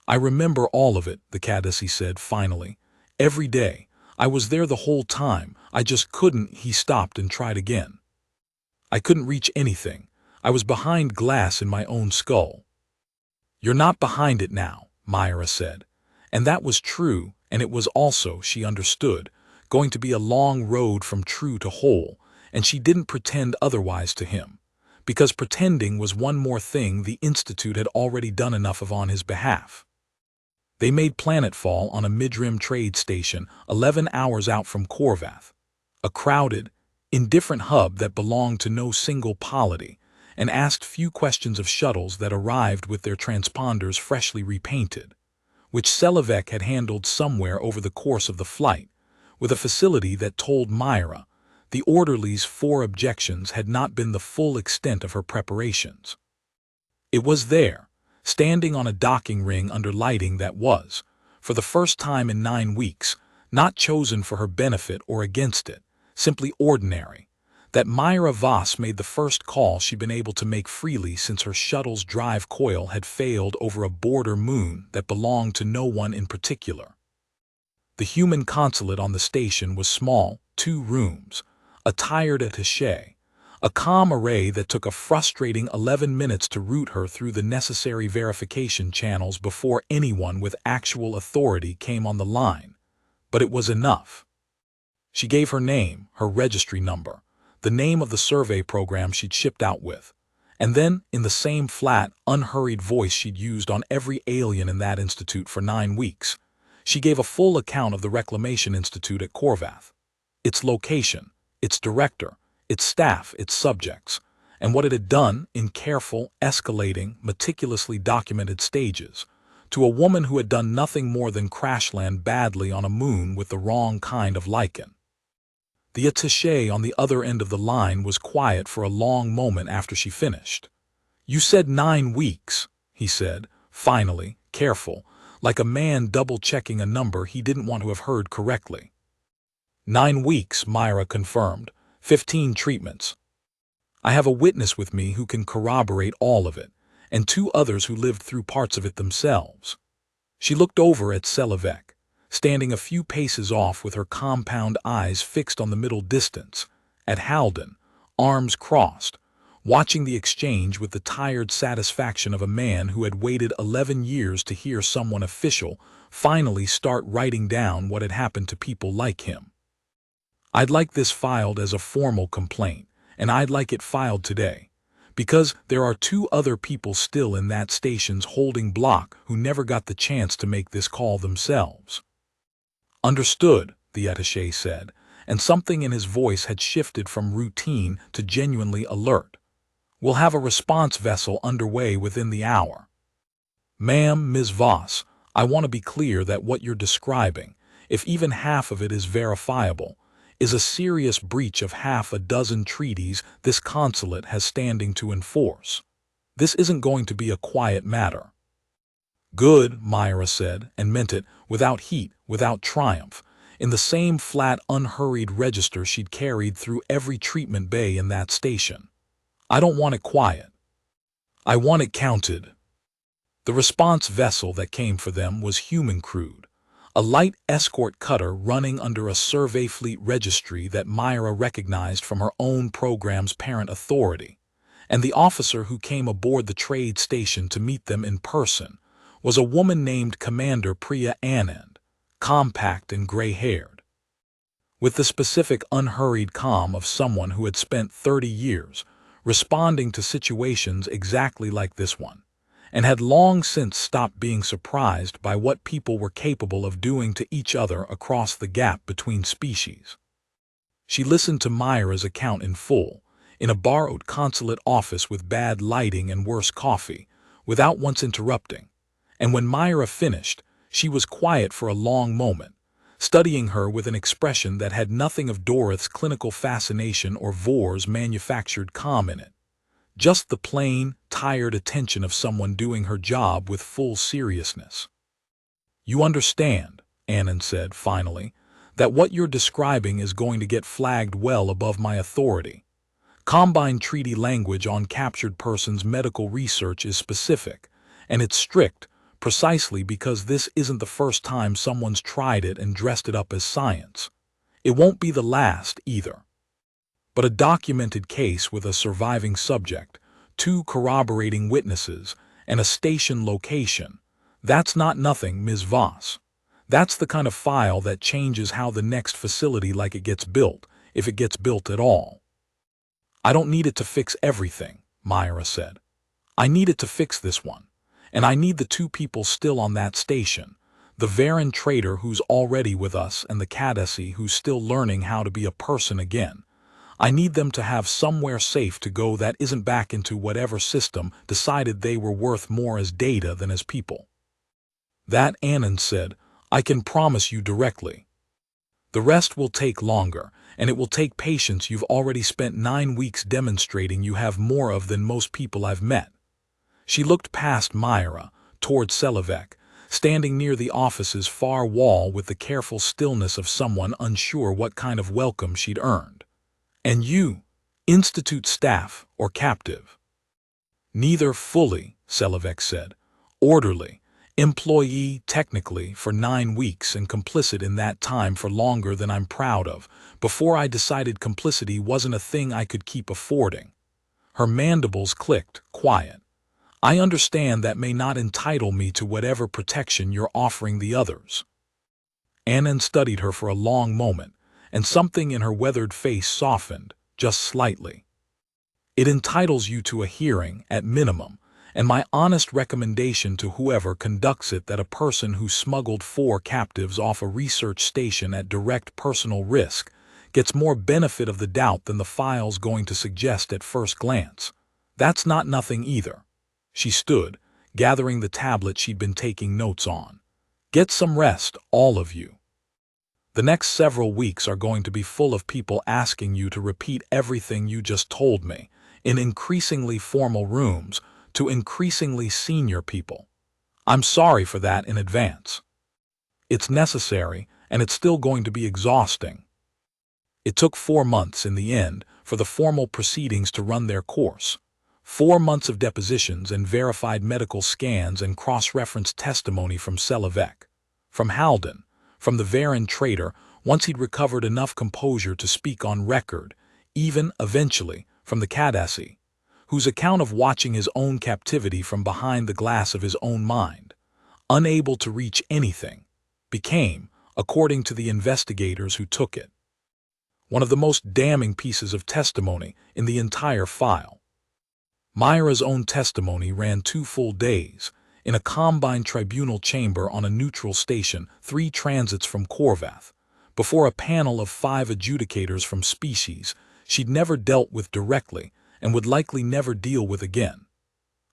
"I remember all of it," the Cadesi said finally. "Every day. I was there the whole time. I just couldn't." He stopped and tried again. "I couldn't reach anything. I was behind glass in my own skull." "You're not behind it now," Myra said. And that was true, and it was also, she understood, going to be a long road from true to whole, and she didn't pretend otherwise to him, because pretending was one more thing the Institute had already done enough of on his behalf. They made planetfall on a mid-rim trade station 11 hours out from Korvath, a crowded, indifferent hub that belonged to no single polity, and asked few questions of shuttles that arrived with their transponders freshly repainted, which Selivek had handled somewhere over the course of the flight, with a facility that told Myra the orderly's 4 objections had not been the full extent of her preparations. It was there, standing on a docking ring under lighting that was, for the first time in 9 weeks, not chosen for her benefit or against it, simply ordinary, that Myra Voss made the first call she'd been able to make freely since her shuttle's drive coil had failed over a border moon that belonged to no one in particular. The human consulate on the station was small, 2 rooms, a tired attaché, a comm array that took a frustrating 11 minutes to route her through the necessary verification channels before anyone with actual authority came on the line, but it was enough. She gave her name, her registry number, the name of the survey program she'd shipped out with, and then, in the same flat, unhurried voice she'd used on every alien in that institute for 9 weeks, she gave a full account of the Reclamation Institute at Korvath, its location, its director, its staff, its subjects, and what it had done in careful, escalating, meticulously documented stages, to a woman who had done nothing more than crash land badly on a moon with the wrong kind of lichen. The attaché on the other end of the line was quiet for a long moment after she finished. "You said 9 weeks, he said, finally, careful, like a man double-checking a number he didn't want to have heard correctly. 9 weeks, Myra confirmed. 15 treatments. I have a witness with me who can corroborate all of it, and 2 others who lived through parts of it themselves." She looked over at Selivek, standing a few paces off with her compound eyes fixed on the middle distance, at Halden, arms crossed, watching the exchange with the tired satisfaction of a man who had waited 11 years to hear someone official finally start writing down what had happened to people like him. "I'd like this filed as a formal complaint, and I'd like it filed today, because there are 2 other people still in that station's holding block who never got the chance to make this call themselves." "Understood," the attaché said, and something in his voice had shifted from routine to genuinely alert. "We'll have a response vessel underway within the hour." "Ma'am, Ms. Voss, I want to be clear that what you're describing, if even half of it is verifiable, is a serious breach of half a dozen treaties this consulate has standing to enforce. This isn't going to be a quiet matter." "Good," Myra said, and meant it, without heat, without triumph, in the same flat, unhurried register she'd carried through every treatment bay in that station. "I don't want it quiet. I want it counted." The response vessel that came for them was human-crewed, a light escort cutter running under a survey fleet registry that Myra recognized from her own program's parent authority, and the officer who came aboard the trade station to meet them in person was a woman named Commander Priya Anand, compact and gray-haired. With the specific unhurried calm of someone who had spent 30 years responding to situations exactly like this one, and had long since stopped being surprised by what people were capable of doing to each other across the gap between species. She listened to Myra's account in full, in a borrowed consulate office with bad lighting and worse coffee, without once interrupting, and when Myra finished, she was quiet for a long moment, studying her with an expression that had nothing of Dorothy's clinical fascination or Vor's manufactured calm in it. Just the plain, tired attention of someone doing her job with full seriousness. "You understand," Anand said finally, "that what you're describing is going to get flagged well above my authority. Combine treaty language on captured persons' medical research is specific, and it's strict precisely because this isn't the first time someone's tried it and dressed it up as science. It won't be the last either. But a documented case with a surviving subject, 2 corroborating witnesses, and a station location, that's not nothing, Ms. Voss. That's the kind of file that changes how the next facility like it gets built, if it gets built at all." "I don't need it to fix everything," Myra said. "I need it to fix this one, and I need the 2 people still on that station, the Varan trader who's already with us and the Cadesi who's still learning how to be a person again. I need them to have somewhere safe to go that isn't back into whatever system decided they were worth more as data than as people." "That," Anand said, "I can promise you directly. The rest will take longer, and it will take patience you've already spent 9 weeks demonstrating you have more of than most people I've met." She looked past Myra, toward Selivek, standing near the office's far wall with the careful stillness of someone unsure what kind of welcome she'd earned. "And you, Institute staff or captive?" "Neither fully," Selivek said. "Orderly, employee technically for 9 weeks and complicit in that time for longer than I'm proud of, before I decided complicity wasn't a thing I could keep affording." Her mandibles clicked, quiet. "I understand that may not entitle me to whatever protection you're offering the others." Anand studied her for a long moment, and something in her weathered face softened, just slightly. "It entitles you to a hearing, at minimum, and my honest recommendation to whoever conducts it that a person who smuggled 4 captives off a research station at direct personal risk gets more benefit of the doubt than the file's going to suggest at first glance. That's not nothing either." She stood, gathering the tablet she'd been taking notes on. "Get some rest, all of you. The next several weeks are going to be full of people asking you to repeat everything you just told me, in increasingly formal rooms, to increasingly senior people. I'm sorry for that in advance. It's necessary, and it's still going to be exhausting." It took 4 months in the end for the formal proceedings to run their course. 4 months of depositions and verified medical scans and cross-referenced testimony from Selivek, from Halden, from the Varan trader once he'd recovered enough composure to speak on record, even, eventually, from the Cadesi, whose account of watching his own captivity from behind the glass of his own mind, unable to reach anything, became, according to the investigators who took it, one of the most damning pieces of testimony in the entire file. Myra's own testimony ran 2 full days, in a combined tribunal chamber on a neutral station 3 transits from Korvath, before a panel of 5 adjudicators from species she'd never dealt with directly and would likely never deal with again.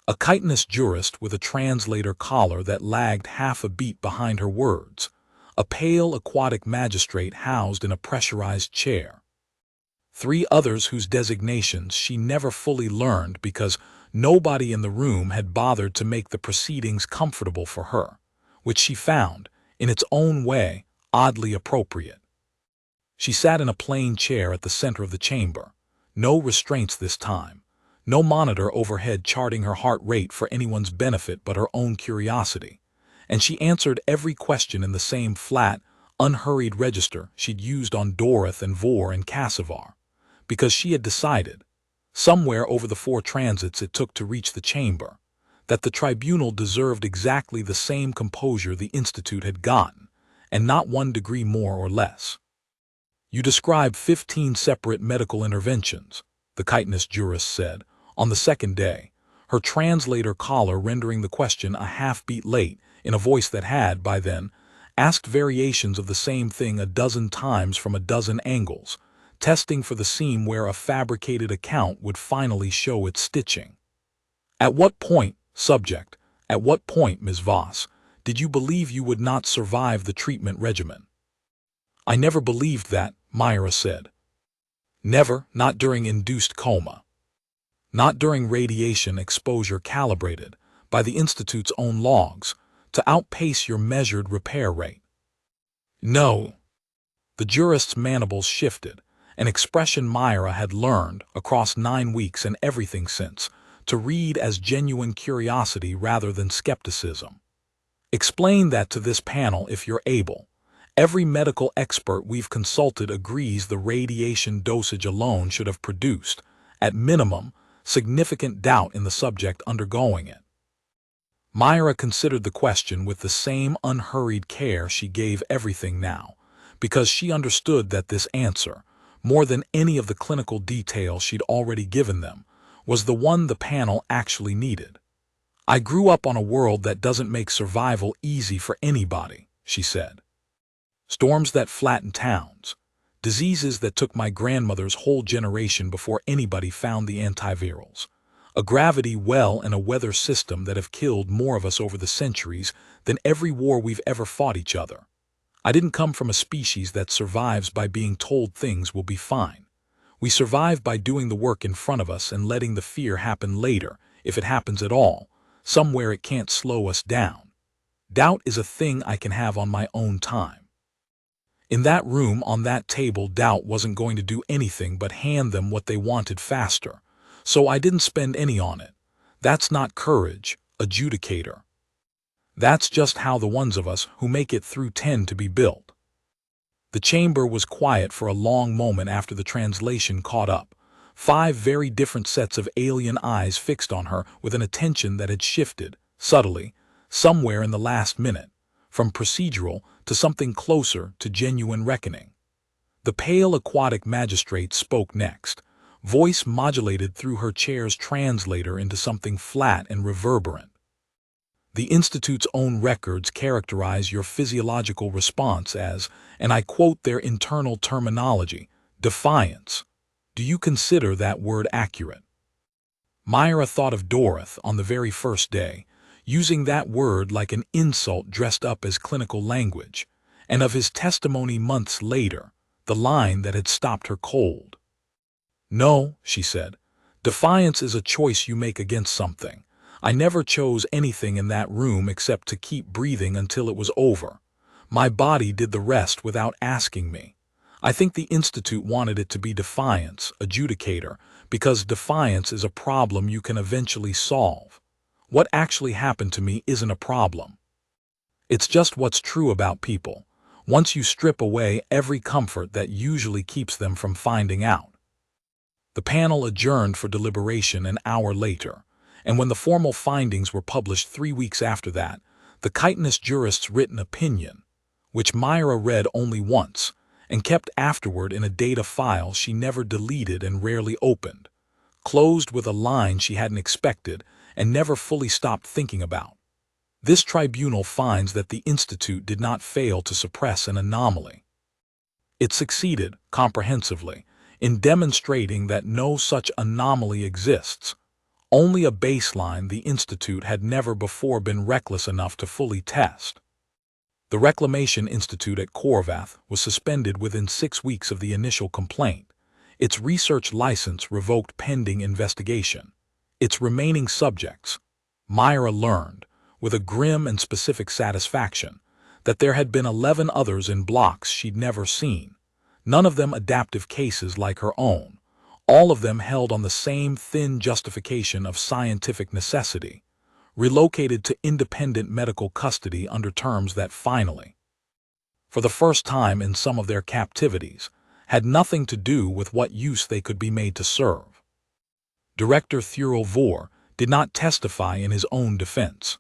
A chitinous jurist with a translator collar that lagged half a beat behind her words, a pale aquatic magistrate housed in a pressurized chair. 3 others whose designations she never fully learned because nobody in the room had bothered to make the proceedings comfortable for her, which she found, in its own way, oddly appropriate. She sat in a plain chair at the center of the chamber, no restraints this time, no monitor overhead charting her heart rate for anyone's benefit but her own curiosity, and she answered every question in the same flat, unhurried register she'd used on Doroth and Vor and Cassivar, because she had decided, somewhere over the 4 transits it took to reach the chamber, that the tribunal deserved exactly the same composure the Institute had gotten, and not 1 degree more or less. "You describe 15 separate medical interventions," the chitinous jurist said, on the second day, her translator caller rendering the question a half-beat late in a voice that had, by then, asked variations of the same thing a dozen times from a dozen angles, testing for the seam where a fabricated account would finally show its stitching. "At what point, subject, at what point, Ms. Voss, did you believe you would not survive the treatment regimen?" "I never believed that," Myra said. "Never, not during induced coma. Not during radiation exposure calibrated, by the Institute's own logs, to outpace your measured repair rate." "No." The jurist's mandibles shifted, an expression Myra had learned, across 9 weeks and everything since, to read as genuine curiosity rather than skepticism. "Explain that to this panel if you're able. Every medical expert we've consulted agrees the radiation dosage alone should have produced, at minimum, significant doubt in the subject undergoing it." Myra considered the question with the same unhurried care she gave everything now, because she understood that this answer, more than any of the clinical detail she'd already given them, was the one the panel actually needed. "I grew up on a world that doesn't make survival easy for anybody," she said. "Storms that flatten towns, diseases that took my grandmother's whole generation before anybody found the antivirals, a gravity well and a weather system that have killed more of us over the centuries than every war we've ever fought each other. I didn't come from a species that survives by being told things will be fine. We survive by doing the work in front of us and letting the fear happen later, if it happens at all, somewhere it can't slow us down. Doubt is a thing I can have on my own time. In that room, on that table, doubt wasn't going to do anything but hand them what they wanted faster, so I didn't spend any on it. That's not courage, adjudicator. That's just how the ones of us who make it through tend to be built." The chamber was quiet for a long moment after the translation caught up, 5 very different sets of alien eyes fixed on her with an attention that had shifted, subtly, somewhere in the last minute, from procedural to something closer to genuine reckoning. The pale aquatic magistrate spoke next, voice modulated through her chair's translator into something flat and reverberant. "The Institute's own records characterize your physiological response as, and I quote their internal terminology, defiance. Do you consider that word accurate?" Myra thought of Doroth on the very first day, using that word like an insult dressed up as clinical language, and of his testimony months later, the line that had stopped her cold. "No," she said, "defiance is a choice you make against something. I never chose anything in that room except to keep breathing until it was over. My body did the rest without asking me. I think the Institute wanted it to be defiance, adjudicator, because defiance is a problem you can eventually solve. What actually happened to me isn't a problem. It's just what's true about people, once you strip away every comfort that usually keeps them from finding out." The panel adjourned for deliberation an hour later, and when the formal findings were published 3 weeks after that, the chitinous jurist's written opinion, which Myra read only once and kept afterward in a data file she never deleted and rarely opened, closed with a line she hadn't expected and never fully stopped thinking about. "This tribunal finds that the Institute did not fail to suppress an anomaly. It succeeded, comprehensively, in demonstrating that no such anomaly exists, only a baseline the Institute had never before been reckless enough to fully test." The Reclamation Institute at Korvath was suspended within 6 weeks of the initial complaint, its research license revoked pending investigation. Its remaining subjects, Myra learned, with a grim and specific satisfaction, that there had been 11 others in blocks she'd never seen, none of them adaptive cases like her own, all of them held on the same thin justification of scientific necessity, relocated to independent medical custody under terms that finally, for the first time in some of their captivities, had nothing to do with what use they could be made to serve. Director Thurl Vore did not testify in his own defense.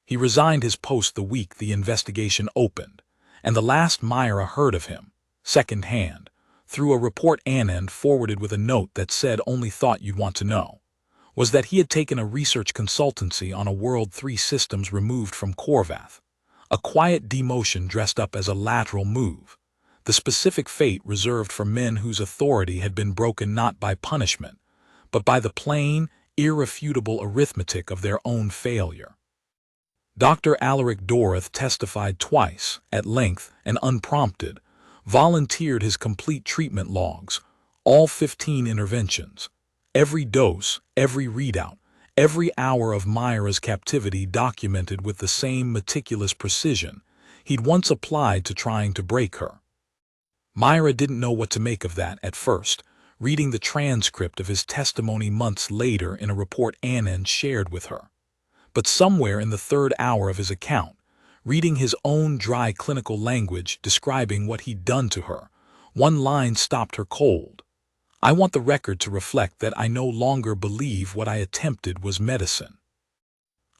He resigned his post the week the investigation opened, and the last Myra heard of him, second-hand, through a report Anand forwarded with a note that said only thought you'd want to know, was that he had taken a research consultancy on a World 3 systems removed from Korvath, a quiet demotion dressed up as a lateral move, the specific fate reserved for men whose authority had been broken not by punishment, but by the plain, irrefutable arithmetic of their own failure. Dr. Alaric Dorath testified twice, at length and unprompted, volunteered his complete treatment logs, all 15 interventions, every dose, every readout, every hour of Myra's captivity documented with the same meticulous precision he'd once applied to trying to break her. Myra didn't know what to make of that at first, reading the transcript of his testimony months later in a report Anand shared with her. But somewhere in the third hour of his account, reading his own dry clinical language describing what he'd done to her, one line stopped her cold. I want the record to reflect that I no longer believe what I attempted was medicine.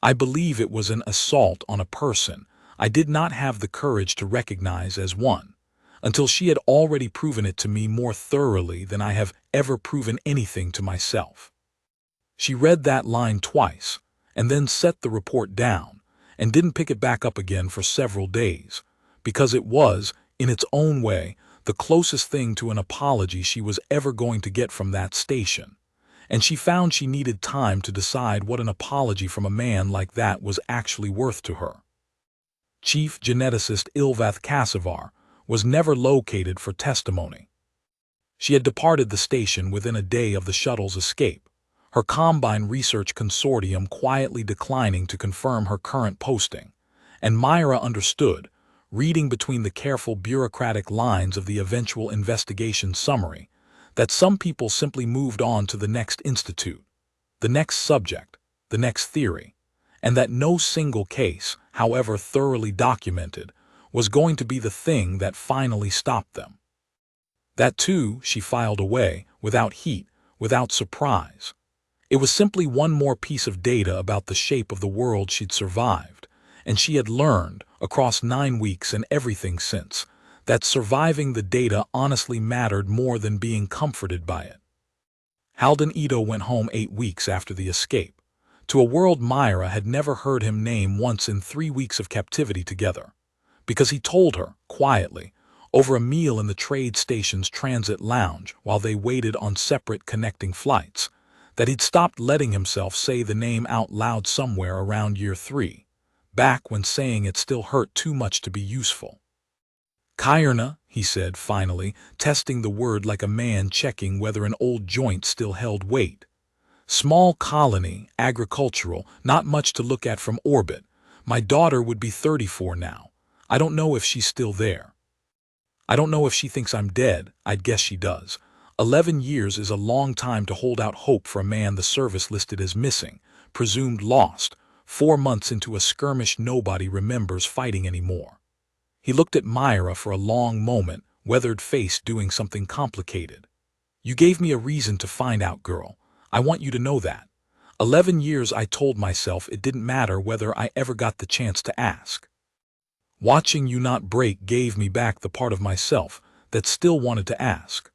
I believe it was an assault on a person I did not have the courage to recognize as one, until she had already proven it to me more thoroughly than I have ever proven anything to myself. She read that line twice, and then set the report down, and didn't pick it back up again for several days, because it was, in its own way, the closest thing to an apology she was ever going to get from that station, and she found she needed time to decide what an apology from a man like that was actually worth to her. Chief geneticist Ilvath Kasavar was never located for testimony. She had departed the station within a day of the shuttle's escape, her Combine Research Consortium quietly declining to confirm her current posting, and Myra understood, reading between the careful bureaucratic lines of the eventual investigation summary, that some people simply moved on to the next institute, the next subject, the next theory, and that no single case, however thoroughly documented, was going to be the thing that finally stopped them. That too she filed away, without heat, without surprise. It was simply one more piece of data about the shape of the world she'd survived, and she had learned, across 9 weeks and everything since, that surviving the data honestly mattered more than being comforted by it. Halden Ito went home 8 weeks after the escape, to a world Myra had never heard him name once in 3 weeks of captivity together, because he told her, quietly, over a meal in the trade station's transit lounge while they waited on separate connecting flights, that he'd stopped letting himself say the name out loud somewhere around year 3, back when saying it still hurt too much to be useful. Kairna, he said finally, testing the word like a man checking whether an old joint still held weight. Small colony, agricultural, not much to look at from orbit. My daughter would be 34 now. I don't know if she's still there. I don't know if she thinks I'm dead. I'd guess she does. 11 years is a long time to hold out hope for a man the service listed as missing, presumed lost, 4 months into a skirmish nobody remembers fighting anymore. He looked at Myra for a long moment, weathered face doing something complicated. You gave me a reason to find out, girl. I want you to know that. 11 years I told myself it didn't matter whether I ever got the chance to ask. Watching you not break gave me back the part of myself that still wanted to ask.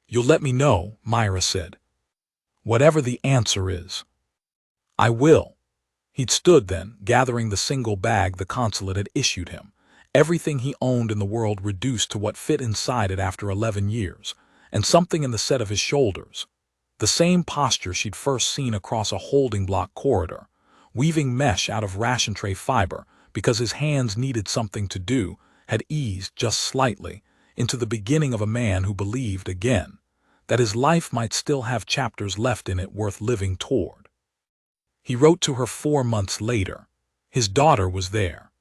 You'll let me know, Myra said. Whatever the answer is. I will. He'd stood then, gathering the single bag the consulate had issued him, everything he owned in the world reduced to what fit inside it after 11 years, and something in the set of his shoulders. The same posture she'd first seen across a holding block corridor, weaving mesh out of ration tray fiber because his hands needed something to do, had eased just slightly into the beginning of a man who believed again that his life might still have chapters left in it worth living toward. He wrote to her 4 months later. His daughter was there.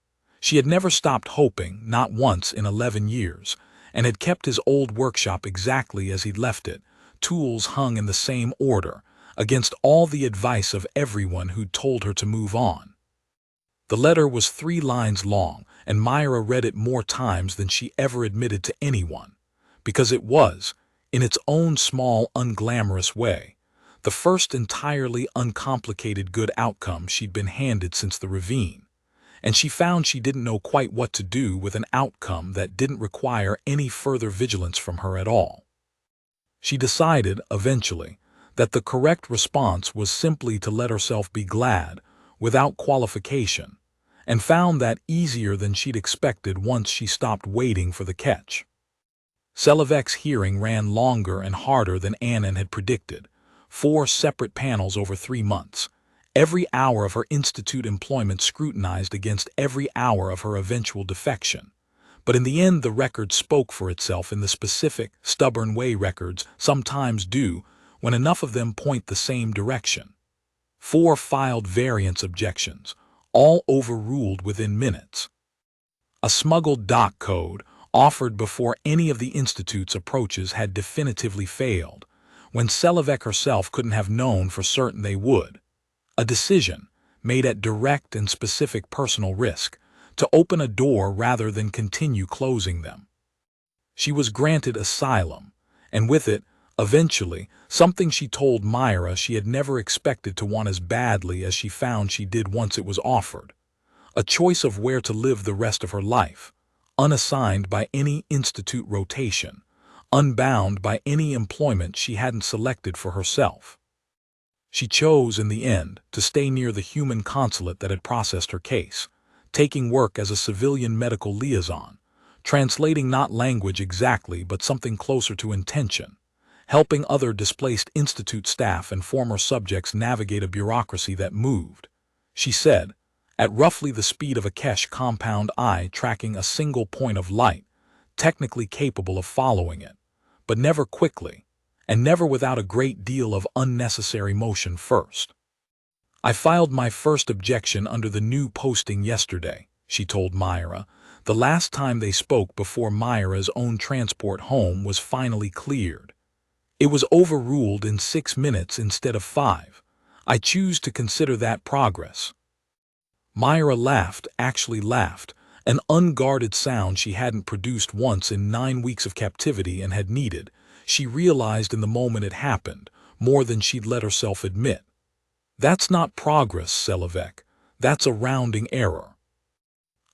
She had never stopped hoping, not once in 11 years, and had kept his old workshop exactly as he'd left it, tools hung in the same order, against all the advice of everyone who'd told her to move on. The letter was 3 lines long, and Myra read it more times than she ever admitted to anyone, because it was, in its own small, unglamorous way, the first entirely uncomplicated good outcome she'd been handed since the ravine, and she found she didn't know quite what to do with an outcome that didn't require any further vigilance from her at all. She decided, eventually, that the correct response was simply to let herself be glad, without qualification, and found that easier than she'd expected once she stopped waiting for the catch. Selavek's hearing ran longer and harder than Annan had predicted, 4 separate panels over 3 months, every hour of her institute employment scrutinized against every hour of her eventual defection. But in the end, the record spoke for itself in the specific, stubborn way records sometimes do when enough of them point the same direction. 4 filed variance objections, all overruled within minutes. A smuggled doc code, offered before any of the Institute's approaches had definitively failed, when Selavek herself couldn't have known for certain they would. A decision, made at direct and specific personal risk, to open a door rather than continue closing them. She was granted asylum, and with it, eventually, something she told Myra she had never expected to want as badly as she found she did once it was offered. A choice of where to live the rest of her life, unassigned by any institute rotation, unbound by any employment she hadn't selected for herself. She chose, in the end, to stay near the human consulate that had processed her case, taking work as a civilian medical liaison, translating not language exactly but something closer to intention, helping other displaced institute staff and former subjects navigate a bureaucracy that moved, she said, at roughly the speed of a Kesh compound eye tracking a single point of light, technically capable of following it, but never quickly, and never without a great deal of unnecessary motion first. I filed my first objection under the new posting yesterday, she told Myra, the last time they spoke before Myra's own transport home was finally cleared. It was overruled in 6 minutes instead of 5. I choose to consider that progress. Myra laughed, actually laughed, an unguarded sound she hadn't produced once in 9 weeks of captivity and had needed, she realized in the moment it happened, more than she'd let herself admit. That's not progress, Selavek. That's a rounding error.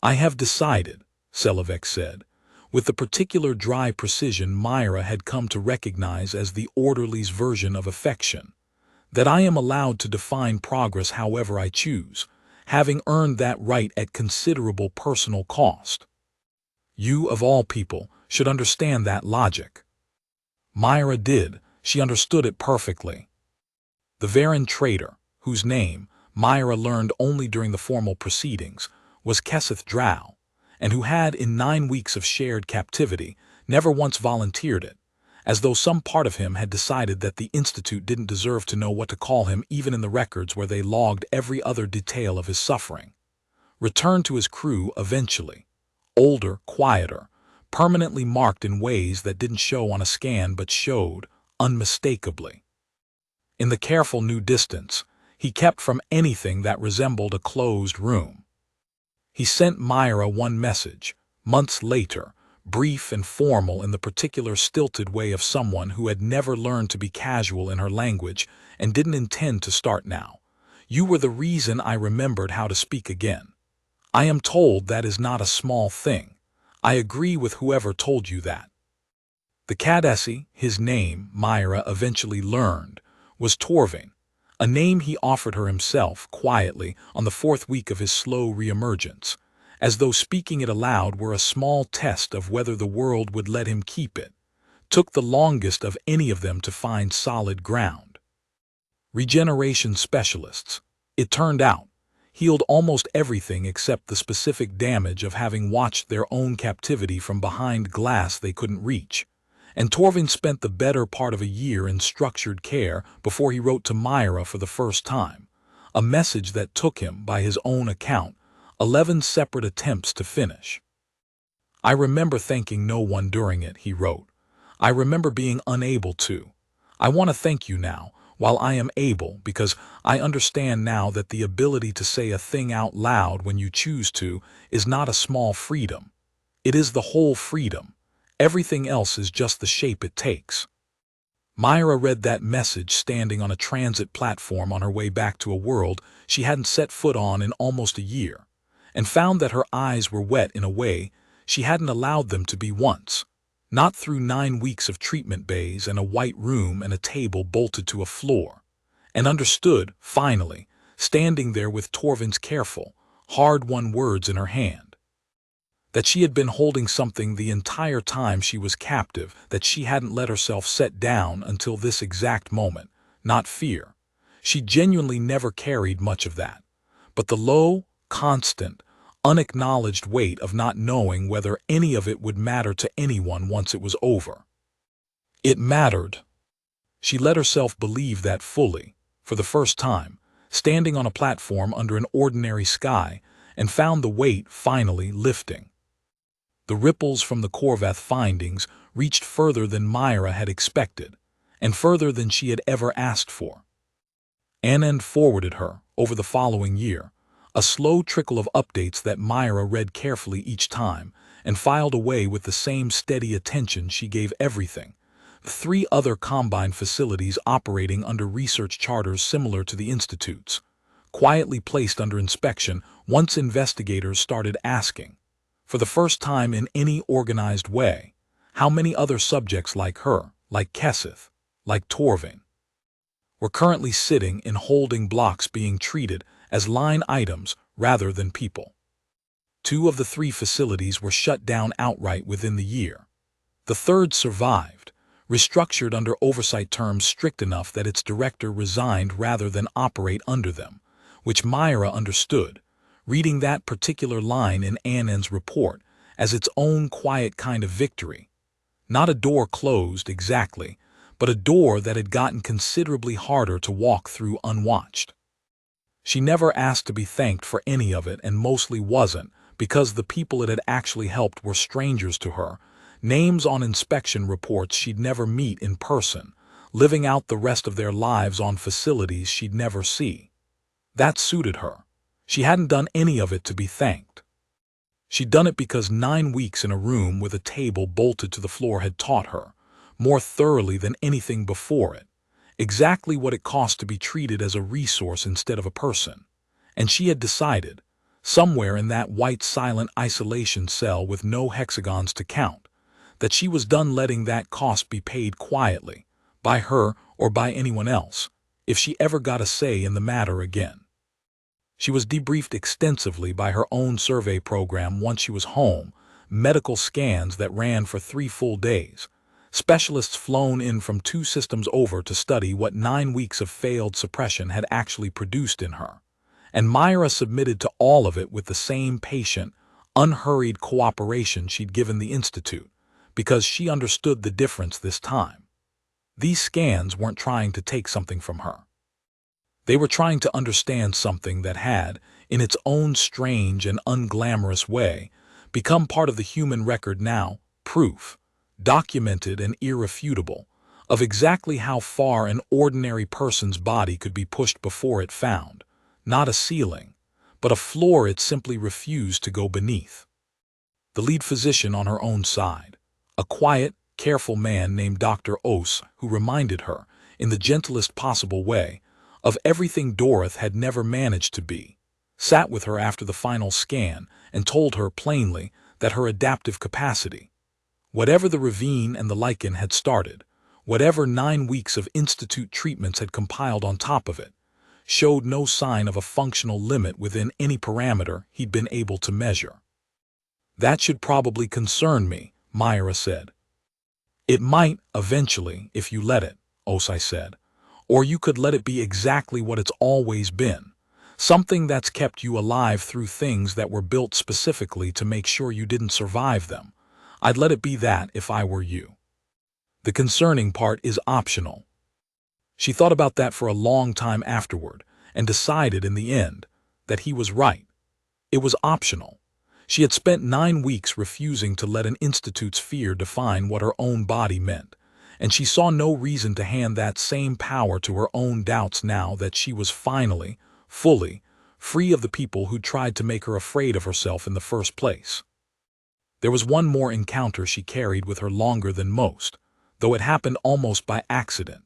I have decided, Selavek said, with the particular dry precision Myra had come to recognize as the orderly's version of affection, that I am allowed to define progress however I choose, having earned that right at considerable personal cost. You, of all people, should understand that logic. Myra did. She understood it perfectly. The Varan traitor, whose name Myra learned only during the formal proceedings, was Keseth Drow, and who had, in 9 weeks of shared captivity, never once volunteered it, as though some part of him had decided that the Institute didn't deserve to know what to call him even in the records where they logged every other detail of his suffering. Returned to his crew eventually, older, quieter, permanently marked in ways that didn't show on a scan but showed, unmistakably. In the careful new distance, he kept from anything that resembled a closed room. He sent Myra one message, months later, brief and formal in the particular stilted way of someone who had never learned to be casual in her language and didn't intend to start now. You were the reason I remembered how to speak again. I am told that is not a small thing. I agree with whoever told you that. The Kadesi, his name, Myra eventually learned, was Torving, a name he offered her himself quietly on the 4th week of his slow reemergence, as though speaking it aloud were a small test of whether the world would let him keep it. Took the longest of any of them to find solid ground. Regeneration specialists, it turned out, healed almost everything except the specific damage of having watched their own captivity from behind glass they couldn't reach. And Torving spent the better part of a year in structured care before he wrote to Myra for the first time, a message that took him, by his own account, 11 separate attempts to finish. I remember thanking no one during it, he wrote. I remember being unable to. I want to thank you now, while I am able, because I understand now that the ability to say a thing out loud when you choose to is not a small freedom. It is the whole freedom. Everything else is just the shape it takes. Myra read that message standing on a transit platform on her way back to a world she hadn't set foot on in almost a year, and found that her eyes were wet in a way she hadn't allowed them to be once. Not through 9 weeks of treatment bays and a white room and a table bolted to a floor. And understood, finally, standing there with Torvin's careful, hard-won words in her hand. That she had been holding something the entire time she was captive, that she hadn't let herself set down until this exact moment. Not fear. She genuinely never carried much of that. But the low, constant, unacknowledged weight of not knowing whether any of it would matter to anyone once it was over. It mattered. She let herself believe that fully, for the first time, standing on a platform under an ordinary sky, and found the weight finally lifting. The ripples from the Korvath findings reached further than Myra had expected, and further than she had ever asked for. Anand forwarded her, over the following year, a slow trickle of updates that Myra read carefully each time, and filed away with the same steady attention she gave everything. 3 other combine facilities operating under research charters similar to the Institute's, quietly placed under inspection once investigators started asking, for the first time in any organized way, how many other subjects like her, like Keseth, like Torvin, were currently sitting in holding blocks being treated as line items rather than people. 2 of the 3 facilities were shut down outright within the year. The third survived, restructured under oversight terms strict enough that its director resigned rather than operate under them, which Myra understood, reading that particular line in Anand's report as its own quiet kind of victory. Not a door closed exactly, but a door that had gotten considerably harder to walk through unwatched. She never asked to be thanked for any of it, and mostly wasn't, because the people it had actually helped were strangers to her, names on inspection reports she'd never meet in person, living out the rest of their lives on facilities she'd never see. That suited her. She hadn't done any of it to be thanked. She'd done it because 9 weeks in a room with a table bolted to the floor had taught her, more thoroughly than anything before it, exactly what it cost to be treated as a resource instead of a person. And she had decided, somewhere in that white silent isolation cell with no hexagons to count, that she was done letting that cost be paid quietly, by her or by anyone else, if she ever got a say in the matter again. She was debriefed extensively by her own survey program once she was home, medical scans that ran for 3 full days, specialists flown in from 2 systems over to study what 9 weeks of failed suppression had actually produced in her, and Myra submitted to all of it with the same patient, unhurried cooperation she'd given the Institute, because she understood the difference this time. These scans weren't trying to take something from her. They were trying to understand something that had, in its own strange and unglamorous way, become part of the human record now, proof, documented and irrefutable, of exactly how far an ordinary person's body could be pushed before it found, not a ceiling, but a floor it simply refused to go beneath. The lead physician on her own side, a quiet, careful man named Dr. Ose, who reminded her, in the gentlest possible way, of everything Doroth had never managed to be, sat with her after the final scan and told her plainly that her adaptive capacity, whatever the ravine and the lichen had started, whatever 9 weeks of institute treatments had compiled on top of it, showed no sign of a functional limit within any parameter he'd been able to measure. That should probably concern me, Myra said. It might, eventually, if you let it, Osai said. Or you could let it be exactly what it's always been, something that's kept you alive through things that were built specifically to make sure you didn't survive them. I'd let it be that if I were you. The concerning part is optional. She thought about that for a long time afterward, and decided in the end that he was right. It was optional. She had spent 9 weeks refusing to let an institute's fear define what her own body meant, and she saw no reason to hand that same power to her own doubts now that she was finally, fully, free of the people who tried to make her afraid of herself in the first place. There was one more encounter she carried with her longer than most, though it happened almost by accident,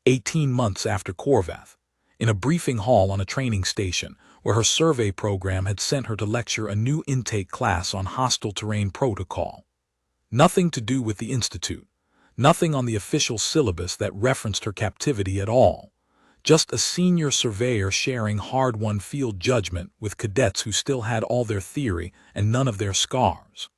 18 months after Corvath, in a briefing hall on a training station where her survey program had sent her to lecture a new intake class on hostile terrain protocol. Nothing to do with the Institute, nothing on the official syllabus that referenced her captivity at all, just a senior surveyor sharing hard-won field judgment with cadets who still had all their theory and none of their scars.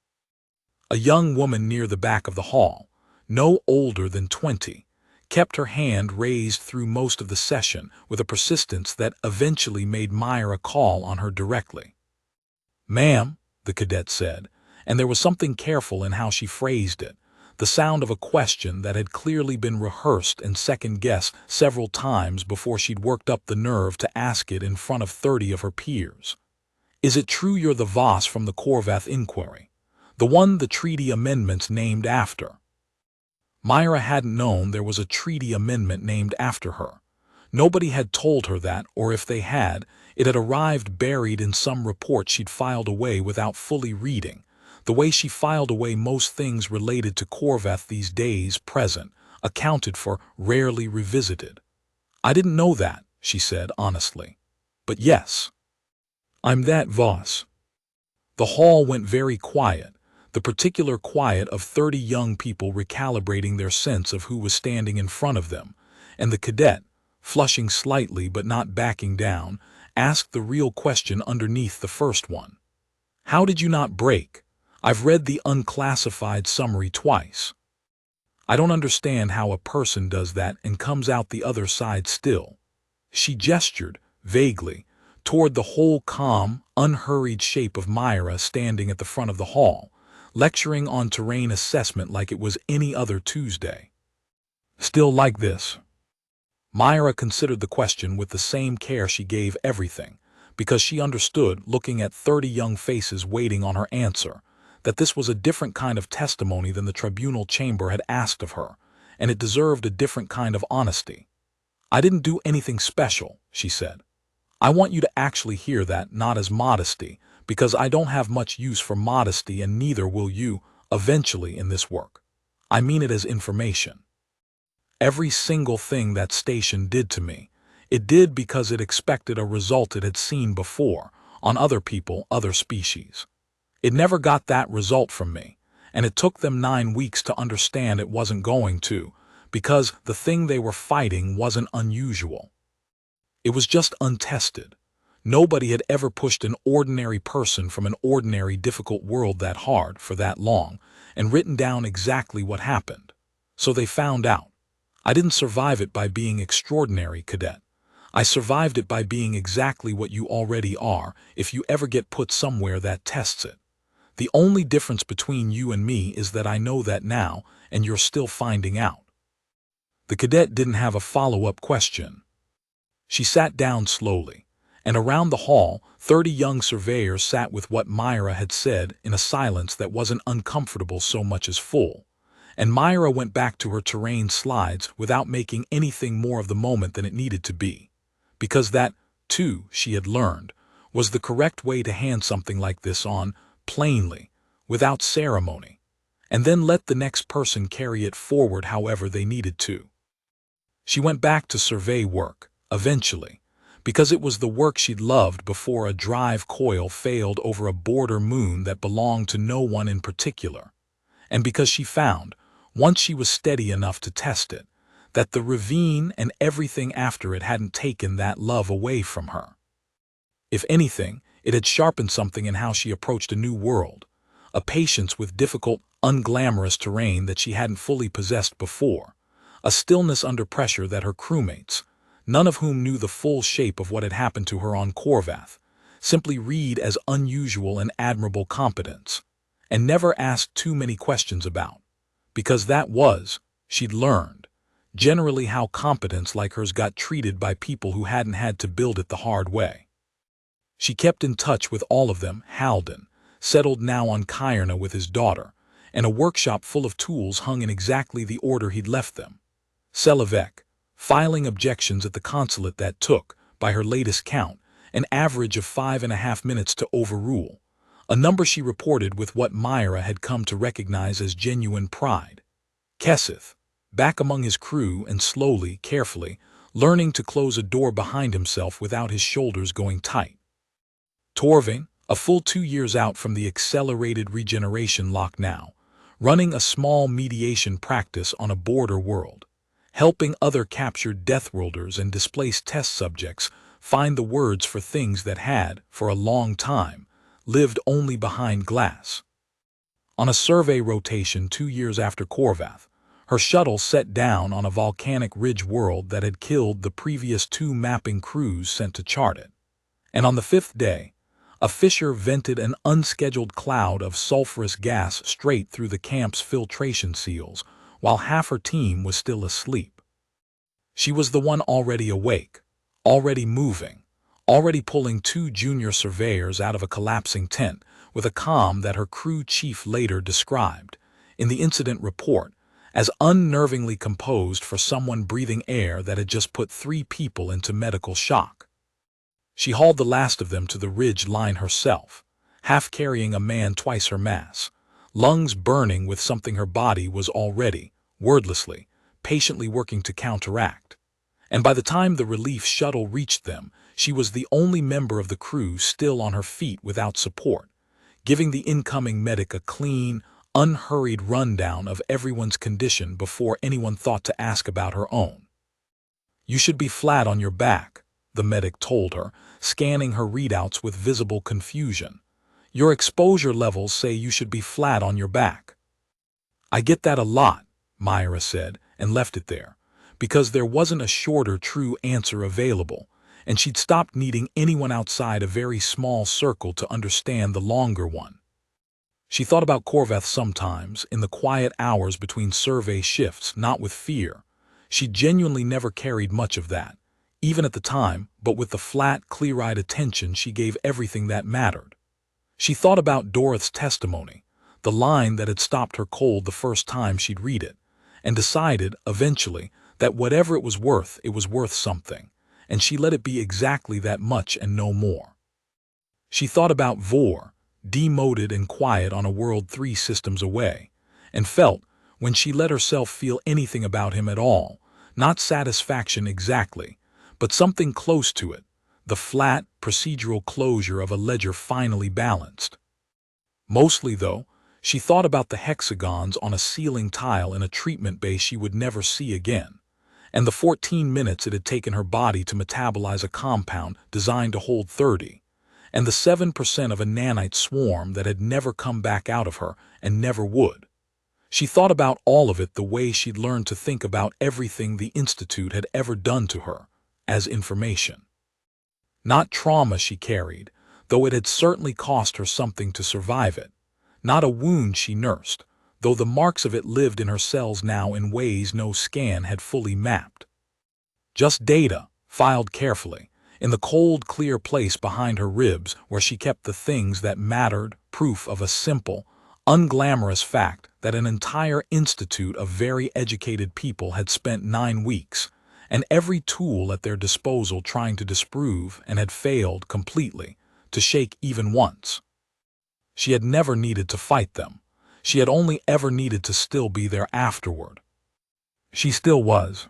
A young woman near the back of the hall, no older than 20, kept her hand raised through most of the session with a persistence that eventually made Myra call on her directly. "Ma'am," the cadet said, and there was something careful in how she phrased it, the sound of a question that had clearly been rehearsed and second-guessed several times before she'd worked up the nerve to ask it in front of 30 of her peers. "Is it true you're the Voss from the Corvath inquiry? The one the treaty amendment's named after?" Myra hadn't known there was a treaty amendment named after her. Nobody had told her that, or if they had, it had arrived buried in some report she'd filed away without fully reading, the way she filed away most things related to Corvath these days present, accounted for, rarely revisited. "I didn't know that," she said honestly. "But yes, I'm that Voss." The hall went very quiet, the particular quiet of 30 young people recalibrating their sense of who was standing in front of them, and the cadet, flushing slightly but not backing down, asked the real question underneath the first one. "How did you not break? I've read the unclassified summary twice. I don't understand how a person does that and comes out the other side still." She gestured, vaguely, toward the whole calm, unhurried shape of Myra standing at the front of the hall, lecturing on terrain assessment like it was any other Tuesday. "Still like this?" Myra considered the question with the same care she gave everything, because she understood, looking at 30 young faces waiting on her answer, that this was a different kind of testimony than the tribunal chamber had asked of her, and it deserved a different kind of honesty. "I didn't do anything special," she said. "I want you to actually hear that, not as modesty, because I don't have much use for modesty and neither will you, eventually, in this work. I mean it as information. Every single thing that station did to me, it did because it expected a result it had seen before, on other people, other species. It never got that result from me, and it took them 9 weeks to understand it wasn't going to, because the thing they were fighting wasn't unusual. It was just untested. Nobody had ever pushed an ordinary person from an ordinary difficult world that hard for that long, and written down exactly what happened. So they found out. I didn't survive it by being extraordinary, cadet. I survived it by being exactly what you already are if you ever get put somewhere that tests it. The only difference between you and me is that I know that now, and you're still finding out." The cadet didn't have a follow-up question. She sat down slowly, and around the hall, 30 young surveyors sat with what Myra had said in a silence that wasn't uncomfortable so much as full. And Myra went back to her terrain slides without making anything more of the moment than it needed to be. Because that, too, she had learned, was the correct way to hand something like this on, plainly, without ceremony, and then let the next person carry it forward however they needed to. She went back to survey work, eventually, because it was the work she'd loved before a drive coil failed over a border moon that belonged to no one in particular, and because she found, once she was steady enough to test it, that the ravine and everything after it hadn't taken that love away from her. If anything, it had sharpened something in how she approached a new world, a patience with difficult, unglamorous terrain that she hadn't fully possessed before, a stillness under pressure that her crewmates, none of whom knew the full shape of what had happened to her on Corvath, simply read as unusual and admirable competence, and never asked too many questions about, because that was, she'd learned, generally how competence like hers got treated by people who hadn't had to build it the hard way. She kept in touch with all of them. Halden, settled now on Cairna with his daughter, and a workshop full of tools hung in exactly the order he'd left them. Selivec, filing objections at the consulate that took, by her latest count, an average of 5.5 minutes to overrule, a number she reported with what Myra had come to recognize as genuine pride. Keseth, back among his crew and slowly, carefully, learning to close a door behind himself without his shoulders going tight. Torvain, a full 2 years out from the accelerated regeneration lock now, running a small mediation practice on a border world, helping other captured Deathworlders and displaced test subjects find the words for things that had, for a long time, lived only behind glass. On a survey rotation 2 years after Korvath, her shuttle set down on a volcanic ridge world that had killed the previous 2 mapping crews sent to chart it. And on the 5th day, a fissure vented an unscheduled cloud of sulfurous gas straight through the camp's filtration seals, while half her team was still asleep. She was the one already awake, already moving, already pulling 2 junior surveyors out of a collapsing tent with a calm that her crew chief later described, in the incident report, as unnervingly composed for someone breathing air that had just put 3 people into medical shock. She hauled the last of them to the ridge line herself, half carrying a man twice her mass, lungs burning with something her body was already, wordlessly, patiently working to counteract. And by the time the relief shuttle reached them, she was the only member of the crew still on her feet without support, giving the incoming medic a clean, unhurried rundown of everyone's condition before anyone thought to ask about her own. "You should be flat on your back," the medic told her, scanning her readouts with visible confusion. "Your exposure levels say you should be flat on your back." "I get that a lot," Myra said, and left it there, because there wasn't a shorter true answer available, and she'd stopped needing anyone outside a very small circle to understand the longer one. She thought about Korvath sometimes, in the quiet hours between survey shifts, not with fear. She genuinely never carried much of that, even at the time, but with the flat, clear-eyed attention she gave everything that mattered. She thought about Dorot's testimony, the line that had stopped her cold the first time she'd read it, and decided, eventually, that whatever it was worth something, and she let it be exactly that much and no more. She thought about Vor, demoted and quiet on a world 3 systems away, and felt, when she let herself feel anything about him at all, not satisfaction exactly, but something close to it, the flat, procedural closure of a ledger finally balanced. Mostly, though, she thought about the hexagons on a ceiling tile in a treatment bay she would never see again, and the 14 minutes it had taken her body to metabolize a compound designed to hold 30, and the 7% of a nanite swarm that had never come back out of her and never would. She thought about all of it the way she'd learned to think about everything the Institute had ever done to her, as information. Not trauma she carried, though it had certainly cost her something to survive it. Not a wound she nursed, though the marks of it lived in her cells now in ways no scan had fully mapped. Just data, filed carefully, in the cold, clear place behind her ribs where she kept the things that mattered, proof of a simple, unglamorous fact that an entire institute of very educated people had spent 9 weeks, and every tool at their disposal trying to disprove and had failed completely, to shake even once. She had never needed to fight them. She had only ever needed to still be there afterward. She still was.